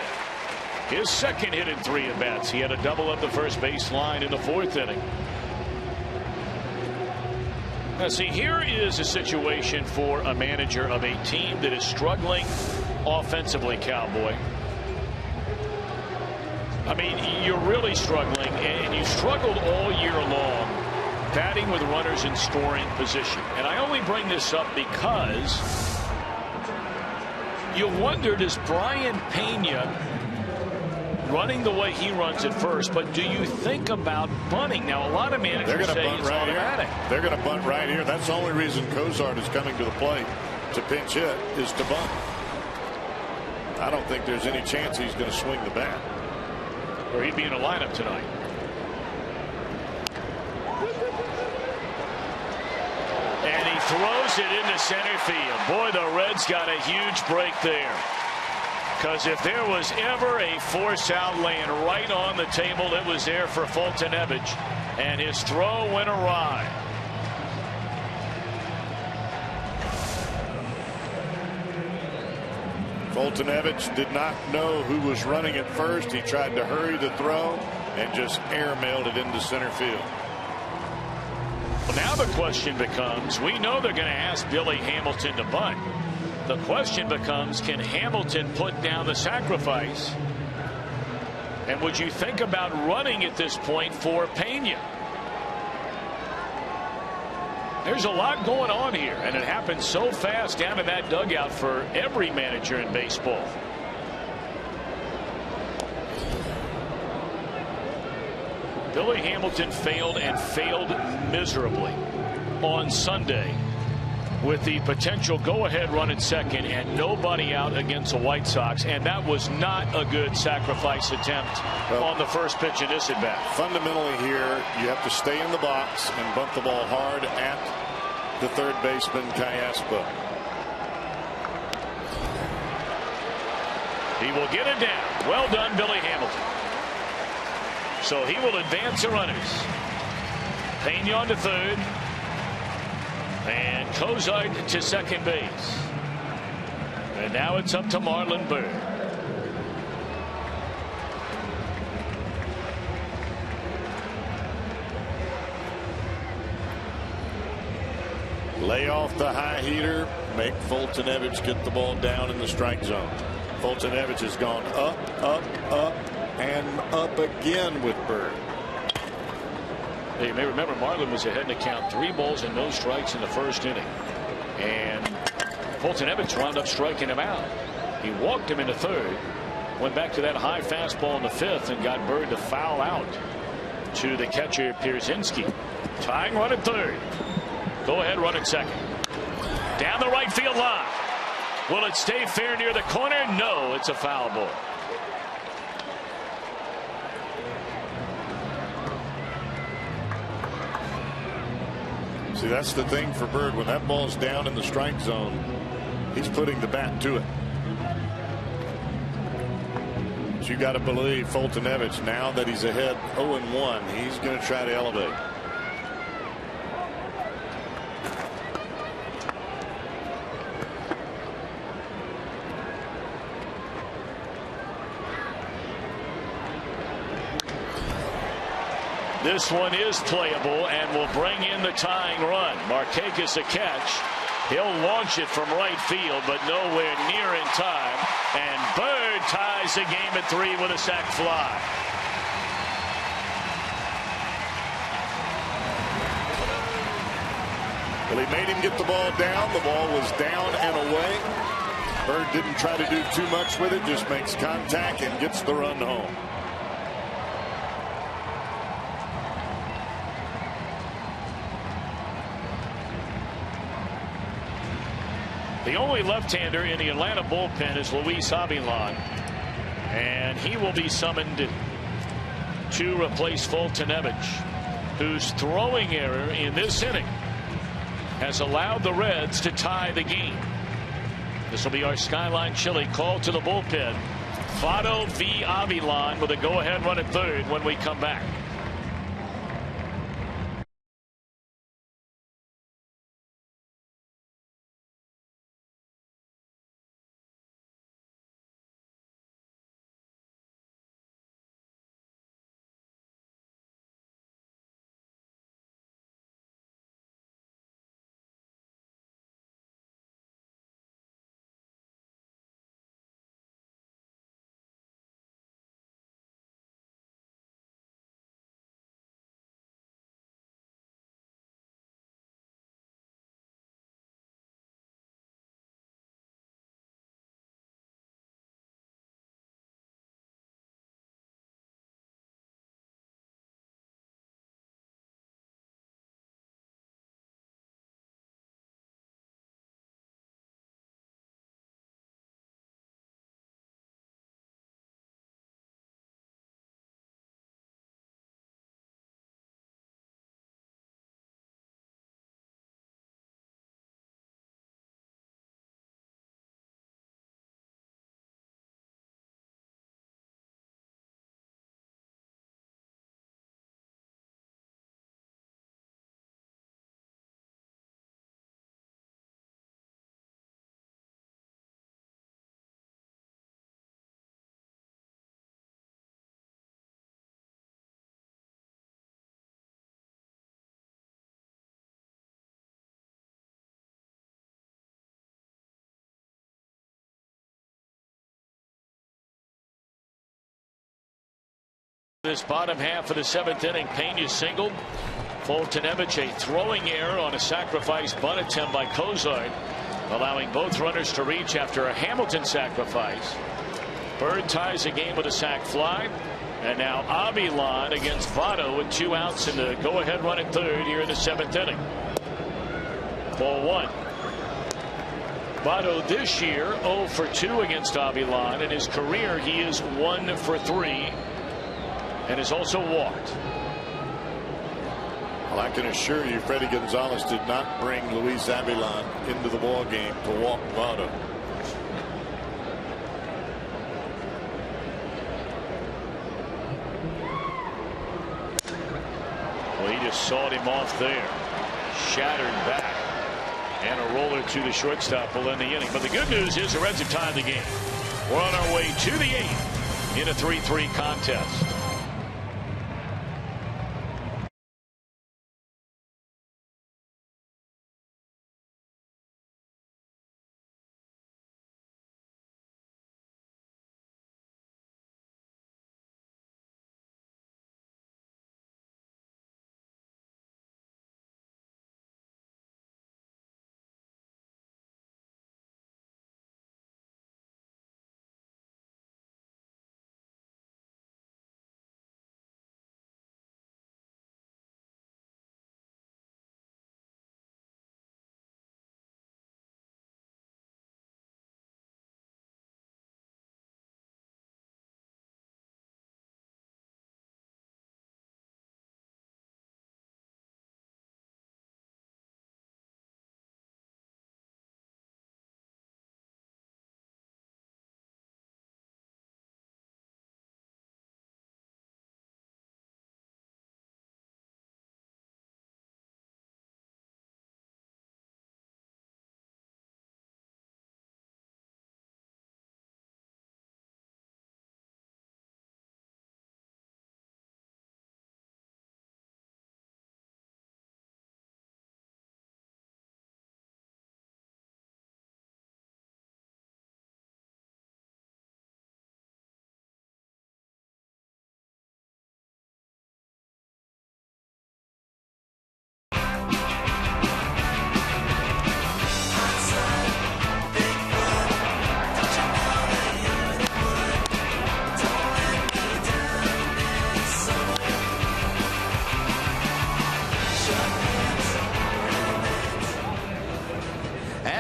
[SPEAKER 3] his 2nd hit in 3 at-bats. He had a double up the first base line in the 4th inning. Now, see, here is a situation for a manager of a team that is struggling offensively, Cowboy. I mean, you're really struggling, and you struggled all year long batting with runners in scoring position. And I only bring this up because you wonder, does Brian Pena, running the way he runs at first, but do you think about bunting? Now, a lot of managers say it's automatic.
[SPEAKER 4] They're going to bunt right here. That's the only reason Cozart is coming to the plate to pinch hit, is to bunt. I don't think there's any chance he's going to swing the bat.
[SPEAKER 3] Or he'd be in a lineup tonight. And he throws it into center field. Boy, the Reds got a huge break there. Because if there was ever a force out laying right on the table, it was there for Foltynewicz, and his throw went awry.
[SPEAKER 4] Foltynewicz did not know who was running at first. He tried to hurry the throw and just airmailed it into center field.
[SPEAKER 3] Well, now the question becomes, we know they're going to ask Billy Hamilton to bunt. The question becomes, can Hamilton put down the sacrifice? And would you think about running at this point for Pena? There's a lot going on here, and it happens so fast down in that dugout for every manager in baseball. Billy Hamilton failed and failed miserably on Sunday with the potential go-ahead run at second and nobody out against the White Sox, and that was not a good sacrifice attempt on the first pitch in this at-bat.
[SPEAKER 4] Fundamentally here, you have to stay in the box and bunt the ball hard at the third baseman, Cayaspo.
[SPEAKER 3] He will get it down. Well done, Billy Hamilton. So he will advance the runners. Peña to third. And Cozart to second base. And now it's up to Marlon Byrd.
[SPEAKER 4] Lay off the high heater. Make Foltynewicz get the ball down in the strike zone. Foltynewicz has gone up, up, up, and up again with Byrd.
[SPEAKER 3] You may remember Marlon was ahead in the count, 3 balls and no strikes in the first inning. And Foltynewicz wound up striking him out. He walked him into third, went back to that high fastball in the 5th, and got Byrd to foul out to the catcher Pierzynski. Tying run at third. Go ahead run at second. Down the right field line. Will it stay fair near the corner? No, it's a foul ball.
[SPEAKER 4] See, that's the thing for Byrd. When that ball's down in the strike zone, he's putting the bat to it. So you got to believe Foltynewicz, now that he's ahead 0-1, he's going to try to elevate.
[SPEAKER 3] This one is playable and will bring in the tying run. Markakis a catch. He'll launch it from right field, but nowhere near in time. And Byrd ties the game at 3 with a sac fly.
[SPEAKER 4] Well, he made him get the ball down. The ball was down and away. Byrd didn't try to do too much with it, just makes contact and gets the run home.
[SPEAKER 3] The only left-hander in the Atlanta bullpen is Luis Avilan, and he will be summoned to replace Foltynewicz, whose throwing error in this inning has allowed the Reds to tie the game. This will be our Skyline Chili call to the bullpen. Votto v. Avilan with a go-ahead run at third when we come back. This bottom half of the 7th inning, Peña singled. Foltynewicz, a throwing error on a sacrifice bunt attempt by Cozart, allowing both runners to reach after a Hamilton sacrifice. Bird ties the game with a sac fly. And now Avilan against Votto with 2 outs and the go-ahead run at third here in the 7th inning. Ball 1. Votto this year 0 for 2 against Avilan. In his career, he is 1 for 3 and is also walked.
[SPEAKER 4] Well, I can assure you, Freddie Gonzalez did not bring Luis Avilan into the ball game to walk Votto.
[SPEAKER 3] Well, he just sawed him off there. Shattered back. And a roller to the shortstop will end the inning. But the good news is the Reds have tied the game. We're on our way to the 8th in a 3-3 contest.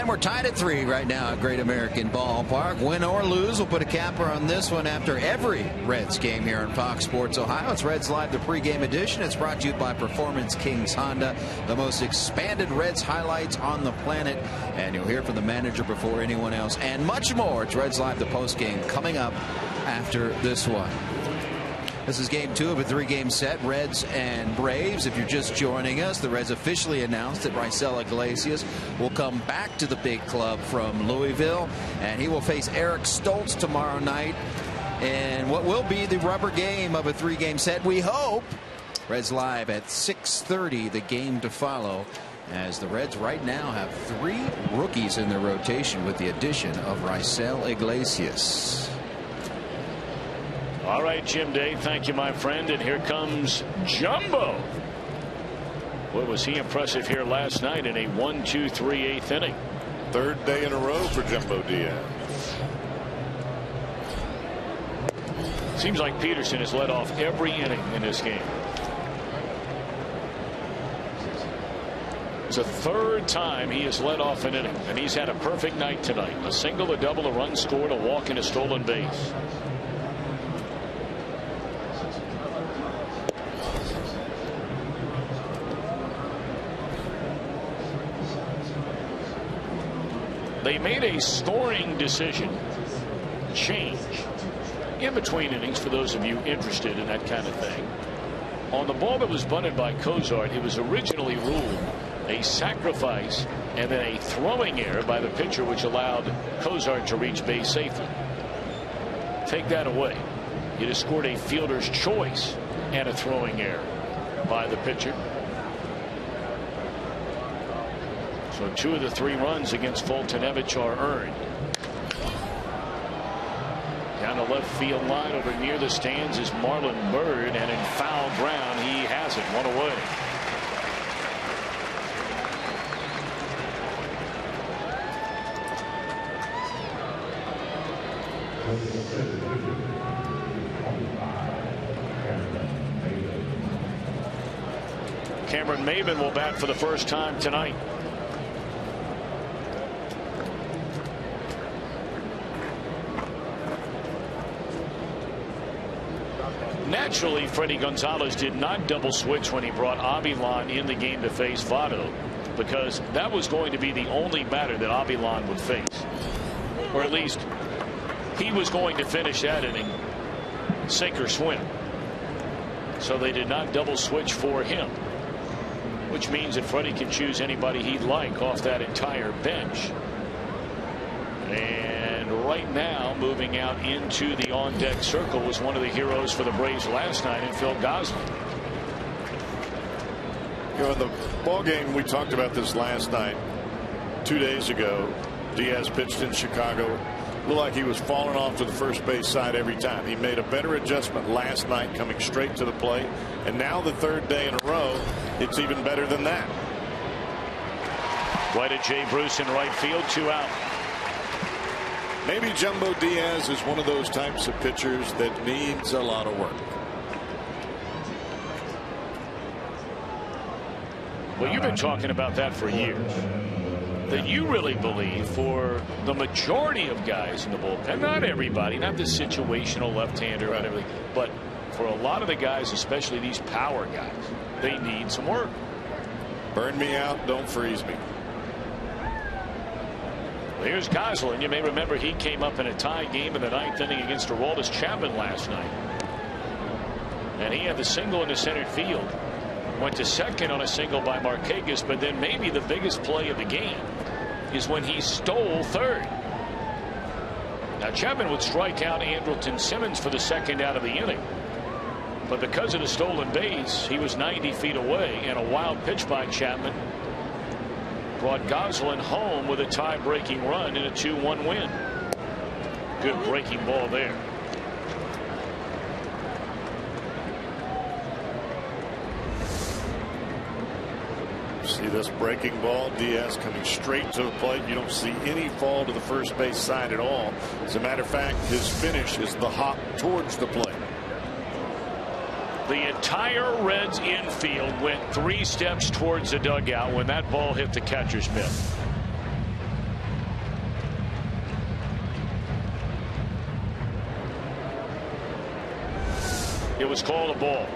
[SPEAKER 1] We're tied at 3 right now at Great American Ballpark. Win or lose, we'll put a capper on this one after every Reds game here on Fox Sports Ohio. It's Reds Live, the pregame edition. It's brought to you by Performance Kings Honda, the most expanded Reds highlights on the planet. And you'll hear from the manager before anyone else and much more. It's Reds Live, the postgame, coming up after this one. This is game 2 of a 3-game set, Reds and Braves. If you're just joining us, the Reds officially announced that Raisel Iglesias will come back to the big club from Louisville, and he will face Eric Stoltz tomorrow night in what will be the rubber game of a 3-game set, we hope. Reds Live at 6:30, the game to follow, as the Reds right now have 3 rookies in their rotation with the addition of Raisel Iglesias.
[SPEAKER 3] All right, Jim Day, thank you, my friend. And here comes Jumbo. Boy, was he impressive here last night in a 1-2-3 8th inning.
[SPEAKER 4] 3rd day in a row for Jumbo Diaz.
[SPEAKER 3] Seems like Peterson has led off every inning in this game. It's the 3rd time he has led off an inning, and he's had a perfect night tonight. A single, a double, a run scored, a walk, and a stolen base. They made a scoring decision change in between innings for those of you interested in that kind of thing. On the ball that was bunted by Cozart, it was originally ruled a sacrifice and then a throwing error by the pitcher, which allowed Cozart to reach base safely. Take that away. It has scored a fielder's choice and a throwing error by the pitcher. So 2 of the 3 runs against Foltynewicz are earned. Down the left field line over near the stands is Marlon Byrd, and in foul ground he has it, 1 away. Cameron Maybin will bat for the first time tonight. Naturally, Freddie Gonzalez did not double switch when he brought Avilan in the game to face Votto, because that was going to be the only batter that Avilan would face, or at least he was going to finish that inning sink or swim. So they did not double switch for him, which means that Freddie can choose anybody he'd like off that entire bench. And right now, moving out into the on-deck circle was one of the heroes for the Braves last night in Phil Gosselin.
[SPEAKER 4] You know, in the ball game, we talked about this last night. 2 days ago, Diaz pitched in Chicago. Looked like he was falling off to the first base side every time. He made a better adjustment last night, coming straight to the plate. And now the third day in a row, it's even better than that.
[SPEAKER 3] Right at Jay Bruce in right field, 2 out.
[SPEAKER 4] Maybe Jumbo Diaz is one of those types of pitchers that needs a lot of work.
[SPEAKER 3] Well, you've been talking about that for years. That you really believe for the majority of guys in the bullpen, not everybody, not the situational left-hander and everything, but for a lot of the guys, especially these power guys, they need some work.
[SPEAKER 4] Burn me out, don't freeze me.
[SPEAKER 3] Here's Gosselin. You may remember he came up in a tie game in the 9th inning against Aroldis Chapman last night. And he had the single into center field. Went to second on a single by Markakis, but then maybe the biggest play of the game is when he stole third. Now Chapman would strike out Andrelton Simmons for the second out of the inning. But because of the stolen base, he was 90 feet away, and a wild pitch by Chapman brought Gosselin home with a tie-breaking run in a 2-1 win. Good breaking ball there.
[SPEAKER 4] See this breaking ball, Diaz coming straight to the plate. You don't see any fall to the first base side at all. As a matter of fact, his finish is the hop towards the plate.
[SPEAKER 3] The entire Reds infield went 3 steps towards the dugout when that ball hit the catcher's mitt. It was called a ball.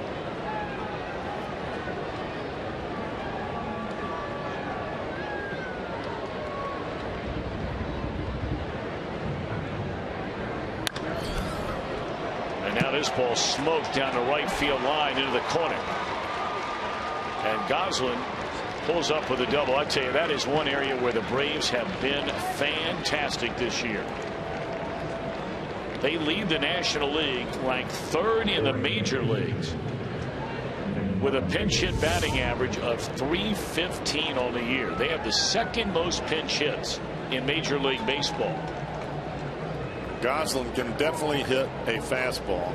[SPEAKER 3] Now this ball smoked down the right field line into the corner. And Gosselin pulls up with a double. I tell you, that is one area where the Braves have been fantastic this year. They lead the National League, ranked 3rd in the major leagues, with a pinch hit batting average of .315 on the year. They have the 2nd most pinch hits in Major League Baseball.
[SPEAKER 4] Gosselin can definitely hit a fastball.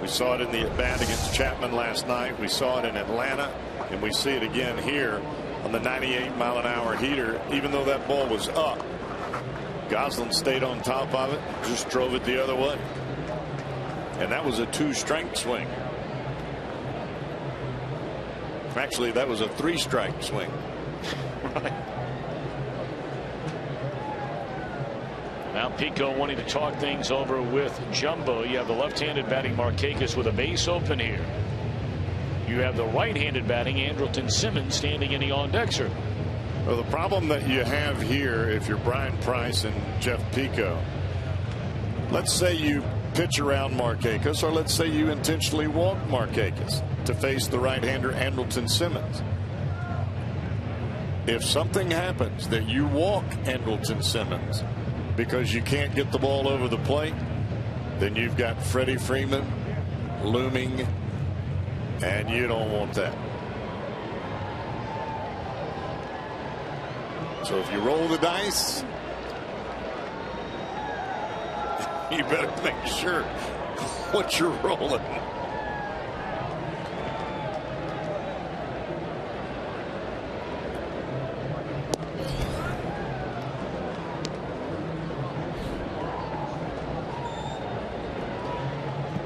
[SPEAKER 4] We saw it in the at-bat against Chapman last night. We saw it in Atlanta, and we see it again here on the 98-mile-an-hour heater. Even though that ball was up, Gosselin stayed on top of it, just drove it the other way. And that was a 2-strike swing. Actually, that was a 3-strike swing.
[SPEAKER 3] Right. Now Pico wanting to talk things over with Jumbo. You have the left-handed batting Markakis with a base open here. You have the right-handed batting Andrelton Simmons standing in the on-deck circle.
[SPEAKER 4] Well, the problem that you have here, if you're Brian Price and Jeff Pico, let's say you pitch around Markakis, or let's say you intentionally walk Markakis to face the right-hander Andrelton Simmons. If something happens that you walk Andrelton Simmons because you can't get the ball over the plate, then you've got Freddie Freeman looming, and you don't want that. So if you roll the dice, you better make sure what you're rolling.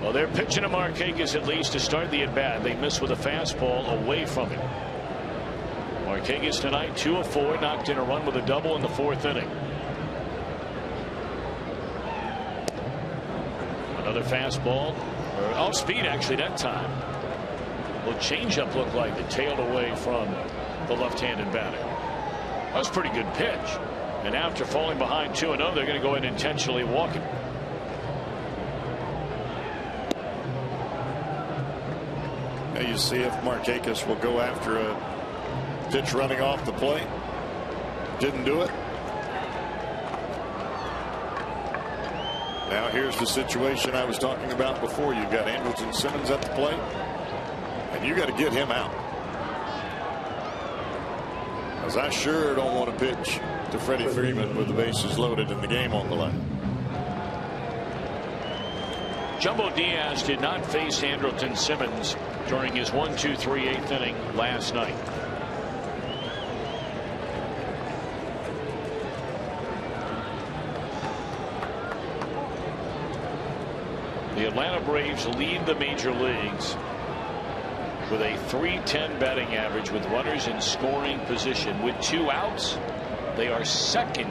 [SPEAKER 3] Well, they're pitching to Markakis at least to start the at-bat. They miss with a fastball away from him. Markakis tonight 2 of 4, knocked in a run with a double in the 4th inning. Another fastball, or off speed actually that time. Well, changeup looked like it tailed away from the left-handed batter. That was a pretty good pitch. And after falling behind 2-0, they're going to go in and intentionally walk him.
[SPEAKER 4] Now you see if Markakis will go after a pitch running off the plate. Didn't do it. Now here's the situation I was talking about before. You've got Andrelton Simmons at the plate, and you got to get him out. As I sure don't want to pitch to Freddie Freeman with the bases loaded and the game on the line.
[SPEAKER 3] Jumbo Diaz did not face Andrelton Simmons during his 1-2-3 8th inning last night. The Atlanta Braves lead the major leagues with a .310 batting average with runners in scoring position. With 2 outs, they are second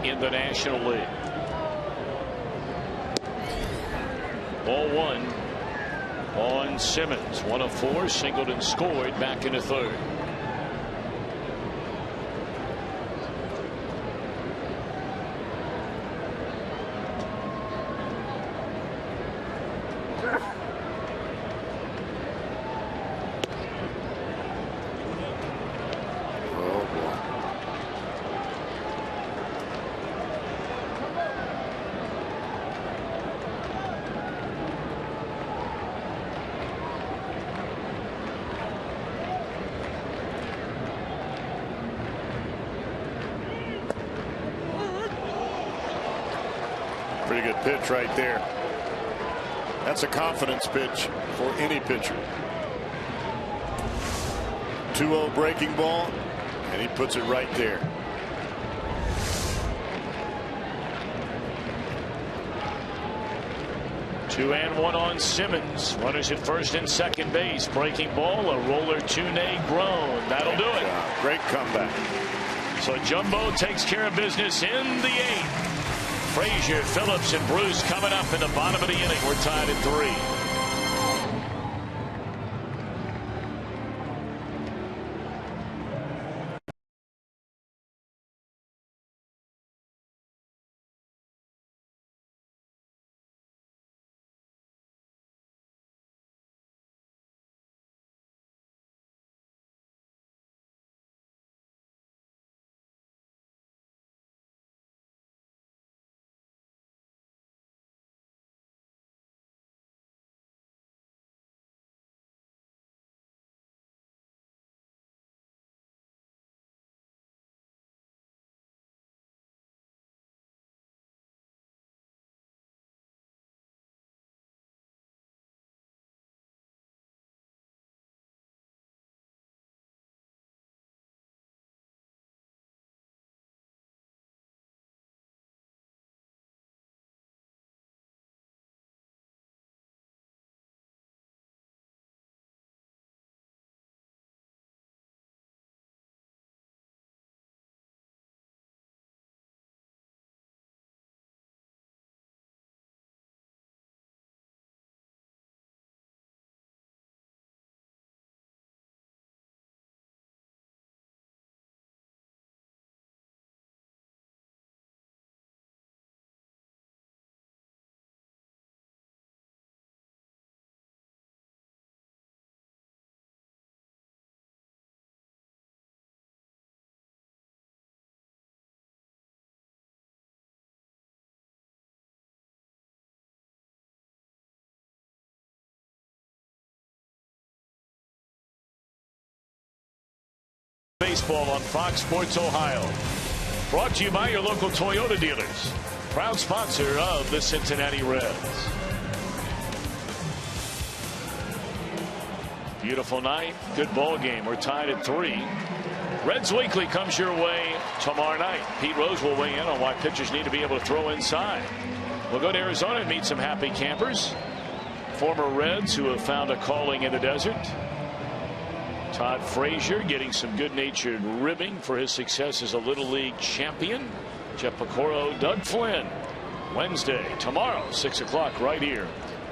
[SPEAKER 3] in the National League. Ball 1 on Simmons. 1 of 4, singled and scored back in the 3rd.
[SPEAKER 4] Pretty good pitch right there. That's a confidence pitch for any pitcher. 2-0 breaking ball, and he puts it right there.
[SPEAKER 3] Two and one on Simmons. Runners at first and second base. Breaking ball, a roller Tune grown. That'll do it.
[SPEAKER 4] Great comeback.
[SPEAKER 3] So Jumbo takes care of business in the 8th. Frazier, Phillips, and Bruce coming up in the bottom of the inning. We're tied at 3. Baseball on Fox Sports Ohio. Brought to you by your local Toyota dealers. Proud sponsor of the Cincinnati Reds. Beautiful night. Good ball game. We're tied at 3. Reds Weekly comes your way tomorrow night. Pete Rose will weigh in on why pitchers need to be able to throw inside. We'll go to Arizona and meet some happy campers. former Reds who have found a calling in the desert. Todd Frazier getting some good-natured ribbing for his success as a Little League champion. Jeff Piccolo, Doug Flynn. Wednesday, tomorrow, 6 o'clock, right here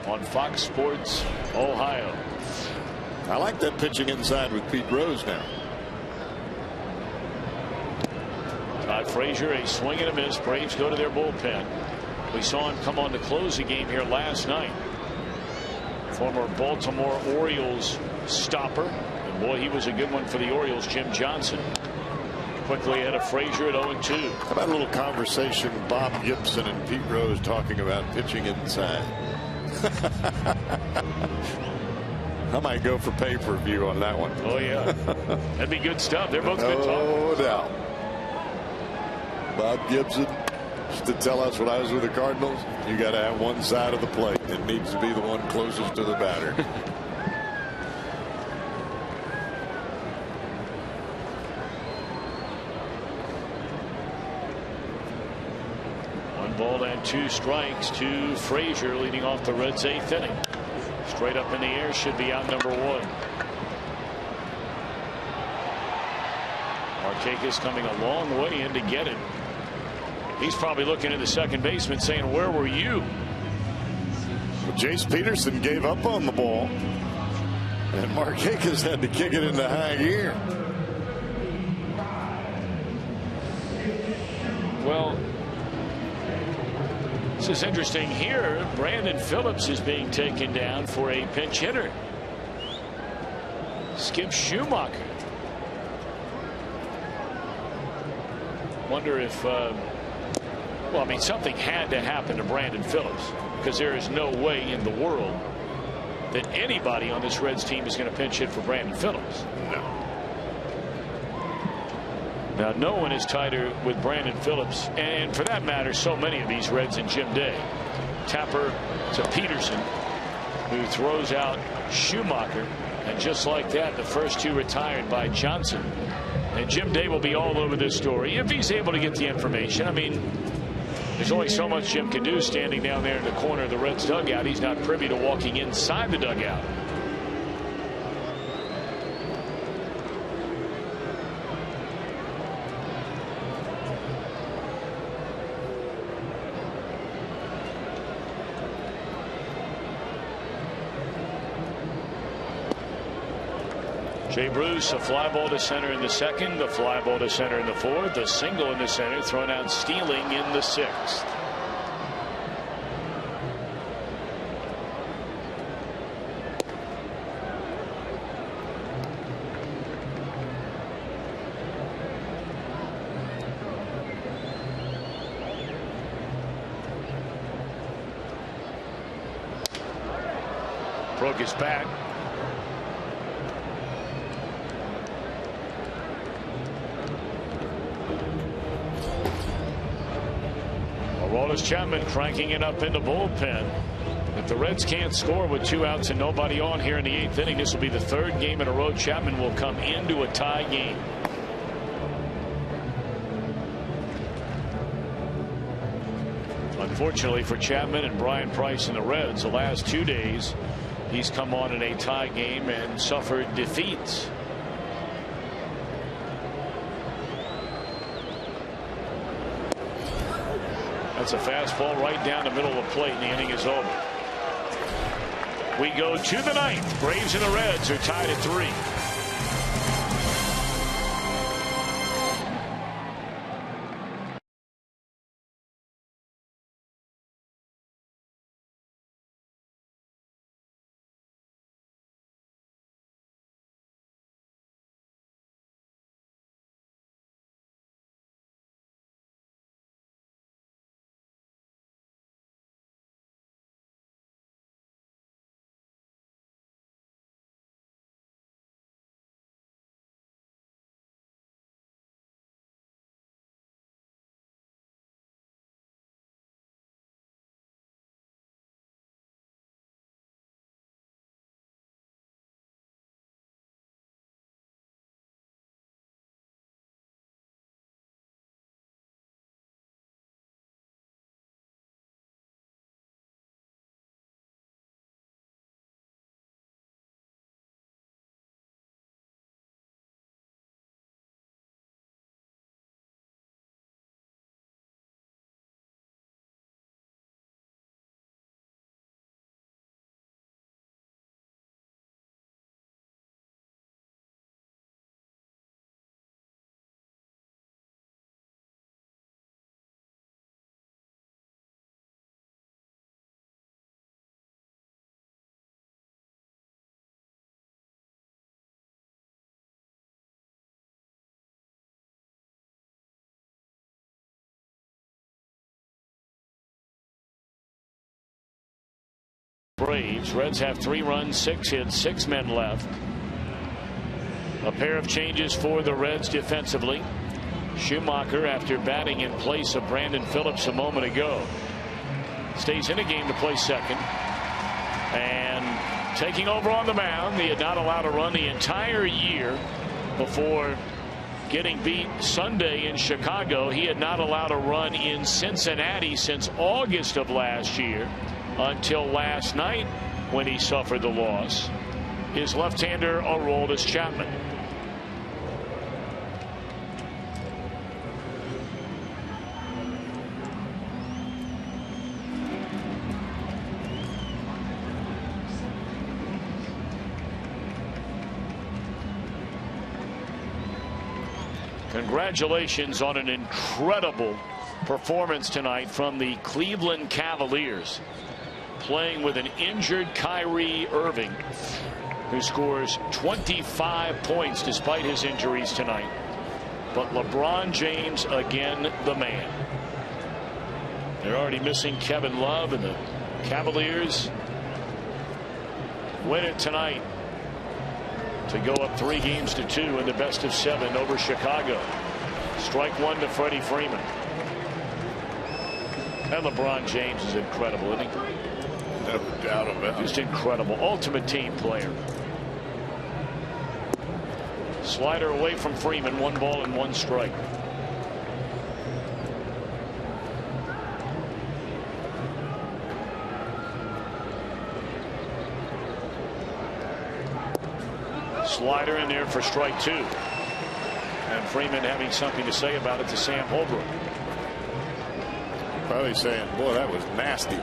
[SPEAKER 3] on Fox Sports Ohio.
[SPEAKER 4] I like that pitching inside with Pete Rose now.
[SPEAKER 3] Todd Frazier, a swing and a miss. Braves go to their bullpen. We saw him come on to close the game here last night. Former Baltimore Orioles stopper. And boy, he was a good one for the Orioles, Jim Johnson. Quickly ahead of Frazier at 0-2.
[SPEAKER 4] How about a little conversation, Bob Gibson and Pete Rose talking about pitching inside? I might go for pay-per-view on that one.
[SPEAKER 3] Oh, yeah. That'd be good stuff. They're both good talkers.
[SPEAKER 4] No doubt. Bob Gibson used to tell us when I was with the Cardinals, you got to have one side of the plate. It needs to be the one closest to the batter.
[SPEAKER 3] Ball and 2 strikes to Frazier, leading off the Reds' 8th inning. Straight up in the air, should be out number 1. Markakis coming a long way in to get it. He's probably looking at the second baseman saying, where were you?
[SPEAKER 4] Well, Jace Peterson gave up on the ball, and Markakis had to kick it into high gear.
[SPEAKER 3] Well, this is interesting here. Brandon Phillips is being taken down for a pinch hitter. Skip Schumacher. Wonder if, well, I mean, something had to happen to Brandon Phillips, because there is no way in the world that anybody on this Reds team is going to pinch hit for Brandon Phillips.
[SPEAKER 4] No. Now,
[SPEAKER 3] no one is tighter with Brandon Phillips, and for that matter, so many of these Reds and Jim Day. Tapper to Peterson, who throws out Schumacher, and just like that, the first 2 retired by Johnson. And Jim Day will be all over this story if he's able to get the information. I mean, there's only so much Jim can do standing down there in the corner of the Reds dugout. He's not privy to walking inside the dugout. Jay Bruce, a fly ball to center in the 2nd, the fly ball to center in the 4th, the single in the center, thrown out stealing in the 6th. Broke his bat. Aroldis Chapman cranking it up in the bullpen. If the Reds can't score with 2 outs and nobody on here in the 8th inning, this will be the 3rd game in a row Chapman will come into a tie game. Unfortunately for Chapman and Brian Price and the Reds, the last 2 days he's come on in a tie game and suffered defeats. That's a fastball right down the middle of the plate, and the inning is over. We go to the 9th. Braves and the Reds are tied at 3. Braves. Reds have 3 runs, 6 hits, 6 men left. A pair of changes for the Reds defensively. Schumacher, after batting in place of Brandon Phillips a moment ago, stays in a game to play second. And taking over on the mound, he had not allowed a run the entire year before getting beat Sunday in Chicago. He had not allowed a run in Cincinnati since August of last year until last night when he suffered the loss. His left-hander Aroldis Chapman. Congratulations on an incredible performance tonight from the Cleveland Cavaliers, playing with an injured Kyrie Irving, who scores 25 points despite his injuries tonight. But LeBron James again the man. They're already missing Kevin Love, and the Cavaliers win it tonight to go up 3-2 in the best of 7 over Chicago. Strike 1 to Freddie Freeman. And LeBron James is incredible, isn't he?
[SPEAKER 4] No doubt about it.
[SPEAKER 3] Just incredible. Ultimate team player. Slider away from Freeman. 1 ball and 1 strike. Slider in there for strike 2. And Freeman having something to say about it to Sam Holbrook.
[SPEAKER 4] Probably saying, boy, that was nasty.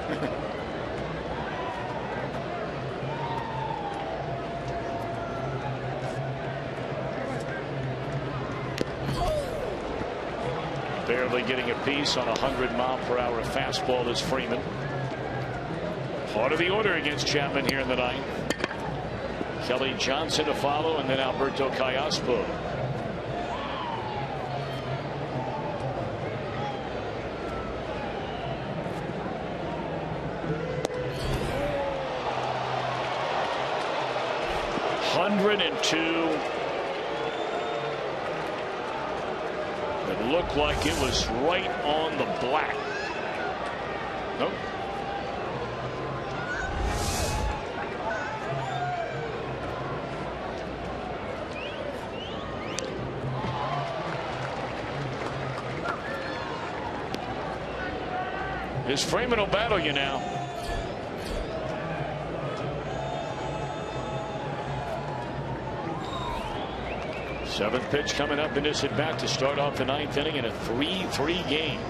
[SPEAKER 3] Barely getting a piece on a 100-mile-per-hour fastball is Freeman. Part of the order against Chapman here in the 9th. Kelly Johnson to follow, and then Alberto Callaspo. It looked like it was right on the black. Nope. This Freeman will battle you now. Seventh pitch coming up in this at bat to start off the 9th inning in a 3-3 game.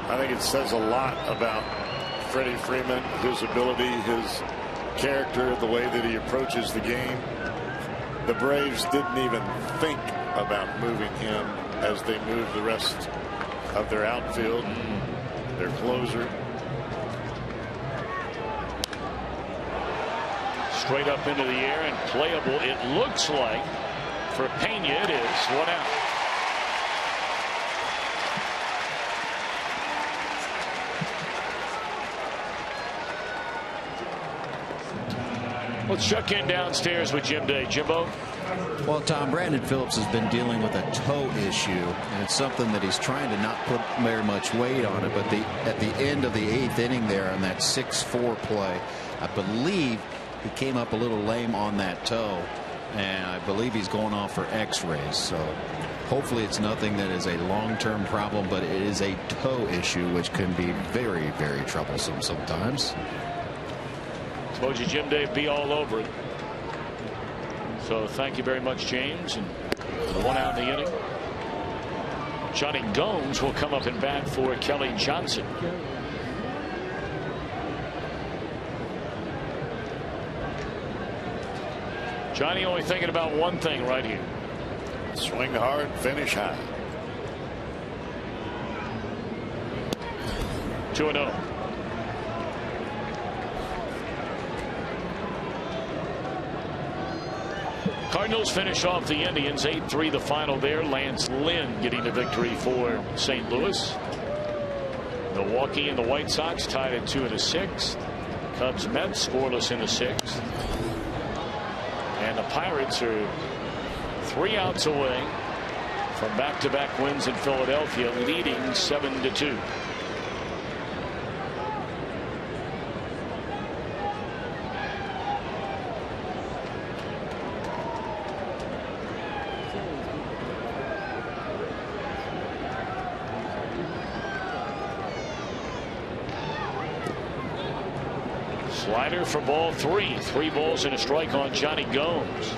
[SPEAKER 4] I think it says a lot about Freddie Freeman, his ability, his character, the way that he approaches the game. The Braves didn't even think about moving him as they moved the rest of their outfield, their closer.
[SPEAKER 3] Straight up into the air and playable, it looks like. For Pena, it is 1 out. Let's check in downstairs with Jim Day. Jimbo?
[SPEAKER 9] Well, Tom, Brandon Phillips has been dealing with a toe issue, and it's something that he's trying to not put very much weight on it. But at the end of the 8th inning there on that 6-4 play, I believe he came up a little lame on that toe, and I believe he's going off for x-rays. So hopefully it's nothing that is a long-term problem, but it is a toe issue, which can be very, very troublesome sometimes.
[SPEAKER 3] Told you Jim Day be all over it. So thank you very much, James. And 1 out in the inning. Johnny Gomes will come up and bat for Kelly Johnson. Johnny only thinking about one thing right here.
[SPEAKER 4] Swing hard, finish high.
[SPEAKER 3] 2-0. Cardinals finish off the Indians 8-3 the final there. Lance Lynn getting the victory for St. Louis. Milwaukee and the White Sox tied at 2 in the 6th. Cubs Mets scoreless in the 6th. And the Pirates are 3 outs away from back-to-back wins in Philadelphia, leading 7-2. Slider for ball 3. 3 balls and a strike on Johnny Gomes.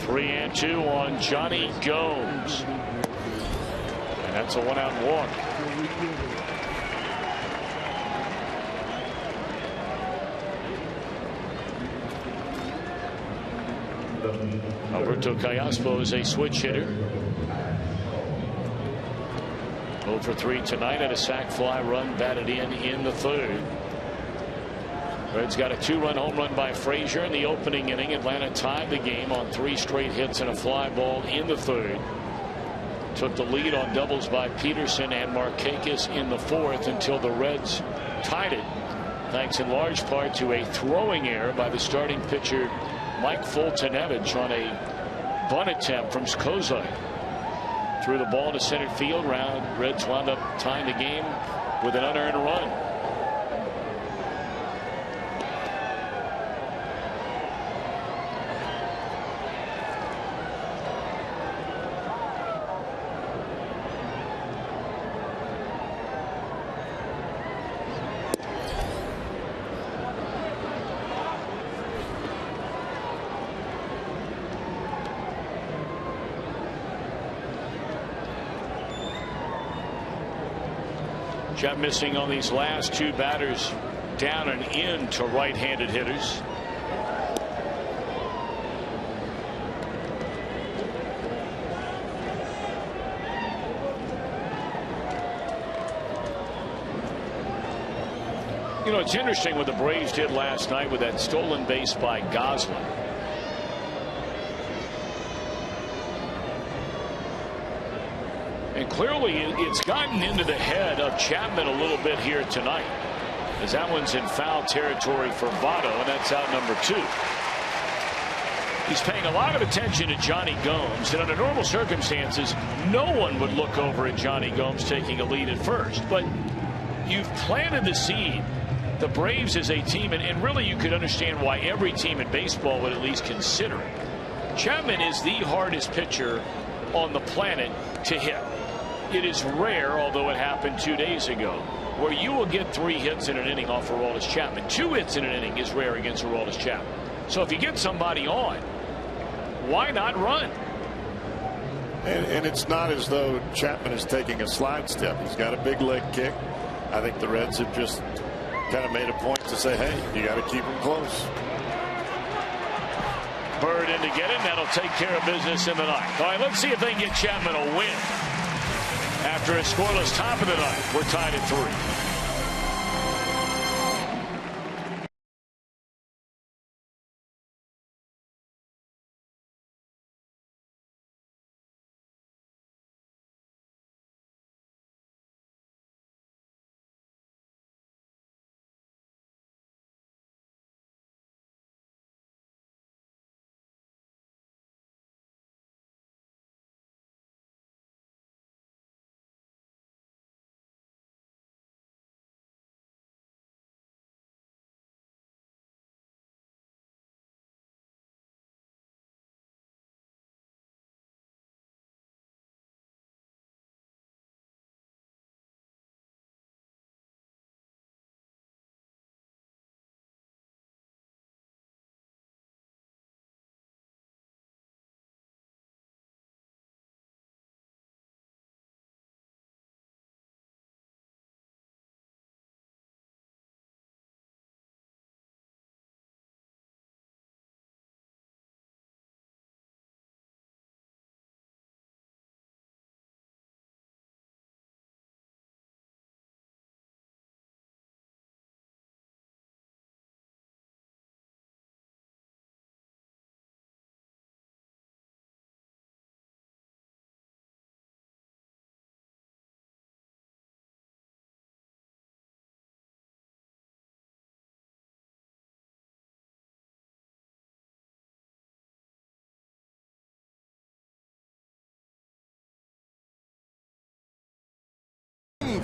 [SPEAKER 3] Three and 2 on Johnny Gomes. And that's a 1-out walk. Alberto Callaspo is a switch hitter. 0 for 3 tonight at a sac fly run batted in the 3rd. Reds got a 2-run home run by Frazier in the opening inning. Atlanta tied the game on 3 straight hits and a fly ball in the 3rd. Took the lead on doubles by Peterson and Markakis in the 4th until the Reds tied it, thanks in large part to a throwing error by the starting pitcher Mike Foltynewicz on a bunt attempt from Skozai. Threw the ball to center field. Reds wound up tying the game with an unearned run. Jeff missing on these last 2 batters down and in to right-handed hitters. You know, it's interesting what the Braves did last night with that stolen base by Gosling. And clearly it's gotten into the head of Chapman a little bit here tonight, as that one's in foul territory for Votto, and that's out number 2. He's paying a lot of attention to Johnny Gomes, and under normal circumstances no one would look over at Johnny Gomes taking a lead at first, but you've planted the seed. The Braves as a team, and really you could understand why every team in baseball would at least consider it. Chapman is the hardest pitcher on the planet to hit. It is rare, although it happened 2 days ago, where you will get 3 hits in an inning off Aroldis Chapman. 2 hits in an inning is rare against Aroldis Chapman. So if you get somebody on, why not run?
[SPEAKER 4] And it's not as though Chapman is taking a slide step. He's got a big leg kick. I think the Reds have just kind of made a point to say, hey, you got to keep him close.
[SPEAKER 3] Bird in to get it, and that'll take care of business in the 9th. All right, let's see if they can get Chapman a win. After a scoreless top of the 9th, we're tied at 3.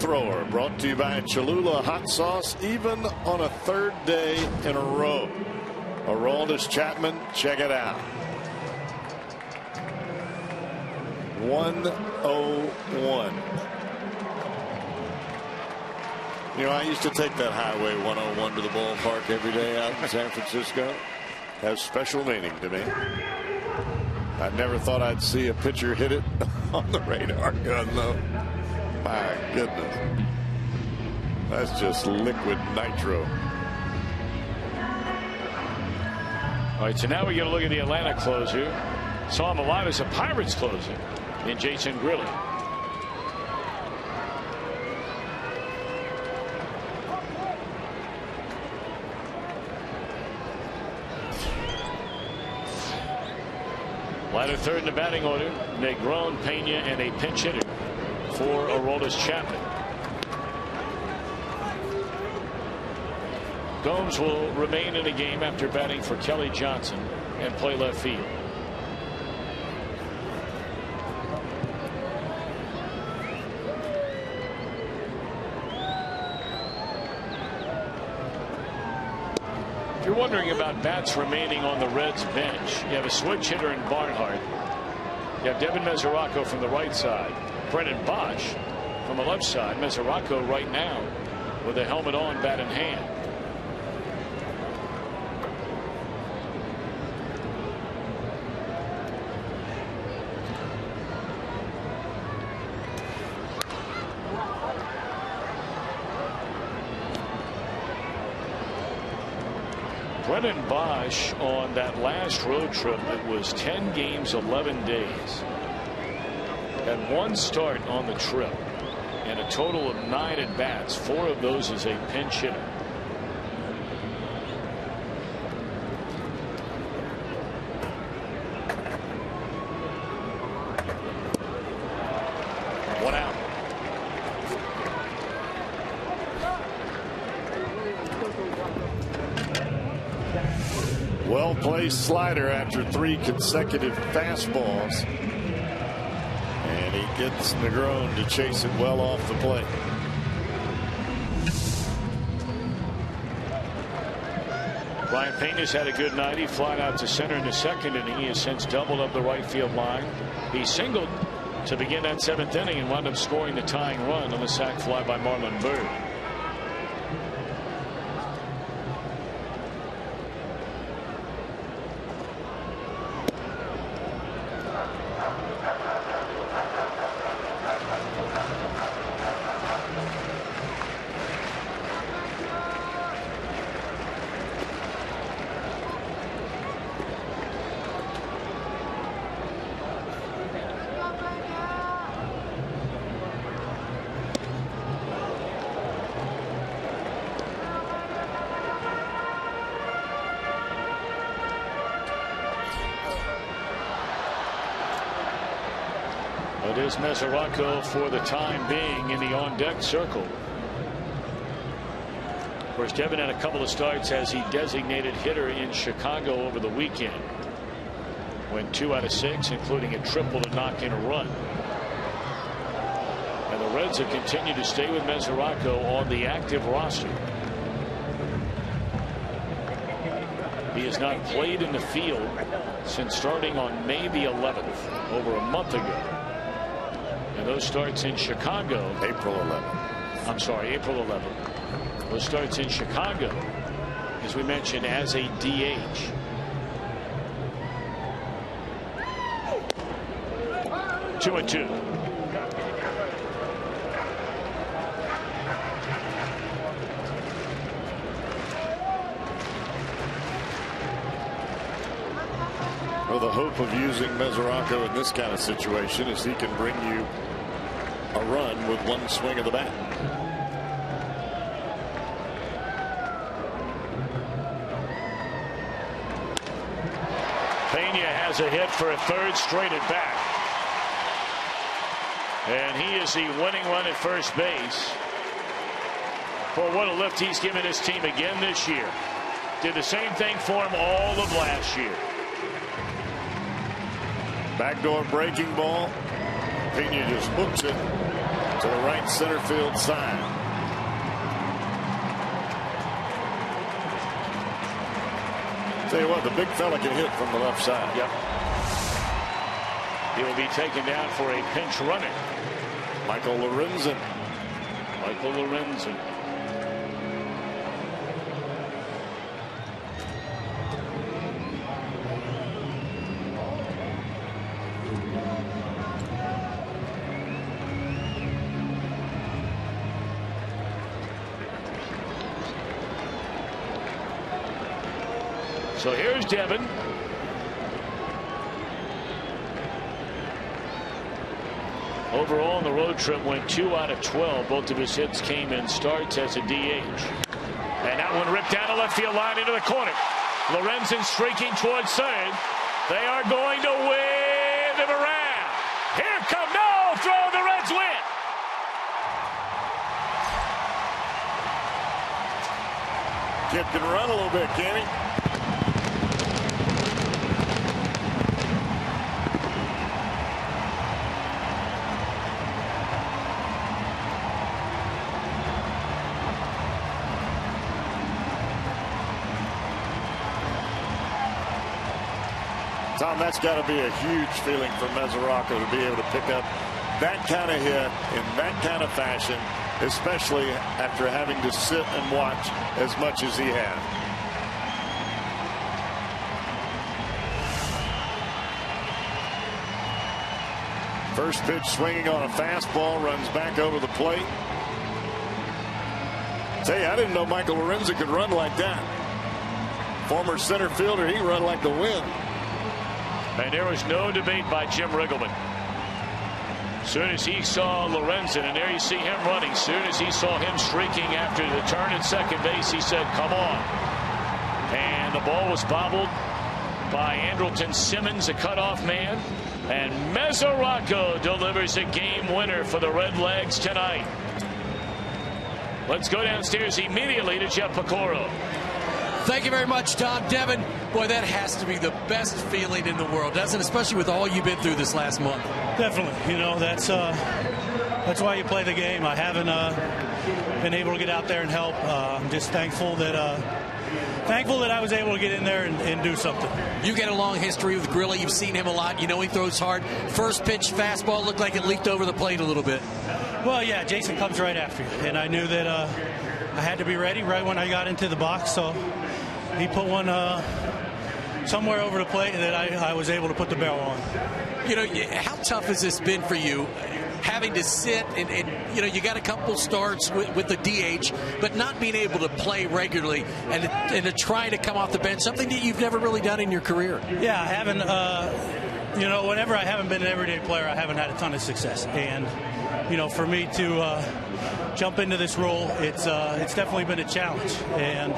[SPEAKER 4] thrower, brought to you by Cholula Hot Sauce, even on a third day in a row. Aroldis Chapman, check it out. 101. You know, I used to take that Highway 101 to the ballpark every day out in San Francisco. Has special meaning to me. I never thought I'd see a pitcher hit it on the radar gun, though. My goodness. That's just liquid nitro.
[SPEAKER 3] All right, so now we're going to look at the Atlanta closer. Saw him a lot as a Pirates closer in Jason Grilli. Ladder third in the batting order. Negron, Pena, and a pinch hitter for Aroldis Chapman. Gomes will remain in the game after batting for Kelly Johnson and play left field. If you're wondering about bats remaining on the Reds bench, you have a switch hitter in Barnhart. You have Devin Mesoraco from the right side. Brennan Bosch from the left side. Mesoraco right now with a helmet on, bat in hand. Brennan Bosch on that last road trip, it was 10 games, 11 days. Had one start on the trip and a total of 9 at bats. 4 of those as a pinch hitter. One out.
[SPEAKER 4] Well placed slider after 3 consecutive fastballs. And he gets Negron to chase it well off the plate.
[SPEAKER 3] Ryan Pena's had a good night. He flied out to center in the second inning. He has since doubled up the right field line. He singled to begin that 7th inning and wound up scoring the tying run on the sac fly by Marlon Byrd. It is Mesoraco for the time being in the on-deck circle. Of course, Devin had a couple of starts as he designated hitter in Chicago over the weekend. Went 2 out of 6, including a triple to knock in a run. And the Reds have continued to stay with Mesoraco on the active roster. He has not played in the field since starting on May the 11th, over a month ago. And those starts in Chicago.
[SPEAKER 4] April 11th.
[SPEAKER 3] I'm sorry, April 11th. Those starts in Chicago, as we mentioned, as a DH. Two and two.
[SPEAKER 4] Well, the hope of using Mesoraco in this kind of situation is he can bring you a run with one swing of the bat.
[SPEAKER 3] Pena has a hit for a third straight at bat. And he is the winning run at first base. Boy, what a lift he's given his team again this year. Did the same thing for him all of last year.
[SPEAKER 4] Backdoor breaking ball. Pena just hooks it to the right center field side. Tell you what, the big fella can hit from the left side.
[SPEAKER 3] Yep. He will be taken down for a pinch runner.
[SPEAKER 4] Michael Lorenzen.
[SPEAKER 3] Michael Lorenzen. So here's Devin. Overall on the road trip went 2 out of 12. Both of his hits came in starts as a DH. And that one ripped down the left field line into the corner. Lorenzen streaking towards third. They are going to wave him around. Here come no throw. The Reds win.
[SPEAKER 4] Kid can run a little bit, can he? Tom, that's got to be a huge feeling for Mesoraco to be able to pick up that kind of hit in that kind of fashion, especially after having to sit and watch as much as he had. First pitch swinging on a fastball, runs back over the plate. Tell you, I didn't know Michael Lorenzen could run like that. Former center fielder, he run like the wind.
[SPEAKER 3] And there was no debate by Jim Riggleman. As soon as he saw Lorenzen, and there you see him running, as soon as he saw him streaking after the turn at second base, he said, come on. And the ball was bobbled by Andrelton Simmons, a cutoff man. And Mesoraco delivers a game winner for the Redlegs tonight. Let's go downstairs immediately to Jeff Piccolo.
[SPEAKER 10] Thank you very much, Tom. Devin, boy, that has to be the best feeling in the world, doesn't it? Especially with all you've been through this last month.
[SPEAKER 11] Definitely. You know, that's why you play the game. I haven't been able to get out there and help. I'm just thankful that I was able to get in there and do something.
[SPEAKER 10] You get a long history with Grilli. You've seen him a lot. You know he throws hard. First pitch fastball looked like it leaked over the plate a little bit.
[SPEAKER 11] Well, yeah, Jason comes right after you. And I knew that I had to be ready right when I got into the box. So he put one somewhere over the plate that I was able to put the barrel on.
[SPEAKER 10] You know, how tough has this been for you? Having to sit and you know, you got a couple starts with the DH, but not being able to play regularly and to try to come off the bench, something that you've never really done in your career.
[SPEAKER 11] Yeah, I haven't. You know, whenever I haven't been an everyday player, I haven't had a ton of success. And you know, for me to jump into this role, it's definitely been a challenge. And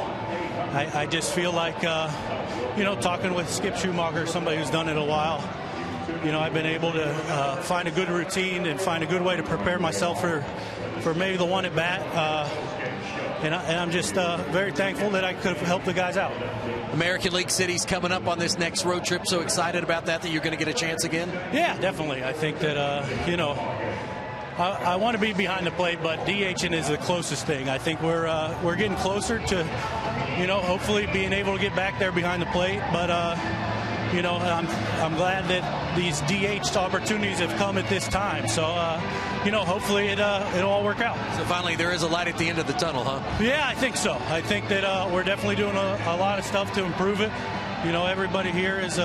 [SPEAKER 11] I just feel like you know, talking with Skip Schumacher, somebody who's done it a while. You know, I've been able to find a good routine and find a good way to prepare myself for maybe the one at bat. And I'm just very thankful that I could have helped the guys out.
[SPEAKER 10] American League City's coming up on this next road trip. So excited about that you're going to get a chance again? Yeah,
[SPEAKER 11] definitely. I think that, you know, I want to be behind the plate, but DHing is the closest thing. I think we're getting closer to, you know, hopefully being able to get back there behind the plate. But, you know, I'm glad that these DH opportunities have come at this time. So, you know, hopefully it'll all work out.
[SPEAKER 10] So finally there is a light at the end of the tunnel, huh?
[SPEAKER 11] Yeah, I think so. I think that we're definitely doing a lot of stuff to improve it. You know, everybody here is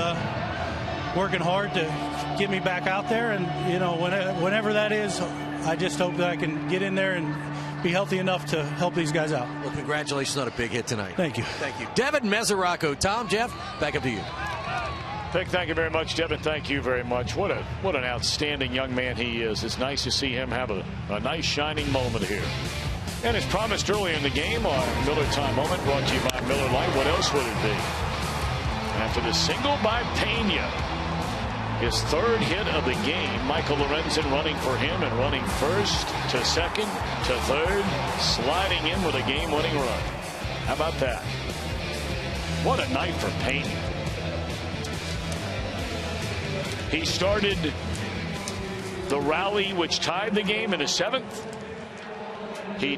[SPEAKER 11] working hard to get me back out there. And, you know, whenever that is, I just hope that I can get in there and be healthy enough to help these guys out.
[SPEAKER 10] Well, congratulations on a big hit tonight.
[SPEAKER 11] Thank you.
[SPEAKER 10] Thank you. Devin Mesoraco. Tom, Jeff, back up to you.
[SPEAKER 3] Thank you very much, Devin. Thank you very much. What an outstanding young man he is. It's nice to see him have a nice shining moment here. And as promised earlier in the game, our Miller Time moment brought to you by Miller Lite. What else would it be? After the single by Pena, his third hit of the game, Michael Lorenzen running for him and running first to second to third, sliding in with a game-winning run. How about that? What a night for Pena. He started the rally which tied the game in the 7th. He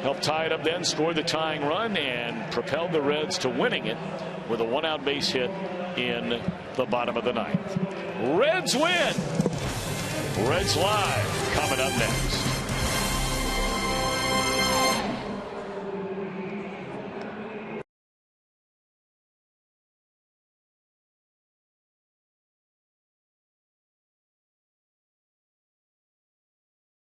[SPEAKER 3] helped tie it up, then scored the tying run and propelled the Reds to winning it with a 1-out base hit in the bottom of the 9th. Reds win. Reds Live coming up next.